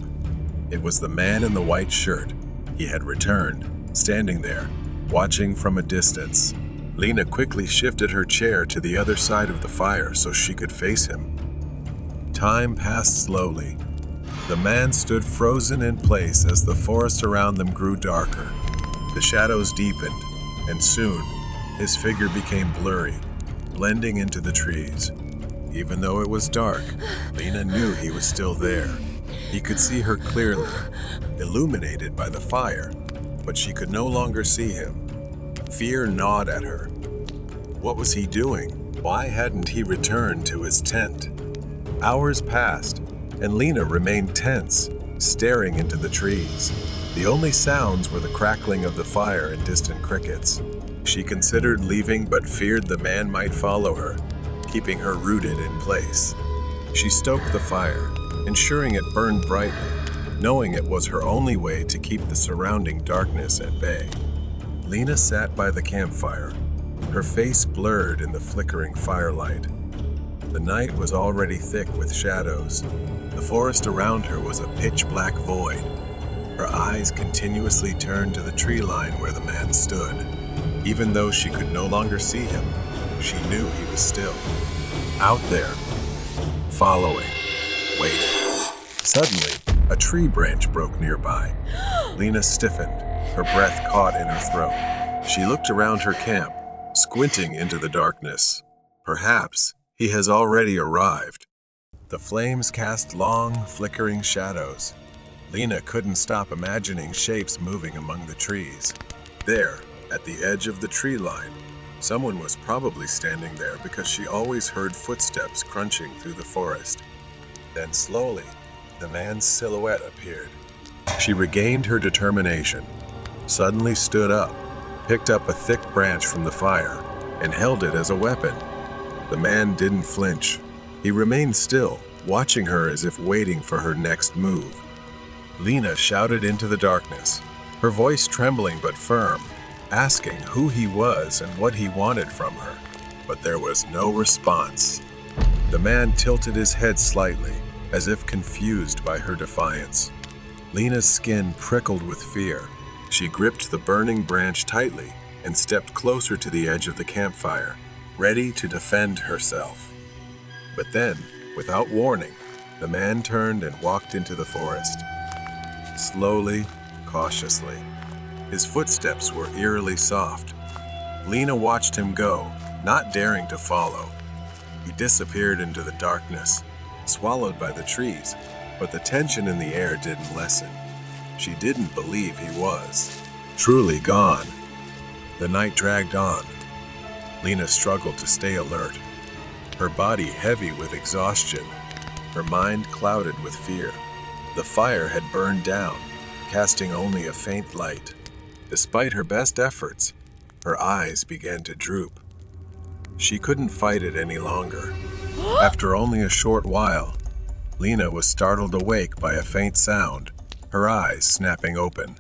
It was the man in the white shirt. He had returned, standing there, watching from a distance. Lena quickly shifted her chair to the other side of the fire so she could face him. Time passed slowly. The man stood frozen in place as the forest around them grew darker. The shadows deepened, and soon, his figure became blurry, blending into the trees. Even though it was dark, Lena knew he was still there. He could see her clearly, illuminated by the fire, but she could no longer see him. Fear gnawed at her. What was he doing? Why hadn't he returned to his tent? Hours passed, and Lena remained tense, staring into the trees. The only sounds were the crackling of the fire and distant crickets. She considered leaving but feared the man might follow her, keeping her rooted in place. She stoked the fire, ensuring it burned brightly, knowing it was her only way to keep the surrounding darkness at bay. Lena sat by the campfire, her face blurred in the flickering firelight. The night was already thick with shadows. The forest around her was a pitch-black void. Her eyes continuously turned to the tree line where the man stood. Even though she could no longer see him, she knew he was still out there, following, waiting. Suddenly, a tree branch broke nearby. Lena stiffened, her breath caught in her throat. She looked around her camp, squinting into the darkness. Perhaps he has already arrived. The flames cast long, flickering shadows. Lena couldn't stop imagining shapes moving among the trees. There, at the edge of the tree line, someone was probably standing there because she always heard footsteps crunching through the forest. Then slowly, the man's silhouette appeared. She regained her determination, suddenly stood up, picked up a thick branch from the fire, and held it as a weapon. The man didn't flinch. He remained still, watching her as if waiting for her next move. Lena shouted into the darkness, her voice trembling but firm, asking who he was and what he wanted from her, but there was no response. The man tilted his head slightly, as if confused by her defiance. Lena's skin prickled with fear. She gripped the burning branch tightly and stepped closer to the edge of the campfire, ready to defend herself. But then, without warning, the man turned and walked into the forest. Slowly, cautiously. His footsteps were eerily soft. Lena watched him go, not daring to follow. He disappeared into the darkness, swallowed by the trees, but the tension in the air didn't lessen. She didn't believe he was truly gone. The night dragged on. Lena struggled to stay alert, her body heavy with exhaustion, her mind clouded with fear. The fire had burned down, casting only a faint light. Despite her best efforts, her eyes began to droop. She couldn't fight it any longer. After only a short while, Lena was startled awake by a faint sound, her eyes snapping open.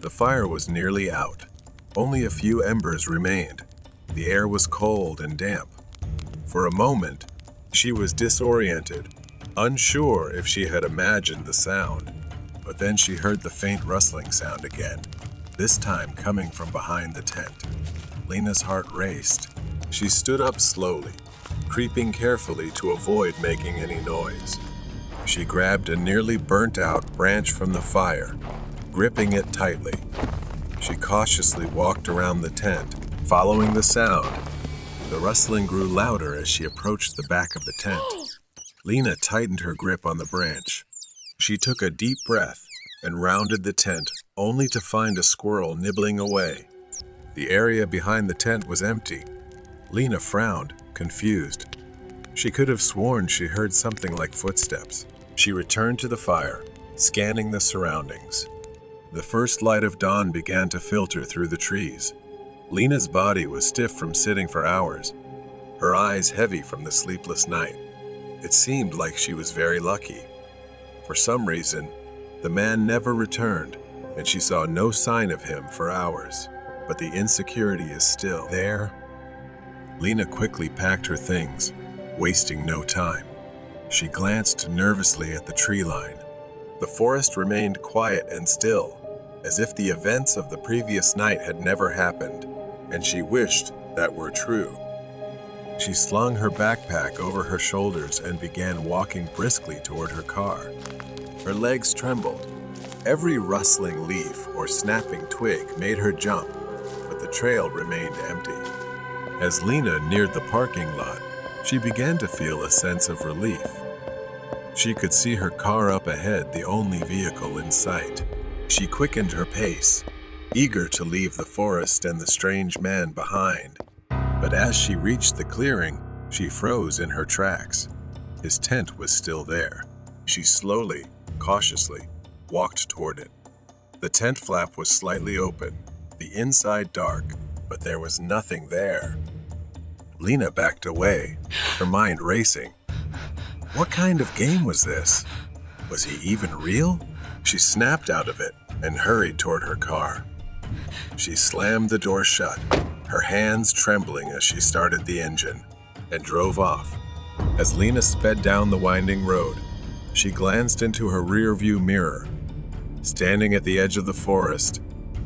The fire was nearly out. Only a few embers remained. The air was cold and damp. For a moment, she was disoriented, unsure if she had imagined the sound. But then she heard the faint rustling sound again, this time coming from behind the tent. Lena's heart raced. She stood up slowly, creeping carefully to avoid making any noise. She grabbed a nearly burnt-out branch from the fire, gripping it tightly. She cautiously walked around the tent, following the sound. The rustling grew louder as she approached the back of the tent. Lena tightened her grip on the branch. She took a deep breath and rounded the tent, only to find a squirrel nibbling away. The area behind the tent was empty. Lena frowned, confused. She could have sworn she heard something like footsteps. She returned to the fire, scanning the surroundings. The first light of dawn began to filter through the trees. Lena's body was stiff from sitting for hours, her eyes heavy from the sleepless night. It seemed like she was very lucky. For some reason, the man never returned, and she saw no sign of him for hours. But the insecurity is still there. Lena quickly packed her things, wasting no time. She glanced nervously at the tree line. The forest remained quiet and still, as if the events of the previous night had never happened, and she wished that were true. She slung her backpack over her shoulders and began walking briskly toward her car. Her legs trembled. Every rustling leaf or snapping twig made her jump, but the trail remained empty. As Lena neared the parking lot, she began to feel a sense of relief. She could see her car up ahead, the only vehicle in sight. She quickened her pace, eager to leave the forest and the strange man behind. But as she reached the clearing, she froze in her tracks. His tent was still there. She slowly, cautiously, walked toward it. The tent flap was slightly open, the inside dark, but there was nothing there. Lena backed away, her mind racing. What kind of game was this? Was he even real? She snapped out of it and hurried toward her car. She slammed the door shut, her hands trembling as she started the engine, and drove off. As Lena sped down the winding road, she glanced into her rearview mirror. Standing at the edge of the forest,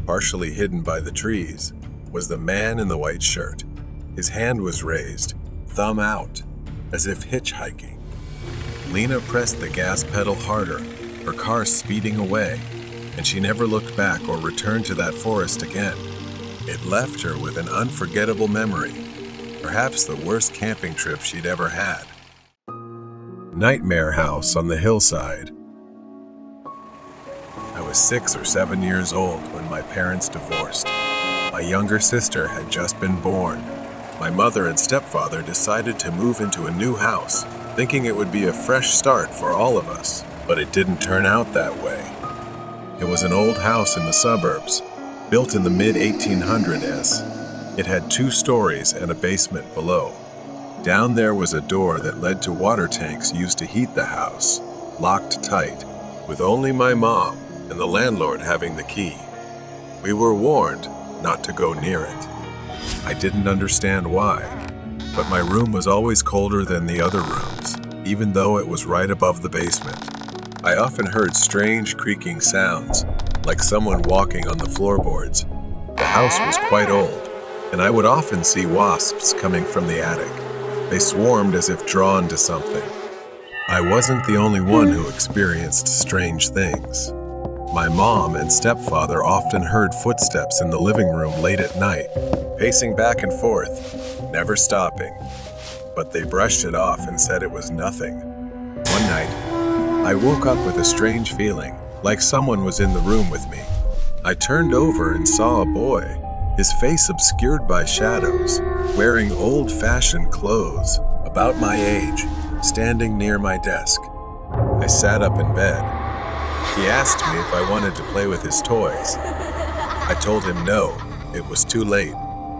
partially hidden by the trees, was the man in the white shirt. His hand was raised, thumb out, as if hitchhiking. Lena pressed the gas pedal harder, her car speeding away, and she never looked back or returned to that forest again. It left her with an unforgettable memory, perhaps the worst camping trip she'd ever had. Nightmare House on the Hillside. I was 6 or 7 years old when my parents divorced. My younger sister had just been born. My mother and stepfather decided to move into a new house, thinking it would be a fresh start for all of us, but it didn't turn out that way. It was an old house in the suburbs, built in the mid-1800s. It had 2 stories and a basement below. Down there was a door that led to water tanks used to heat the house, locked tight, with only my mom and the landlord having the key. We were warned not to go near it. I didn't understand why, but my room was always colder than the other rooms, even though it was right above the basement. I often heard strange creaking sounds, like someone walking on the floorboards. The house was quite old, and I would often see wasps coming from the attic. They swarmed as if drawn to something. I wasn't the only one who experienced strange things. My mom and stepfather often heard footsteps in the living room late at night, pacing back and forth, never stopping. But they brushed it off and said it was nothing. One night, I woke up with a strange feeling, like someone was in the room with me. I turned over and saw a boy, his face obscured by shadows, wearing old-fashioned clothes, about my age, standing near my desk. I sat up in bed. He asked me if I wanted to play with his toys. I told him no, it was too late,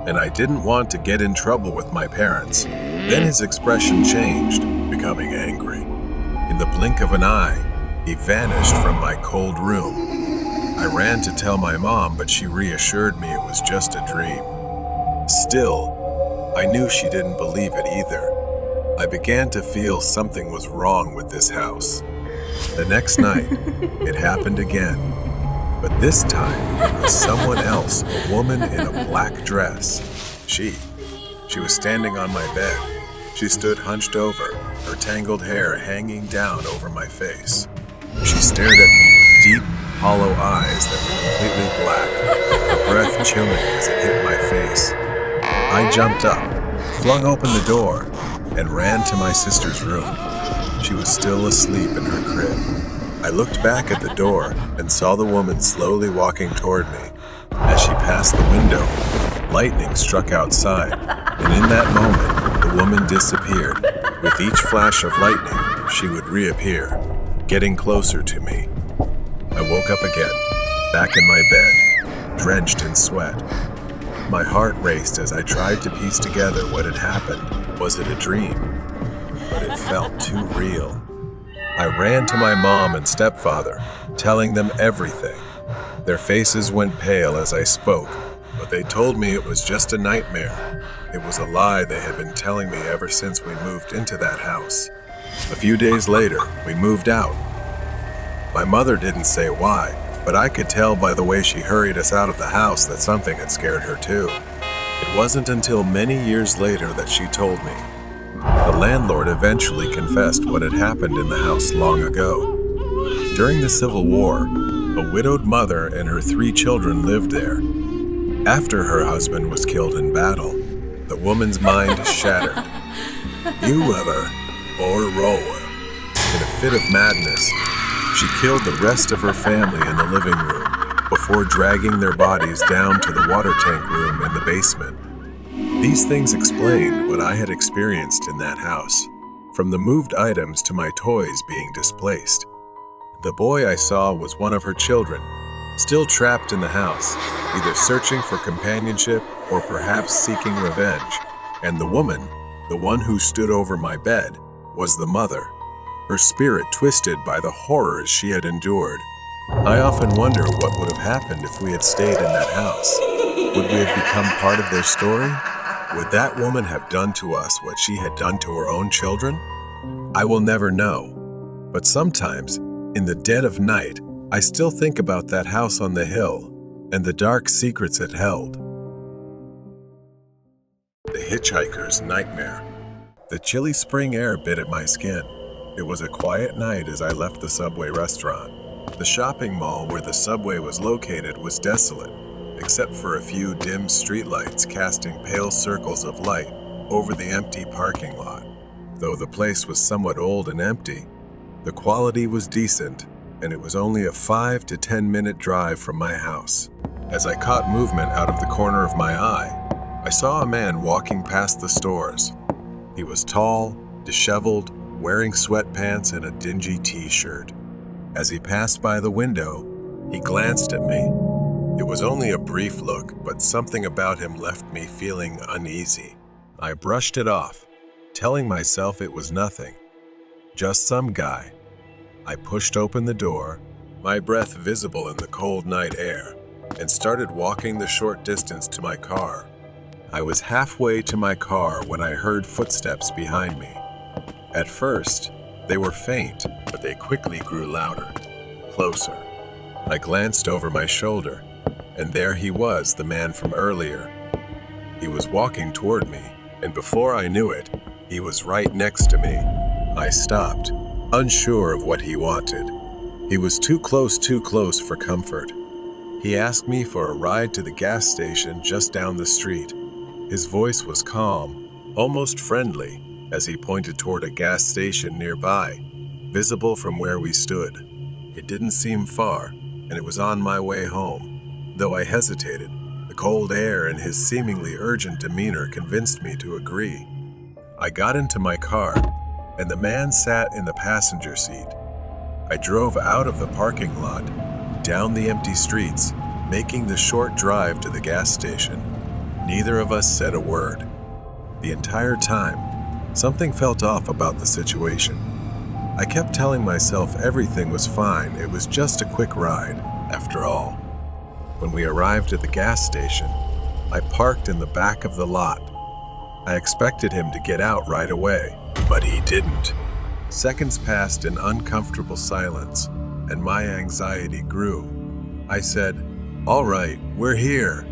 and I didn't want to get in trouble with my parents. Then his expression changed, becoming angry. In the blink of an eye, he vanished from my cold room. I ran to tell my mom, but she reassured me it was just a dream. Still, I knew she didn't believe it either. I began to feel something was wrong with this house. The next night, it happened again. But this time, it was someone else, a woman in a black dress. She was standing on my bed. She stood hunched over, her tangled hair hanging down over my face. She stared at me with deep, hollow eyes that were completely black, her breath chilling as it hit my face. I jumped up, flung open the door, and ran to my sister's room. She was still asleep in her crib. I looked back at the door and saw the woman slowly walking toward me. As she passed the window, lightning struck outside, and in that moment, the woman disappeared. With each flash of lightning, she would reappear, getting closer to me. I woke up again, back in my bed, drenched in sweat. My heart raced as I tried to piece together what had happened. Was it a dream? But it felt too real. I ran to my mom and stepfather, telling them everything. Their faces went pale as I spoke, but they told me it was just a nightmare. It was a lie they had been telling me ever since we moved into that house. A few days later, we moved out. My mother didn't say why, but I could tell by the way she hurried us out of the house that something had scared her too. It wasn't until many years later that she told me. The landlord eventually confessed what had happened in the house long ago. During the Civil War, a widowed mother and her 3 children lived there. After her husband was killed in battle, the woman's mind shattered. You ever or roll? In a fit of madness, she killed the rest of her family in the living room before dragging their bodies down to the water tank room in the basement. These things explained what I had experienced in that house, from the moved items to my toys being displaced. The boy I saw was one of her children, still trapped in the house, either searching for companionship or perhaps seeking revenge. And the woman, the one who stood over my bed, was the mother, her spirit twisted by the horrors she had endured. I often wonder what would have happened if we had stayed in that house. Would we have become part of their story? Would that woman have done to us what she had done to her own children? I will never know. But sometimes, in the dead of night, I still think about that house on the hill and the dark secrets it held. The hitchhiker's nightmare. The chilly spring air bit at my skin. It was a quiet night as I left the Subway restaurant. The shopping mall where the Subway was located was desolate, except for a few dim streetlights casting pale circles of light over the empty parking lot. Though the place was somewhat old and empty, the quality was decent, and it was only a 5 to 10 minute drive from my house. As I caught movement out of the corner of my eye, I saw a man walking past the stores. He was tall, disheveled, wearing sweatpants and a dingy t-shirt. As he passed by the window, he glanced at me. It was only a brief look, but something about him left me feeling uneasy. I brushed it off, telling myself it was nothing, just some guy. I pushed open the door, my breath visible in the cold night air, and started walking the short distance to my car. I was halfway to my car when I heard footsteps behind me. At first, they were faint, but they quickly grew louder, closer. I glanced over my shoulder, and there he was, the man from earlier. He was walking toward me, and before I knew it, he was right next to me. I stopped, unsure of what he wanted. He was too close for comfort. He asked me for a ride to the gas station just down the street. His voice was calm, almost friendly, as he pointed toward a gas station nearby, visible from where we stood. It didn't seem far, and it was on my way home. Though I hesitated, the cold air and his seemingly urgent demeanor convinced me to agree. I got into my car, and the man sat in the passenger seat. I drove out of the parking lot, down the empty streets, making the short drive to the gas station. Neither of us said a word. The entire time, something felt off about the situation. I kept telling myself everything was fine, it was just a quick ride, after all. When we arrived at the gas station, I parked in the back of the lot. I expected him to get out right away, but he didn't. Seconds passed in uncomfortable silence, and my anxiety grew. I said, "All right, we're here,"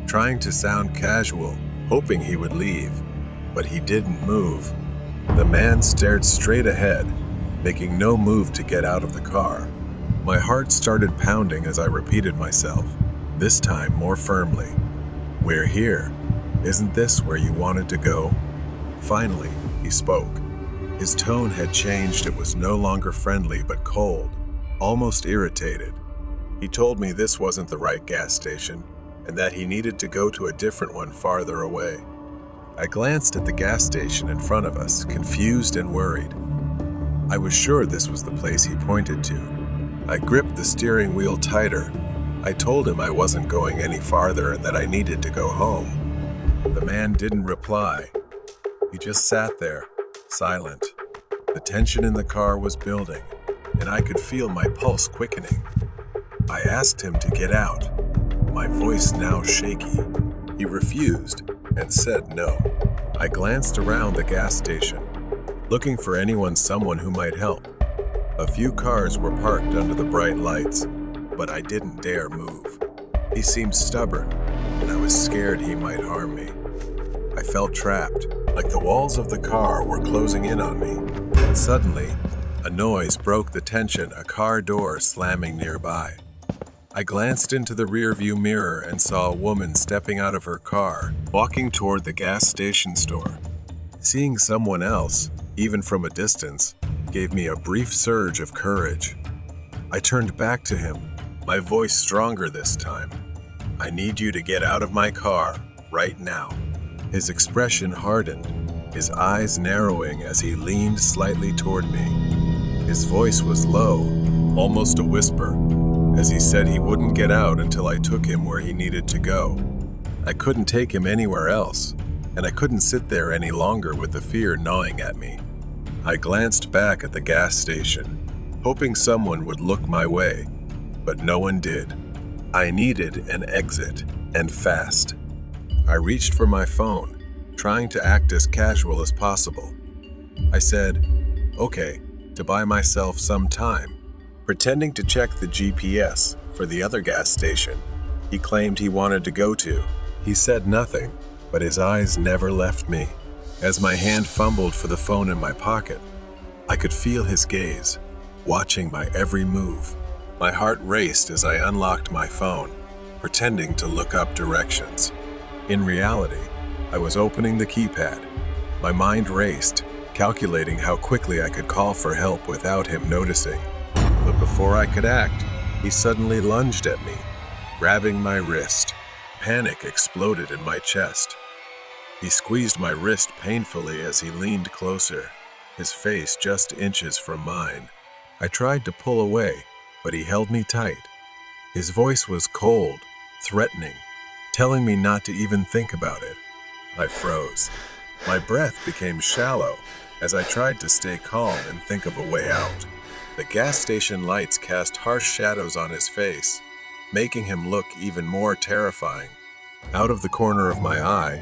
trying to sound casual, hoping he would leave, but he didn't move. The man stared straight ahead, making no move to get out of the car. My heart started pounding as I repeated myself, this time more firmly. "We're here. Isn't this where you wanted to go?" Finally, he spoke. His tone had changed. It was no longer friendly, but cold, almost irritated. He told me this wasn't the right gas station, and that he needed to go to a different one farther away. I glanced at the gas station in front of us, confused and worried. I was sure this was the place he pointed to. I gripped the steering wheel tighter. I told him I wasn't going any farther and that I needed to go home. The man didn't reply. He just sat there, silent. The tension in the car was building, and I could feel my pulse quickening. I asked him to get out, my voice now shaky. He refused and said no. I glanced around the gas station, looking for someone who might help. A few cars were parked under the bright lights, but I didn't dare move. He seemed stubborn, and I was scared he might harm me. I felt trapped, like the walls of the car were closing in on me. Suddenly, a noise broke the tension, a car door slamming nearby. I glanced into the rearview mirror and saw a woman stepping out of her car, walking toward the gas station store. Seeing someone else, even from a distance, gave me a brief surge of courage. I turned back to him, my voice stronger this time. "I need you to get out of my car, right now." His expression hardened, his eyes narrowing as he leaned slightly toward me. His voice was low, almost a whisper, as he said he wouldn't get out until I took him where he needed to go. I couldn't take him anywhere else, and I couldn't sit there any longer with the fear gnawing at me. I glanced back at the gas station, hoping someone would look my way, but no one did. I needed an exit, and fast. I reached for my phone, trying to act as casual as possible. I said, "Okay," to buy myself some time, pretending to check the GPS for the other gas station he claimed he wanted to go to. He said nothing, but his eyes never left me. As my hand fumbled for the phone in my pocket, I could feel his gaze, watching my every move. My heart raced as I unlocked my phone, pretending to look up directions. In reality, I was opening the keypad. My mind raced, calculating how quickly I could call for help without him noticing. But before I could act, he suddenly lunged at me, grabbing my wrist. Panic exploded in my chest. He squeezed my wrist painfully as he leaned closer, his face just inches from mine. I tried to pull away, but he held me tight. His voice was cold, threatening, telling me not to even think about it. I froze. My breath became shallow as I tried to stay calm and think of a way out. The gas station lights cast harsh shadows on his face, making him look even more terrifying. Out of the corner of my eye,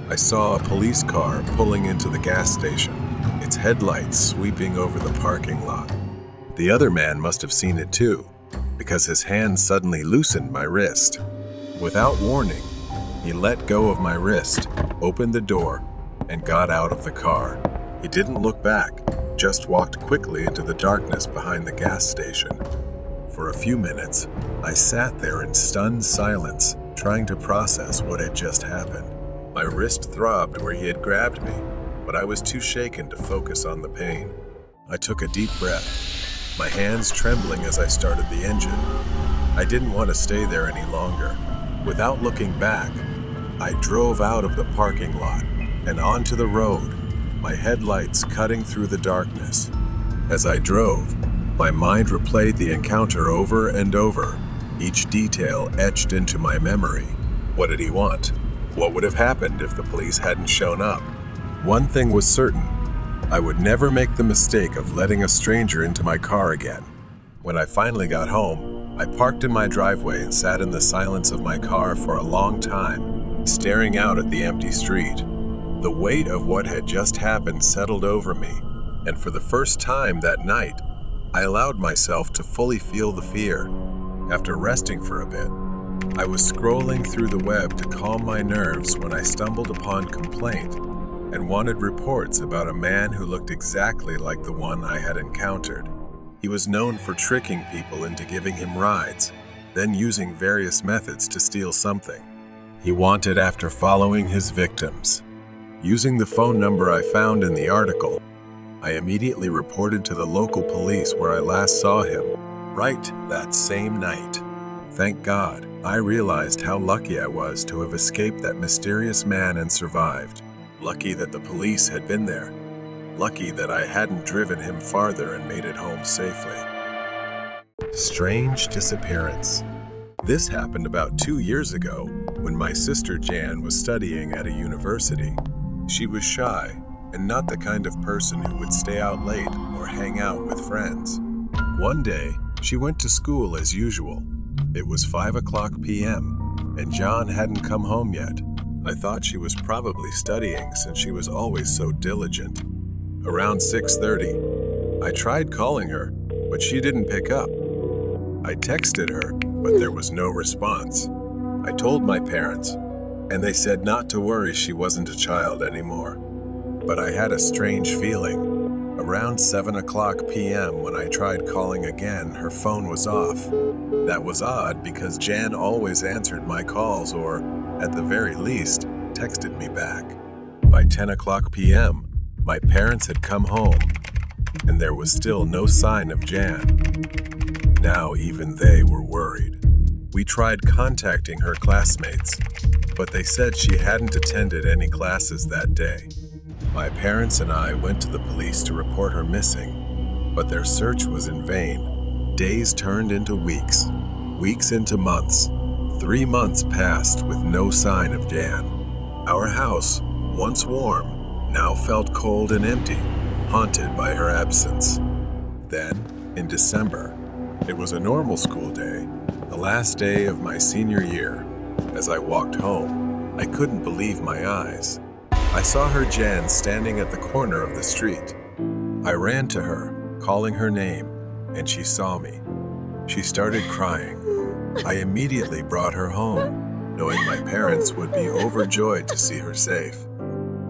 I saw a police car pulling into the gas station, its headlights sweeping over the parking lot. The other man must have seen it too, because his hand suddenly loosened my wrist. Without warning, he let go of my wrist, opened the door, and got out of the car. He didn't look back, just walked quickly into the darkness behind the gas station. For a few minutes, I sat there in stunned silence, trying to process what had just happened. My wrist throbbed where he had grabbed me, but I was too shaken to focus on the pain. I took a deep breath, my hands trembling as I started the engine. I didn't want to stay there any longer. Without looking back, I drove out of the parking lot and onto the road, my headlights cutting through the darkness. As I drove, my mind replayed the encounter over and over, each detail etched into my memory. What did he want? What would have happened if the police hadn't shown up? One thing was certain, I would never make the mistake of letting a stranger into my car again. When I finally got home, I parked in my driveway and sat in the silence of my car for a long time, staring out at the empty street. The weight of what had just happened settled over me, and for the first time that night, I allowed myself to fully feel the fear. After resting for a bit, I was scrolling through the web to calm my nerves when I stumbled upon Complaint and wanted reports about a man who looked exactly like the one I had encountered. He was known for tricking people into giving him rides, then using various methods to steal something. He wanted after following his victims. Using the phone number I found in the article, I immediately reported to the local police where I last saw him, right that same night. Thank God, I realized how lucky I was to have escaped that mysterious man and survived. Lucky that the police had been there. Lucky that I hadn't driven him farther and made it home safely. Strange disappearance. This happened about 2 years ago when my sister Jan was studying at a university. She was shy and not the kind of person who would stay out late or hang out with friends. One day, she went to school as usual. It was 5:00 p.m. and Jan hadn't come home yet. I thought she was probably studying since she was always so diligent. Around 6:30, I tried calling her, but she didn't pick up. I texted her, but there was no response. I told my parents, and they said not to worry, she wasn't a child anymore. But I had a strange feeling. Around 7:00 p.m. when I tried calling again, her phone was off. That was odd because Jan always answered my calls or, at the very least, texted me back. By 10:00 p.m., my parents had come home, and there was still no sign of Jan. Now even they were worried. We tried contacting her classmates, but they said she hadn't attended any classes that day. My parents and I went to the police to report her missing, but their search was in vain. Days turned into weeks, weeks into months. 3 months passed with no sign of Jan. Our house, once warm, now felt cold and empty, haunted by her absence. Then, in December, it was a normal school day, the last day of my senior year. As I walked home, I couldn't believe my eyes. I saw her Jan standing at the corner of the street. I ran to her, calling her name, and she saw me. She started crying. I immediately brought her home, knowing my parents would be overjoyed to see her safe.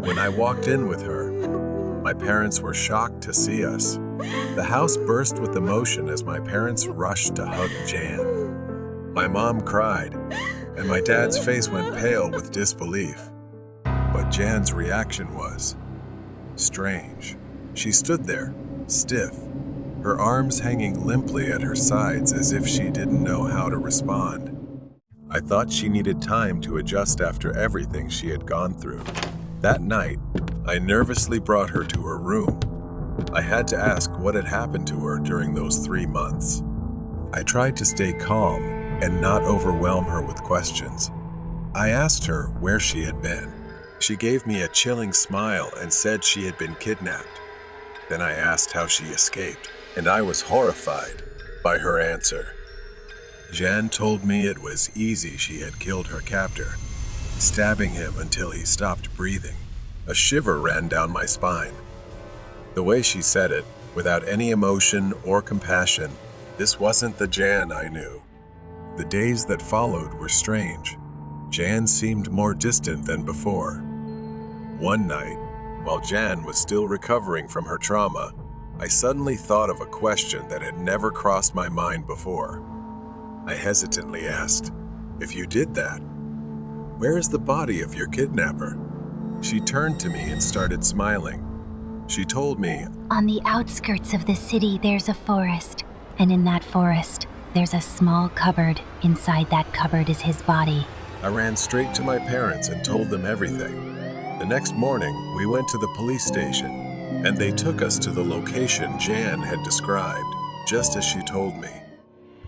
When I walked in with her, my parents were shocked to see us. The house burst with emotion as my parents rushed to hug Jan. My mom cried, and my dad's face went pale with disbelief. But Jan's reaction was strange. She stood there, stiff, her arms hanging limply at her sides as if she didn't know how to respond. I thought she needed time to adjust after everything she had gone through. That night, I nervously brought her to her room. I had to ask what had happened to her during those 3 months. I tried to stay calm and not overwhelm her with questions. I asked her where she had been. She gave me a chilling smile and said she had been kidnapped. Then I asked how she escaped, and I was horrified by her answer. Jan told me it was easy. She had killed her captor, stabbing him until he stopped breathing. A shiver ran down my spine. The way she said it, without any emotion or compassion, this wasn't the Jan I knew. The days that followed were strange. Jan seemed more distant than before. One night, while Jan was still recovering from her trauma, I suddenly thought of a question that had never crossed my mind before. I hesitantly asked, "If you did that, where is the body of your kidnapper?" She turned to me and started smiling. She told me, On the outskirts of the city, there's a forest. And in that forest, there's a small cupboard. Inside that cupboard is his body. I ran straight to my parents and told them everything. The next morning, we went to the police station, and they took us to the location Jan had described, just as she told me.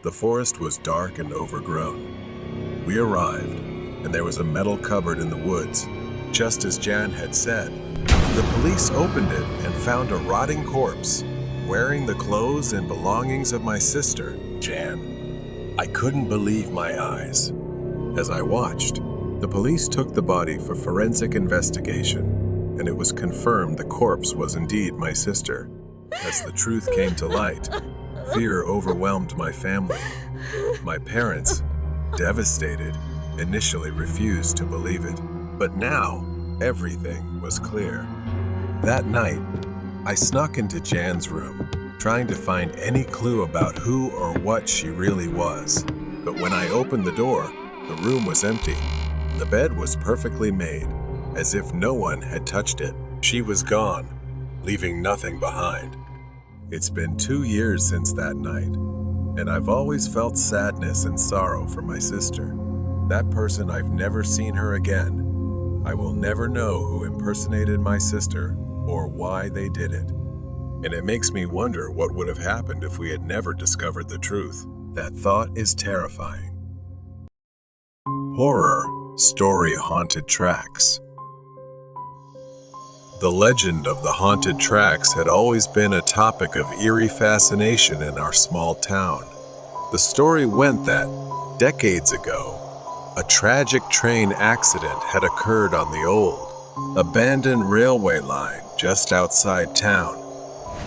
The forest was dark and overgrown. We arrived, and there was a metal cupboard in the woods, just as Jan had said. The police opened it and found a rotting corpse, wearing the clothes and belongings of my sister, Jan. I couldn't believe my eyes. As I watched, the police took the body for forensic investigation, and it was confirmed the corpse was indeed my sister. As the truth came to light, fear overwhelmed my family. My parents, devastated, initially refused to believe it, but now everything was clear. That night, I snuck into Jan's room, trying to find any clue about who or what she really was. But when I opened the door, the room was empty. The bed was perfectly made, as if no one had touched it. She was gone, leaving nothing behind. It's been 2 years since that night, and I've always felt sadness and sorrow for my sister. That person, I've never seen her again. I will never know who impersonated my sister or why they did it. And it makes me wonder what would have happened if we had never discovered the truth. That thought is terrifying. Horror Story Haunted Tracks. The legend of the haunted tracks had always been a topic of eerie fascination in our small town. The story went that, decades ago, a tragic train accident had occurred on the old, abandoned railway line just outside town.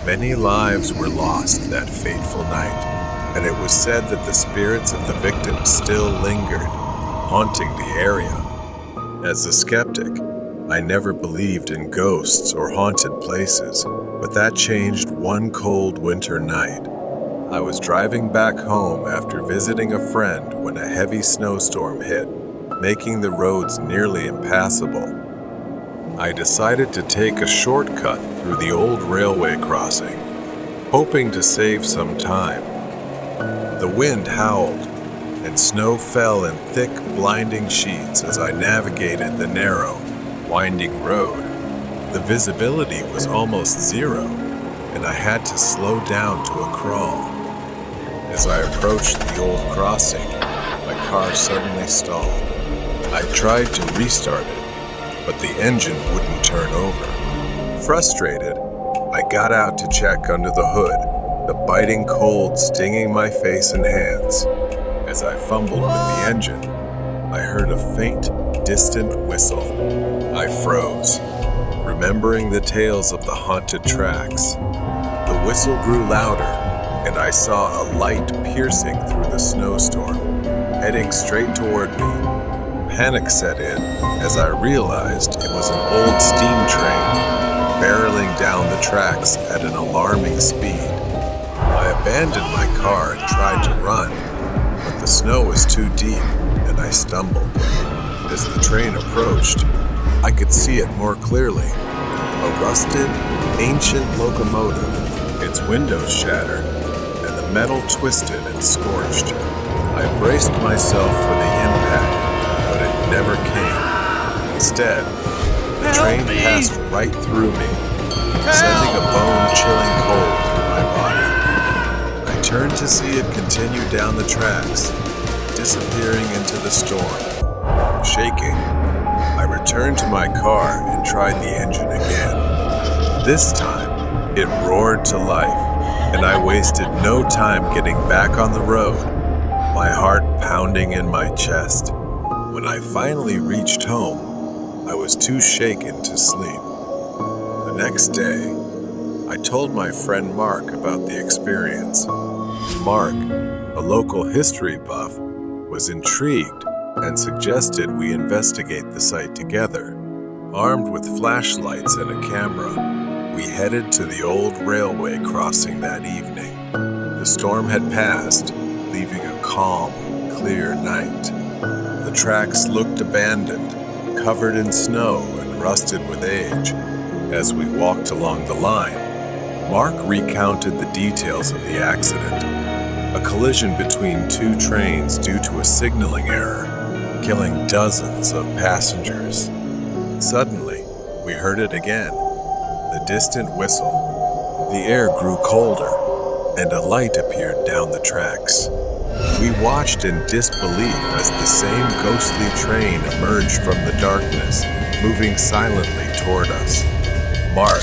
Many lives were lost that fateful night, and it was said that the spirits of the victims still lingered, haunting the area. As a skeptic, I never believed in ghosts or haunted places, but that changed one cold winter night. I was driving back home after visiting a friend when a heavy snowstorm hit, making the roads nearly impassable. I decided to take a shortcut through the old railway crossing, hoping to save some time. The wind howled, and snow fell in thick, blinding sheets as I navigated the narrow, winding road. The visibility was almost zero, and I had to slow down to a crawl. As I approached the old crossing, my car suddenly stalled. I tried to restart it, but the engine wouldn't turn over. Frustrated, I got out to check under the hood, the biting cold stinging my face and hands. As I fumbled with the engine, I heard a faint, distant whistle. I froze, remembering the tales of the haunted tracks. The whistle grew louder, and I saw a light piercing through the snowstorm, heading straight toward me. Panic set in as I realized it was an old steam train, barreling down the tracks at an alarming speed. I abandoned my car and tried to run, but the snow was too deep, and I stumbled. As the train approached, I could see it more clearly. A rusted, ancient locomotive, its windows shattered, and the metal twisted and scorched. I braced myself for the impact, but it never came. Instead, the train passed right through me, sending a bone-chilling cold through my body. I turned to see it continue down the tracks, disappearing into the storm. Shaking, I returned to my car and tried the engine again. This time, it roared to life, and I wasted no time getting back on the road, my heart pounding in my chest. When I finally reached home, I was too shaken to sleep. The next day, I told my friend Mark about the experience. Mark, a local history buff, was intrigued and suggested we investigate the site together. Armed with flashlights and a camera, we headed to the old railway crossing that evening. The storm had passed, leaving a calm, clear night. The tracks looked abandoned, covered in snow and rusted with age. As we walked along the line, Mark recounted the details of the accident. A collision between two trains due to a signaling error, killing dozens of passengers. Suddenly, we heard it again, the distant whistle. The air grew colder, and a light appeared down the tracks. We watched in disbelief as the same ghostly train emerged from the darkness, moving silently toward us. Mark,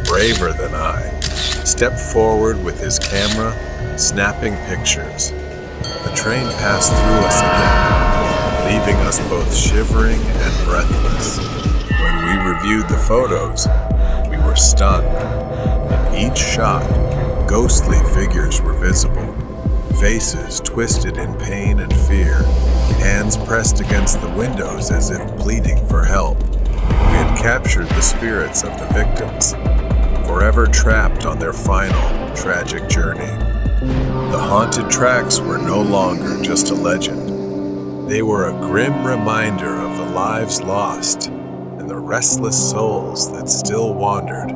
braver than I, stepped forward with his camera, snapping pictures. The train passed through us again, leaving us both shivering and breathless. When we reviewed the photos, we were stunned. In each shot, ghostly figures were visible, faces twisted in pain and fear, hands pressed against the windows as if pleading for help. We had captured the spirits of the victims, forever trapped on their final, tragic journey. The haunted tracks were no longer just a legend. They were a grim reminder of the lives lost and the restless souls that still wandered,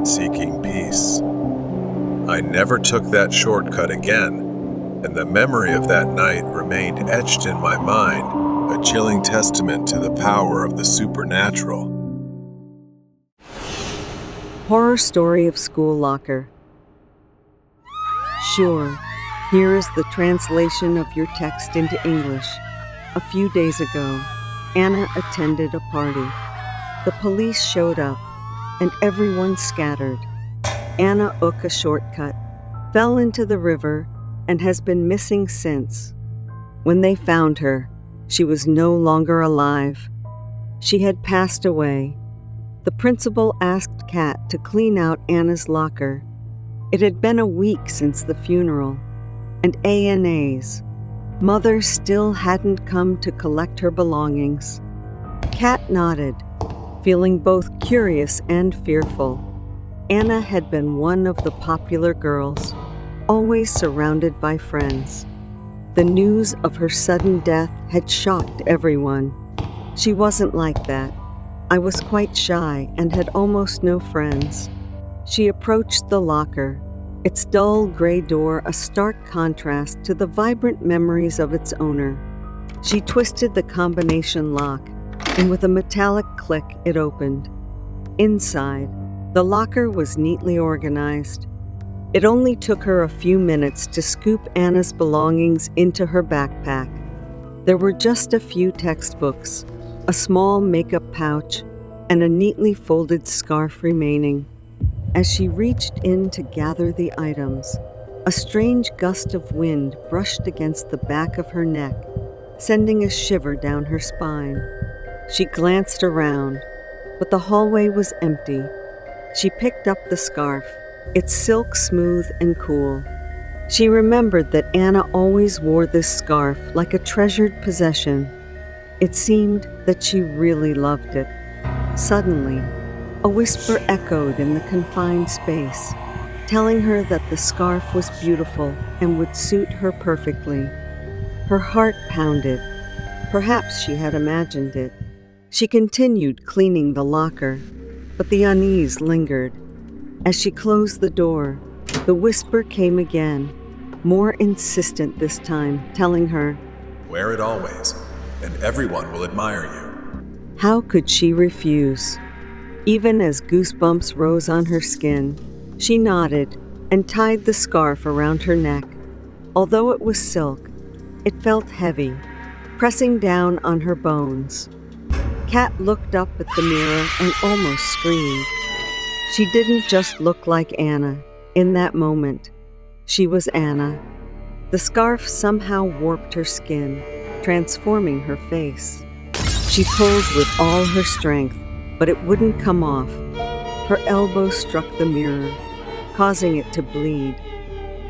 seeking peace. I never took that shortcut again, and the memory of that night remained etched in my mind a chilling testament to the power of the supernatural. Horror story of school locker. Sure, here is the translation of your text into English. A few days ago, Anna attended a party. The police showed up, and everyone scattered. Anna took a shortcut, fell into the river, and has been missing since. When they found her, she was no longer alive. She had passed away. The principal asked Kat to clean out Anna's locker. It had been a week since the funeral, and A&A's. Mother still hadn't come to collect her belongings. Kat nodded, feeling both curious and fearful. Anna had been one of the popular girls, always surrounded by friends. The news of her sudden death had shocked everyone. She wasn't like that. I was quite shy and had almost no friends. She approached the locker, its dull gray door a stark contrast to the vibrant memories of its owner. She twisted the combination lock, and with a metallic click, it opened. Inside, the locker was neatly organized. It only took her a few minutes to scoop Anna's belongings into her backpack. There were just a few textbooks, a small makeup pouch, and a neatly folded scarf remaining. As she reached in to gather the items, a strange gust of wind brushed against the back of her neck, sending a shiver down her spine. She glanced around, but the hallway was empty. She picked up the scarf, its silk smooth and cool. She remembered that Anna always wore this scarf like a treasured possession. It seemed that she really loved it. Suddenly, a whisper echoed in the confined space, telling her that the scarf was beautiful and would suit her perfectly. Her heart pounded. Perhaps she had imagined it. She continued cleaning the locker, but the unease lingered. As she closed the door, the whisper came again, more insistent this time, telling her, Wear it always, and everyone will admire you. How could she refuse? Even as goosebumps rose on her skin, she nodded and tied the scarf around her neck. Although it was silk, it felt heavy, pressing down on her bones. Kat looked up at the mirror and almost screamed. She didn't just look like Anna in that moment. She was Anna. The scarf somehow warped her skin, transforming her face. She pulled with all her strength, but it wouldn't come off. Her elbow struck the mirror, causing it to bleed.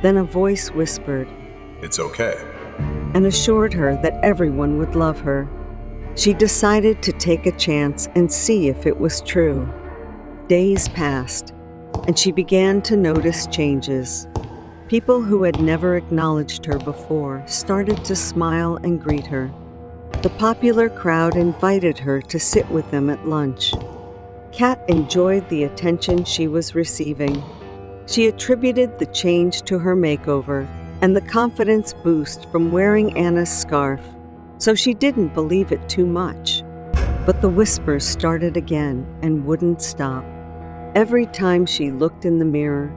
Then a voice whispered, It's okay. and assured her that everyone would love her. She decided to take a chance and see if it was true. Days passed, and she began to notice changes. People who had never acknowledged her before started to smile and greet her. The popular crowd invited her to sit with them at lunch. Kat enjoyed the attention she was receiving. She attributed the change to her makeover and the confidence boost from wearing Anna's scarf, so she didn't believe it too much. But the whispers started again and wouldn't stop. Every time she looked in the mirror,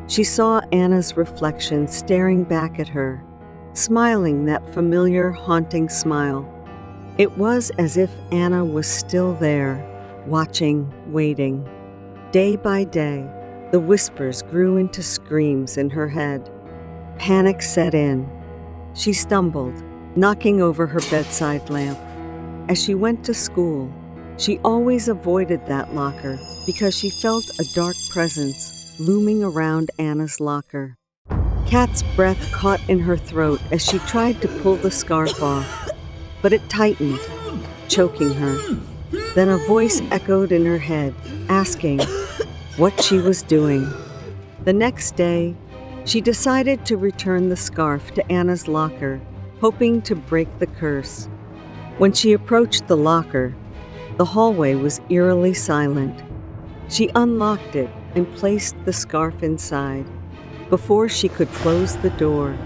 she saw Anna's reflection staring back at her, smiling that familiar, haunting smile. It was as if Anna was still there, watching, waiting. Day by day, the whispers grew into screams in her head. Panic set in. She stumbled, knocking over her bedside lamp. As she went to school, she always avoided that locker because she felt a dark presence looming around Anna's locker. Kat's breath caught in her throat as she tried to pull the scarf off, but it tightened, choking her. Then a voice echoed in her head, asking what she was doing. The next day, she decided to return the scarf to Anna's locker, hoping to break the curse. When she approached the locker, the hallway was eerily silent. She unlocked it and placed the scarf inside. Before she could close the door,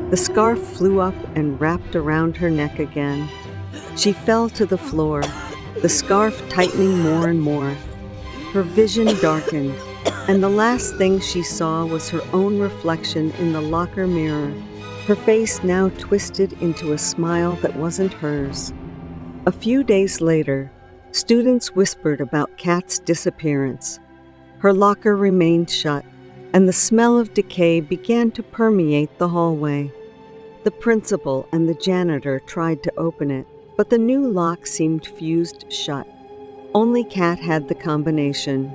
the scarf flew up and wrapped around her neck again. She fell to the floor, the scarf tightening more and more. Her vision darkened, and the last thing she saw was her own reflection in the locker mirror, her face now twisted into a smile that wasn't hers. A few days later, students whispered about Kat's disappearance. Her locker remained shut, and the smell of decay began to permeate the hallway. The principal and the janitor tried to open it, but the new lock seemed fused shut. Only Kat had the combination.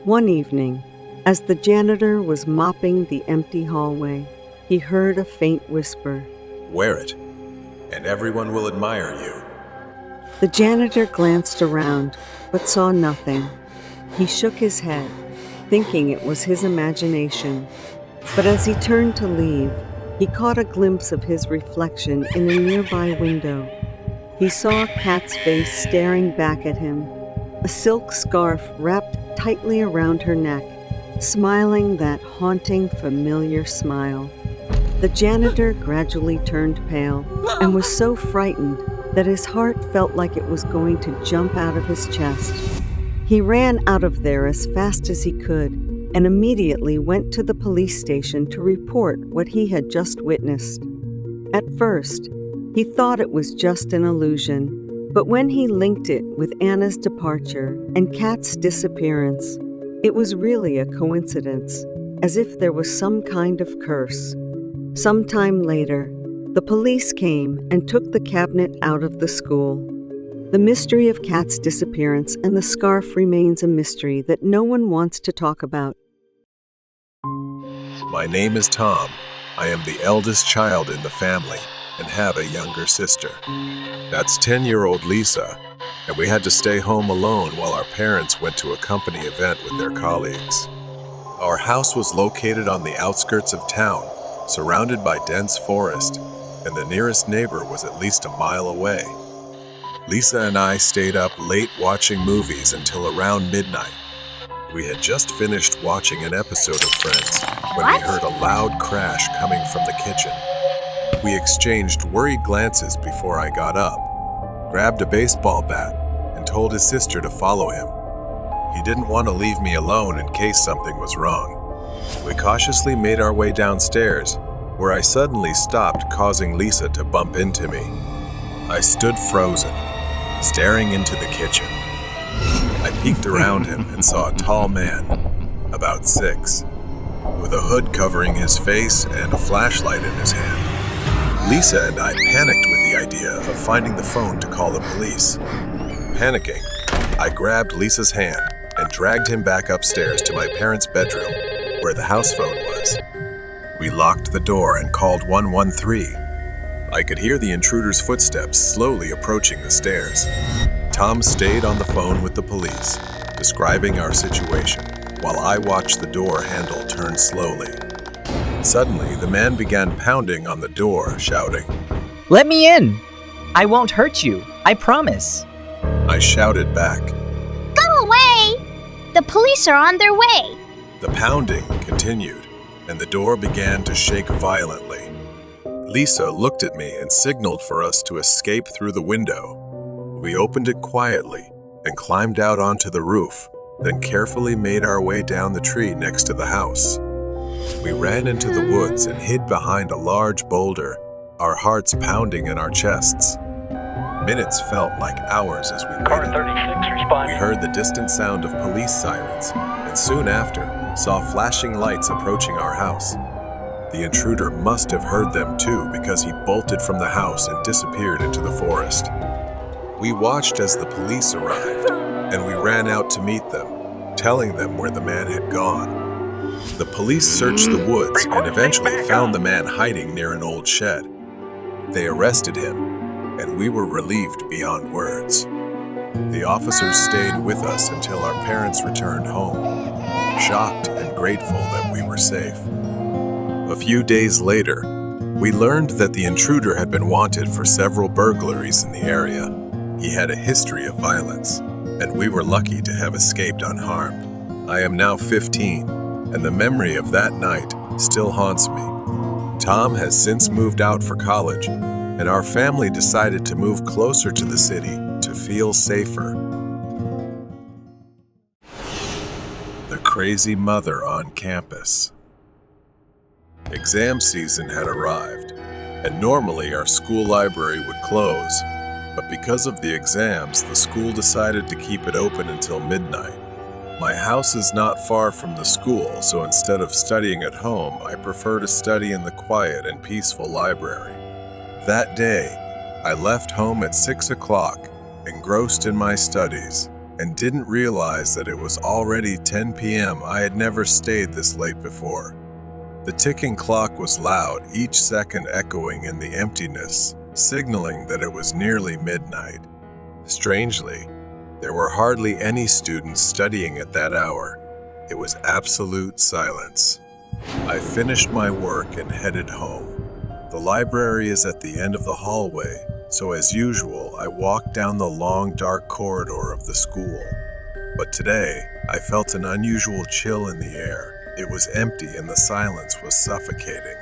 One evening, as the janitor was mopping the empty hallway, he heard a faint whisper. Wear it, and everyone will admire you. The janitor glanced around, but saw nothing. He shook his head, thinking it was his imagination. But as he turned to leave, he caught a glimpse of his reflection in a nearby window. He saw Kat's face staring back at him, a silk scarf wrapped tightly around her neck, smiling that haunting, familiar smile. The janitor gradually turned pale and was so frightened that his heart felt like it was going to jump out of his chest. He ran out of there as fast as he could and immediately went to the police station to report what he had just witnessed. At first, he thought it was just an illusion, but when he linked it with Anna's departure and Kat's disappearance, it was really a coincidence, as if there was some kind of curse. Sometime later, the police came and took the cabinet out of the school. The mystery of Kat's disappearance and the scarf remains a mystery that no one wants to talk about. My name is Tom. I am the eldest child in the family and have a younger sister. That's 10-year-old Lisa, and we had to stay home alone while our parents went to a company event with their colleagues. Our house was located on the outskirts of town, surrounded by dense forest, and the nearest neighbor was at least a mile away. Lisa and I stayed up late watching movies until around midnight. We had just finished watching an episode of Friends when we heard a loud crash coming from the kitchen. We exchanged worried glances before I got up, grabbed a baseball bat, and told his sister to follow him. He didn't want to leave me alone in case something was wrong. We cautiously made our way downstairs, where I suddenly stopped, causing Lisa to bump into me. I stood frozen, staring into the kitchen. I peeked around him and saw a tall man, about 6, with a hood covering his face and a flashlight in his hand. Lisa and I panicked with the idea of finding the phone to call the police. Panicking, I grabbed Lisa's hand and dragged him back upstairs to my parents' bedroom, where the house phone was. We locked the door and called 113. I could hear the intruder's footsteps slowly approaching the stairs. Tom stayed on the phone with the police, describing our situation, while I watched the door handle turn slowly. Suddenly, the man began pounding on the door, shouting, "Let me in! I won't hurt you, I promise." I shouted back. Go away! The police are on their way. The pounding continued, and the door began to shake violently. Lisa looked at me and signaled for us to escape through the window. We opened it quietly and climbed out onto the roof, then carefully made our way down the tree next to the house. We ran into the woods and hid behind a large boulder, our hearts pounding in our chests. Minutes felt like hours as we waited. We heard the distant sound of police sirens, and soon after, saw flashing lights approaching our house. The intruder must have heard them too, because he bolted from the house and disappeared into the forest. We watched as the police arrived, and we ran out to meet them, telling them where the man had gone. The police searched the woods and eventually found the man hiding near an old shed. They arrested him, and we were relieved beyond words. The officers stayed with us until our parents returned home, shocked and grateful that we were safe. A few days later, we learned that the intruder had been wanted for several burglaries in the area. He had a history of violence, and we were lucky to have escaped unharmed. I am now 15, and the memory of that night still haunts me. Tom has since moved out for college, and our family decided to move closer to the city to feel safer. The crazy mother on campus. Exam season had arrived, and normally our school library would close, but because of the exams, the school decided to keep it open until midnight. My house is not far from the school, so instead of studying at home, I prefer to study in the quiet and peaceful library. That day, I left home at 6 o'clock, engrossed in my studies, and didn't realize that it was already 10 p.m. I had never stayed this late before. The ticking clock was loud, each second echoing in the emptiness, signaling that it was nearly midnight. Strangely, there were hardly any students studying at that hour. It was absolute silence. I finished my work and headed home. The library is at the end of the hallway, so as usual, I walked down the long, dark corridor of the school. But today, I felt an unusual chill in the air. It was empty and the silence was suffocating.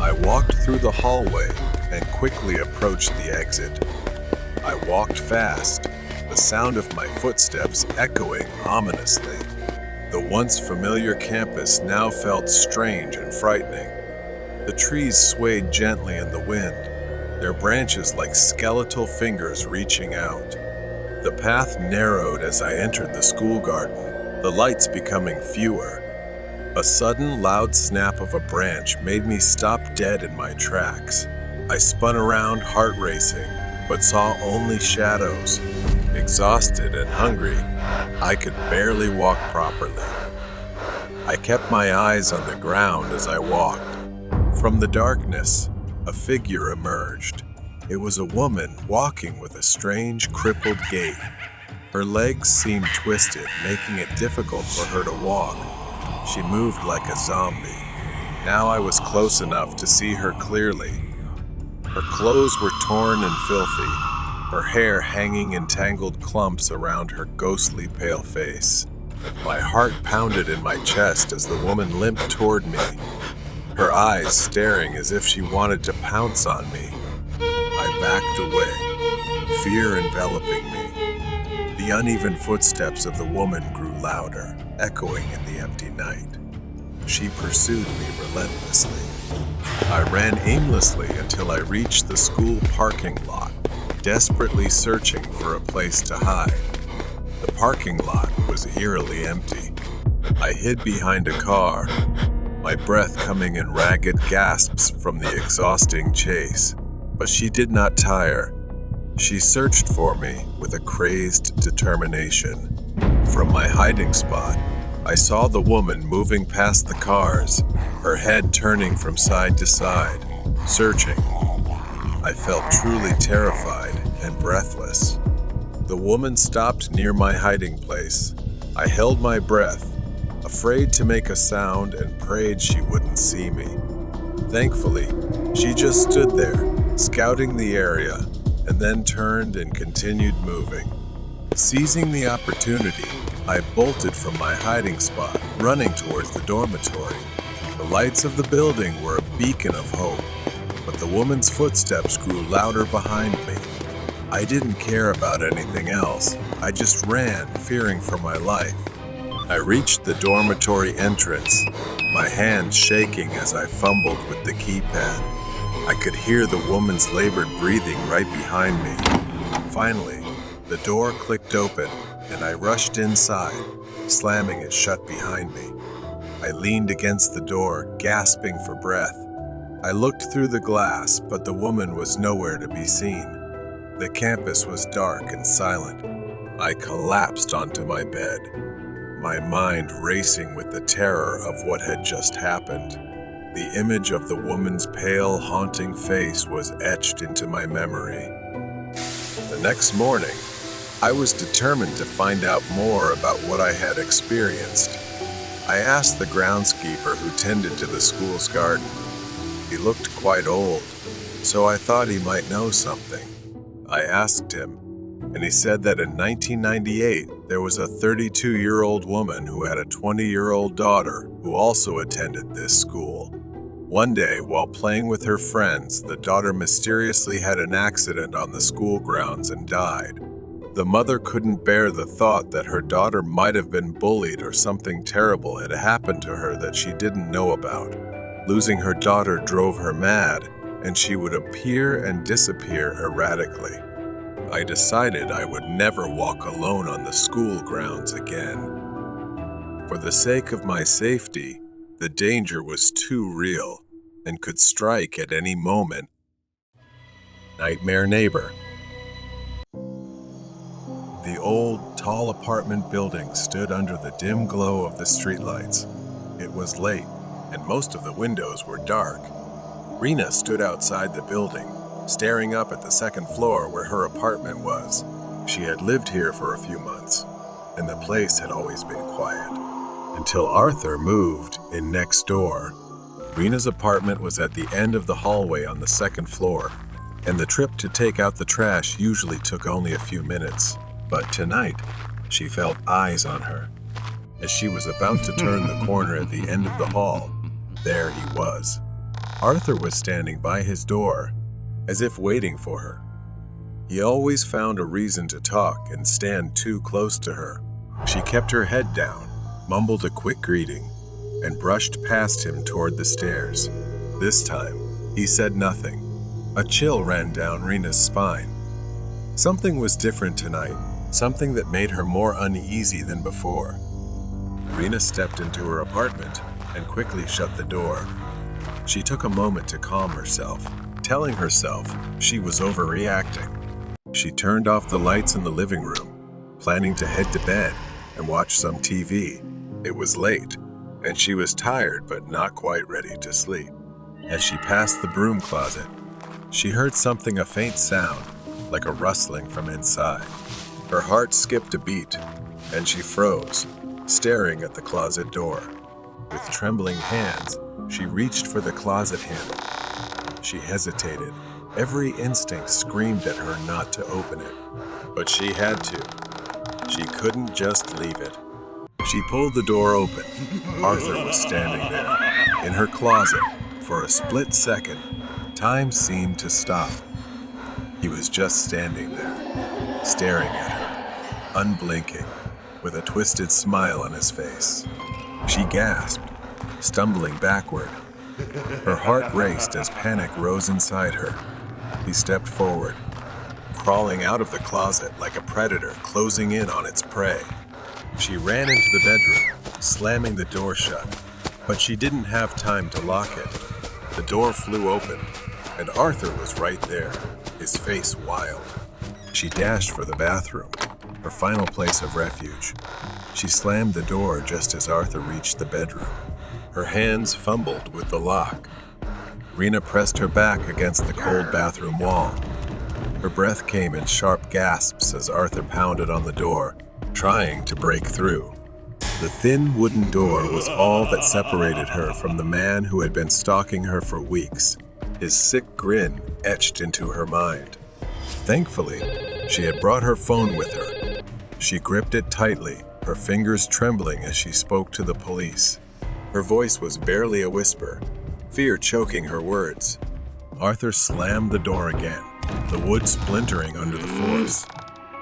I walked through the hallway and quickly approached the exit. I walked fast, the sound of my footsteps echoing ominously. The once familiar campus now felt strange and frightening. The trees swayed gently in the wind, their branches like skeletal fingers reaching out. The path narrowed as I entered the school garden, the lights becoming fewer. A sudden loud snap of a branch made me stop dead in my tracks. I spun around, heart racing, but saw only shadows. Exhausted and hungry, I could barely walk properly. I kept my eyes on the ground as I walked. From the darkness, a figure emerged. It was a woman walking with a strange, crippled gait. Her legs seemed twisted, making it difficult for her to walk. She moved like a zombie. Now I was close enough to see her clearly. Her clothes were torn and filthy, her hair hanging in tangled clumps around her ghostly pale face. My heart pounded in my chest as the woman limped toward me, her eyes staring as if she wanted to pounce on me. I backed away, fear enveloping me. The uneven footsteps of the woman grew louder, echoing in the empty night. She pursued me relentlessly. I ran aimlessly until I reached the school parking lot, desperately searching for a place to hide. The parking lot was eerily empty. I hid behind a car, my breath coming in ragged gasps from the exhausting chase. But she did not tire. She searched for me with a crazed determination. From my hiding spot, I saw the woman moving past the cars, her head turning from side to side, searching. I felt truly terrified and breathless. The woman stopped near my hiding place. I held my breath, afraid to make a sound, and prayed she wouldn't see me. Thankfully, she just stood there, scouting the area, and then turned and continued moving. Seizing the opportunity, I bolted from my hiding spot, running towards the dormitory. The lights of the building were a beacon of hope, but the woman's footsteps grew louder behind me. I didn't care about anything else. I just ran, fearing for my life. I reached the dormitory entrance, my hands shaking as I fumbled with the keypad. I could hear the woman's labored breathing right behind me. Finally, the door clicked open, and I rushed inside, slamming it shut behind me. I leaned against the door, gasping for breath. I looked through the glass, but the woman was nowhere to be seen. The campus was dark and silent. I collapsed onto my bed, my mind racing with the terror of what had just happened. The image of the woman's pale, haunting face was etched into my memory. The next morning, I was determined to find out more about what I had experienced. I asked the groundskeeper who tended to the school's garden. He looked quite old, so I thought he might know something. I asked him, and he said that in 1998, there was a 32-year-old woman who had a 20-year-old daughter who also attended this school. One day, while playing with her friends, the daughter mysteriously had an accident on the school grounds and died. The mother couldn't bear the thought that her daughter might have been bullied or something terrible had happened to her that she didn't know about. Losing her daughter drove her mad, and she would appear and disappear erratically. I decided I would never walk alone on the school grounds again. For the sake of my safety, the danger was too real and could strike at any moment. Nightmare Neighbor. The old, tall apartment building stood under the dim glow of the streetlights. It was late, and most of the windows were dark. Rena stood outside the building, staring up at the second floor where her apartment was. She had lived here for a few months, and the place had always been quiet. Until Arthur moved in next door. Rena's apartment was at the end of the hallway on the second floor, and the trip to take out the trash usually took only a few minutes. But tonight, she felt eyes on her. As she was about to turn the corner at the end of the hall, there he was. Arthur was standing by his door, as if waiting for her. He always found a reason to talk and stand too close to her. She kept her head down, mumbled a quick greeting, and brushed past him toward the stairs. This time, he said nothing. A chill ran down Rena's spine. Something was different tonight, something that made her more uneasy than before. Rena stepped into her apartment and quickly shut the door. She took a moment to calm herself, telling herself she was overreacting. She turned off the lights in the living room, planning to head to bed and watch some TV. It was late, and she was tired but not quite ready to sleep. As she passed the broom closet, she heard something, a faint sound, like a rustling from inside. Her heart skipped a beat, and she froze, staring at the closet door. With trembling hands, she reached for the closet handle. She hesitated. Every instinct screamed at her not to open it, but she had to. She couldn't just leave it. She pulled the door open. Arthur was standing there, in her closet. For a split second, time seemed to stop. He was just standing there, staring at her, unblinking, with a twisted smile on his face. She gasped, stumbling backward. Her heart raced as panic rose inside her. He stepped forward, crawling out of the closet like a predator closing in on its prey. She ran into the bedroom, slamming the door shut, but she didn't have time to lock it. The door flew open, and Arthur was right there, his face wild. She dashed for the bathroom, her final place of refuge. She slammed the door just as Arthur reached the bedroom. Her hands fumbled with the lock. Rena pressed her back against the cold bathroom wall. Her breath came in sharp gasps as Arthur pounded on the door, trying to break through. The thin wooden door was all that separated her from the man who had been stalking her for weeks, his sick grin etched into her mind. Thankfully, she had brought her phone with her. She gripped it tightly, her fingers trembling as she spoke to the police. Her voice was barely a whisper, fear choking her words. Arthur slammed the door again, the wood splintering under the force.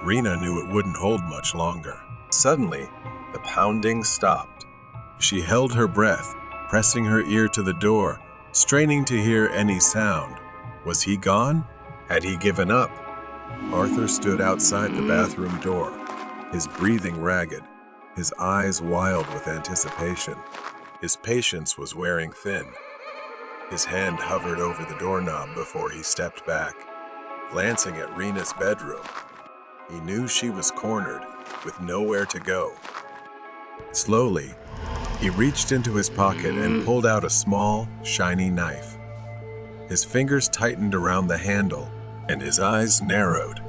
Rena knew it wouldn't hold much longer. Suddenly, the pounding stopped. She held her breath, pressing her ear to the door, straining to hear any sound. Was he gone? Had he given up? Arthur stood outside the bathroom door, his breathing ragged, his eyes wild with anticipation. His patience was wearing thin. His hand hovered over the doorknob before he stepped back. Glancing at Rena's bedroom, he knew she was cornered, with nowhere to go. Slowly, he reached into his pocket and pulled out a small, shiny knife. His fingers tightened around the handle, and his eyes narrowed.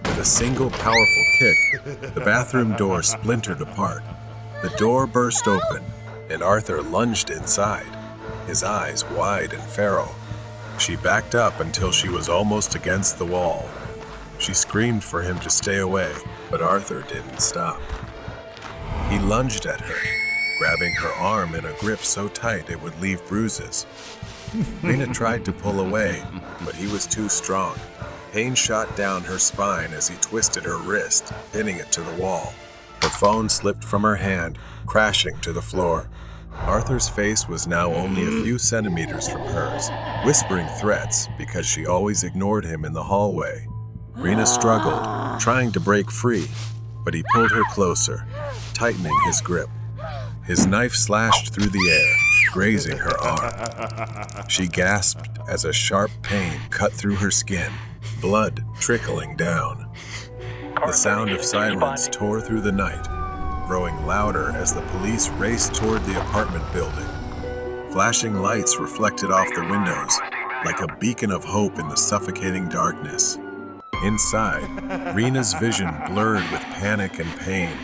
With a single powerful kick, the bathroom door splintered apart. The door burst open, and Arthur lunged inside, his eyes wide and feral. She backed up until she was almost against the wall. She screamed for him to stay away, but Arthur didn't stop. He lunged at her, grabbing her arm in a grip so tight it would leave bruises. Rena tried to pull away, but he was too strong. Pain shot down her spine as he twisted her wrist, pinning it to the wall. Her phone slipped from her hand, crashing to the floor. Arthur's face was now only a few centimeters from hers, whispering threats because she always ignored him in the hallway. Rena struggled, trying to break free, but he pulled her closer, tightening his grip. His knife slashed through the air, grazing her arm. She gasped as a sharp pain cut through her skin, blood trickling down. The sound of sirens tore through the night, growing louder as the police raced toward the apartment building. Flashing lights reflected off the windows, like a beacon of hope in the suffocating darkness. Inside, Rena's vision blurred with panic and pain.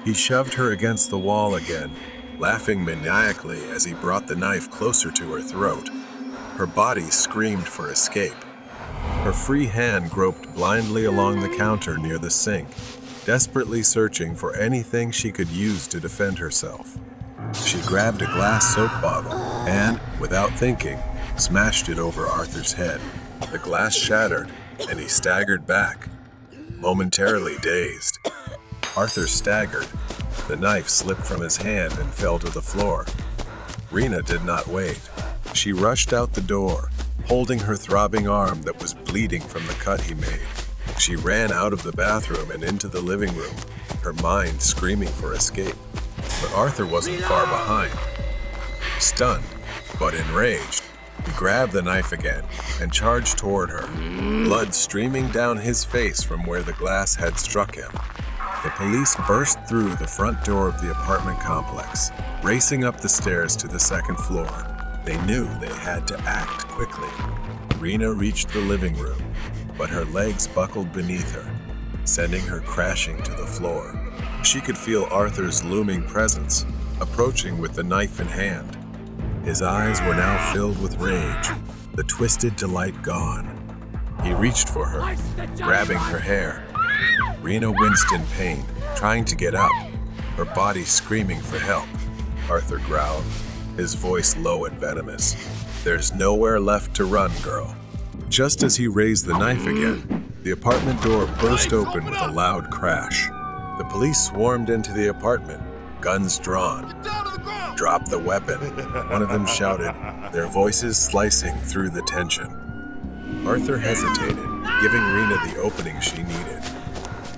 He shoved her against the wall again, laughing maniacally as he brought the knife closer to her throat. Her body screamed for escape. Her free hand groped blindly along the counter near the sink, desperately searching for anything she could use to defend herself. She grabbed a glass soap bottle and, without thinking, smashed it over Arthur's head. The glass shattered, and he staggered back, momentarily dazed. Arthur staggered. The knife slipped from his hand and fell to the floor. Rena did not wait. She rushed out the door, holding her throbbing arm that was bleeding from the cut he made. She ran out of the bathroom and into the living room, her mind screaming for escape. But Arthur wasn't far behind. Stunned, but enraged, he grabbed the knife again and charged toward her, blood streaming down his face from where the glass had struck him. The police burst through the front door of the apartment complex, racing up the stairs to the second floor. They knew they had to act quickly. Rena reached the living room, but her legs buckled beneath her, sending her crashing to the floor. She could feel Arthur's looming presence, approaching with the knife in hand. His eyes were now filled with rage, the twisted delight gone. He reached for her, grabbing her hair. Rena winced in pain, trying to get up, her body screaming for help. Arthur growled, his voice low and venomous. "There's nowhere left to run, girl." Just as he raised the knife again, the apartment door burst open with a loud crash. The police swarmed into the apartment, guns drawn. "Drop the weapon," one of them shouted, their voices slicing through the tension. Arthur hesitated, giving Rena the opening she needed.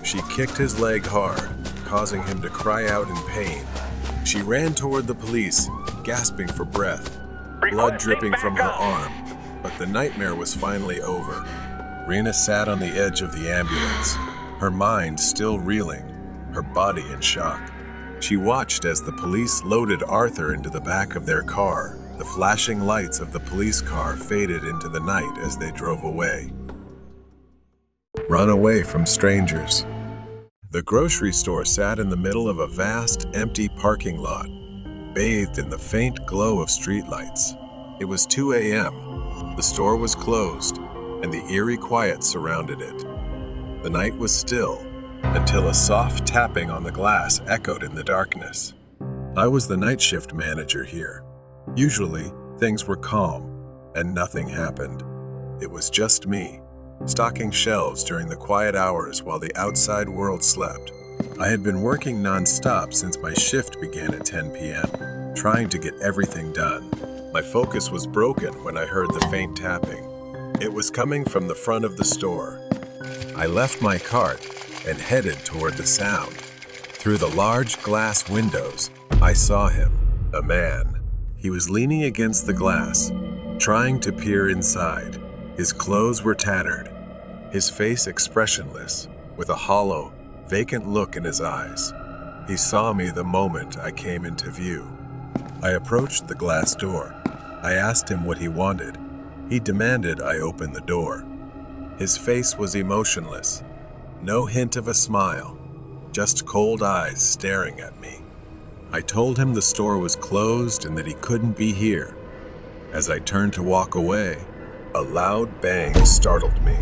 She kicked his leg hard, causing him to cry out in pain. She ran toward the police, gasping for breath, blood dripping from her arm, but the nightmare was finally over. Rena sat on the edge of the ambulance, her mind still reeling, her body in shock. She watched as the police loaded Arthur into the back of their car. The flashing lights of the police car faded into the night as they drove away. Run away from strangers. The grocery store sat in the middle of a vast, empty parking lot, bathed in the faint glow of streetlights. It was 2 a.m. The store was closed, and the eerie quiet surrounded it. The night was still, until a soft tapping on the glass echoed in the darkness. I was the night shift manager here. Usually, things were calm, and nothing happened. It was just me, stocking shelves during the quiet hours while the outside world slept. I had been working non-stop since my shift began at 10 p.m., trying to get everything done. My focus was broken when I heard the faint tapping. It was coming from the front of the store. I left my cart and headed toward the sound. Through the large glass windows, I saw him, a man. He was leaning against the glass, trying to peer inside. His clothes were tattered, his face expressionless, with a hollow, vacant look in his eyes. He saw me the moment I came into view. I approached the glass door. I asked him what he wanted. He demanded I open the door. His face was emotionless, no hint of a smile, just cold eyes staring at me. I told him the store was closed and that he couldn't be here. As I turned to walk away, a loud bang startled me.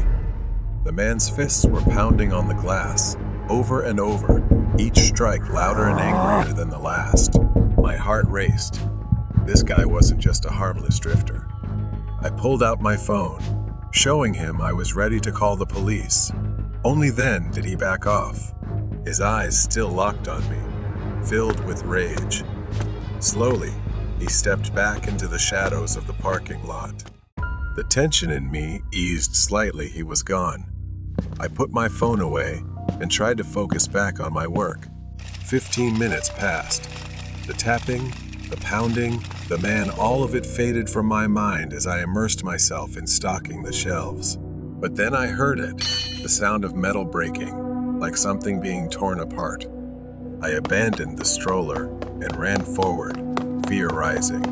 The man's fists were pounding on the glass, over and over, each strike louder and angrier than the last. heart raced. This guy wasn't just a harmless drifter. I pulled out my phone, showing him I was ready to call the police. Only then did he back off, his eyes still locked on me, filled with rage. Slowly, he stepped back into the shadows of the parking lot. The tension in me eased slightly. He was gone. I put my phone away and tried to focus back on my work. 15 minutes passed. The tapping, the pounding, the man, all of it faded from my mind as I immersed myself in stocking the shelves. But then I heard it, the sound of metal breaking, like something being torn apart. I abandoned the stroller and ran forward, fear rising.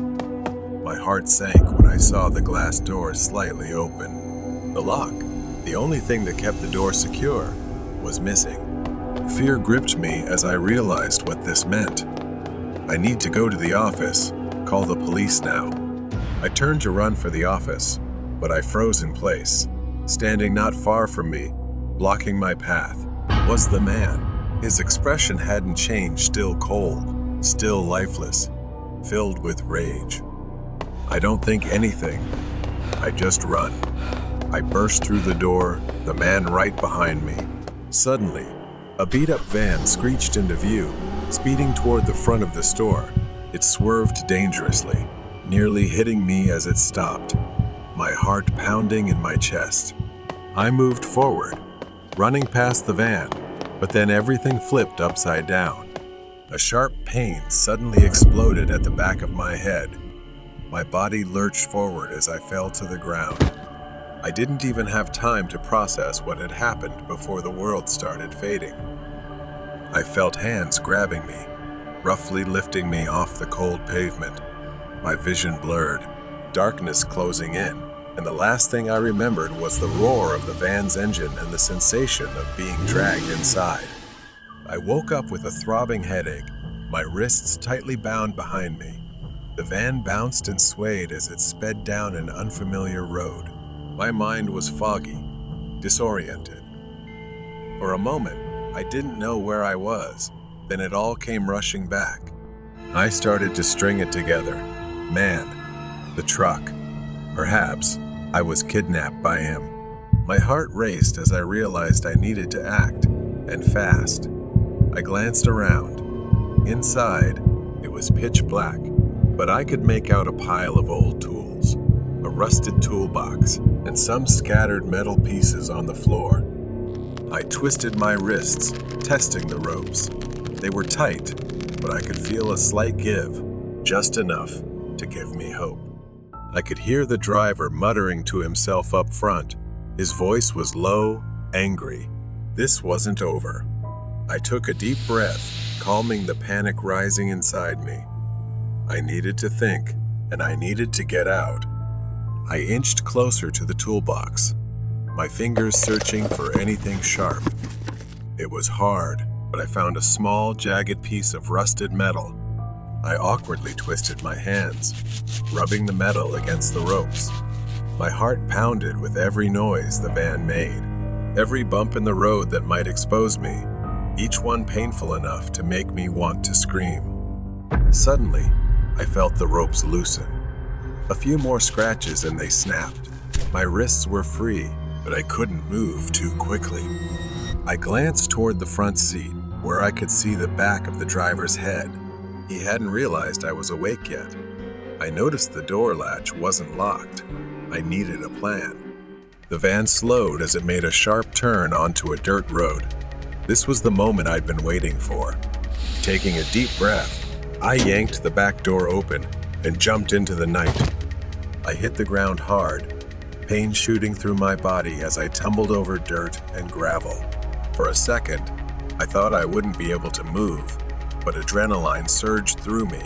My heart sank when I saw the glass door slightly open. The lock, the only thing that kept the door secure, was missing. Fear gripped me as I realized what this meant. I need to go to the office, call the police now. I turned to run for the office, but I froze in place. Standing not far from me, blocking my path, was the man. His expression hadn't changed, still cold, still lifeless, filled with rage. I don't think anything. I just run. I burst through the door, the man right behind me. Suddenly, a beat-up van screeched into view, speeding toward the front of the store. It swerved dangerously, nearly hitting me as it stopped, my heart pounding in my chest. I moved forward, running past the van, but then everything flipped upside down. A sharp pain suddenly exploded at the back of my head. My body lurched forward as I fell to the ground. I didn't even have time to process what had happened before the world started fading. I felt hands grabbing me, roughly lifting me off the cold pavement. My vision blurred, darkness closing in, and the last thing I remembered was the roar of the van's engine and the sensation of being dragged inside. I woke up with a throbbing headache, my wrists tightly bound behind me. The van bounced and swayed as it sped down an unfamiliar road. My mind was foggy, disoriented. For a moment, I didn't know where I was. Then it all came rushing back. I started to string it together. Man, the truck. Perhaps I was kidnapped by him. My heart raced as I realized I needed to act, and fast. I glanced around. Inside, it was pitch black, but I could make out a pile of old tools, a rusted toolbox, and some scattered metal pieces on the floor. I twisted my wrists, testing the ropes. They were tight, but I could feel a slight give, just enough to give me hope. I could hear the driver muttering to himself up front. His voice was low, angry. This wasn't over. I took a deep breath, calming the panic rising inside me. I needed to think, and I needed to get out. I inched closer to the toolbox, my fingers searching for anything sharp. It was hard, but I found a small, jagged piece of rusted metal. I awkwardly twisted my hands, rubbing the metal against the ropes. My heart pounded with every noise the van made, every bump in the road that might expose me, each one painful enough to make me want to scream. Suddenly, I felt the ropes loosen. A few more scratches and they snapped. My wrists were free, but I couldn't move too quickly. I glanced toward the front seat, where I could see the back of the driver's head. He hadn't realized I was awake yet. I noticed the door latch wasn't locked. I needed a plan. The van slowed as it made a sharp turn onto a dirt road. This was the moment I'd been waiting for. Taking a deep breath, I yanked the back door open and jumped into the night. I hit the ground hard, pain shooting through my body as I tumbled over dirt and gravel. For a second, I thought I wouldn't be able to move, but adrenaline surged through me.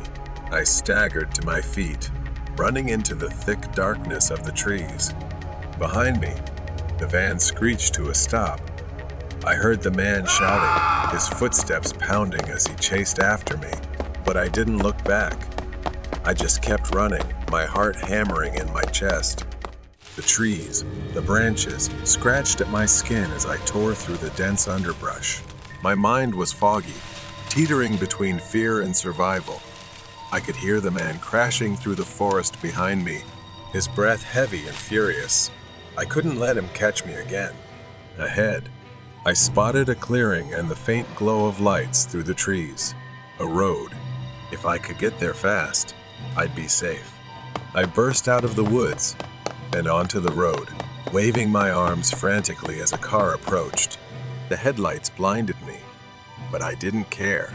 I staggered to my feet, running into the thick darkness of the trees. Behind me, the van screeched to a stop. I heard the man shouting, his footsteps pounding as he chased after me, but I didn't look back. I just kept running, my heart hammering in my chest. The trees, the branches, scratched at my skin as I tore through the dense underbrush. My mind was foggy, teetering between fear and survival. I could hear the man crashing through the forest behind me, his breath heavy and furious. I couldn't let him catch me again. Ahead, I spotted a clearing and the faint glow of lights through the trees. A road. If I could get there fast, I'd be safe. I burst out of the woods and onto the road, waving my arms frantically as a car approached. The headlights blinded me, but I didn't care.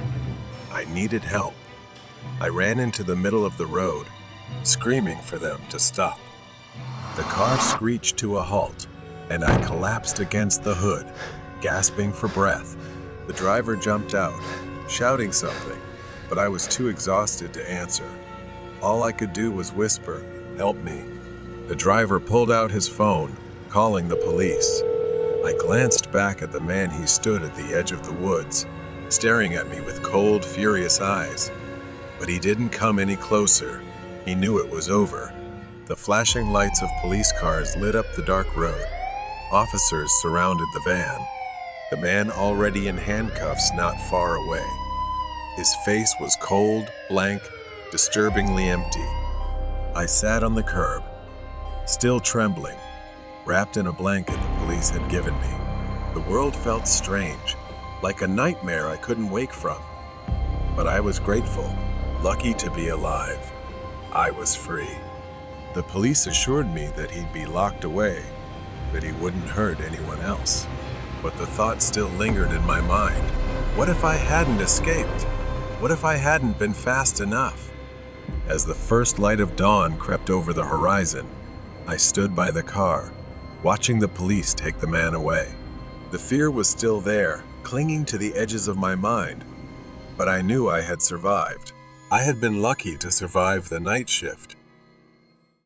I needed help. I ran into the middle of the road, screaming for them to stop. The car screeched to a halt, and I collapsed against the hood, gasping for breath. The driver jumped out, shouting something, but I was too exhausted to answer. All I could do was whisper, "Help me." The driver pulled out his phone, calling the police. I glanced back at the man. He stood at the edge of the woods, staring at me with cold, furious eyes. But he didn't come any closer. He knew it was over. The flashing lights of police cars lit up the dark road. Officers surrounded the van. The man already in handcuffs not far away. His face was cold, blank, disturbingly empty. I sat on the curb, still trembling, wrapped in a blanket the police had given me. The world felt strange, like a nightmare I couldn't wake from. But I was grateful, lucky to be alive. I was free. The police assured me that he'd be locked away, that he wouldn't hurt anyone else. But the thought still lingered in my mind. What if I hadn't escaped? What if I hadn't been fast enough? As the first light of dawn crept over the horizon, I stood by the car, watching the police take the man away. The fear was still there, clinging to the edges of my mind, but I knew I had survived. I had been lucky to survive the night shift,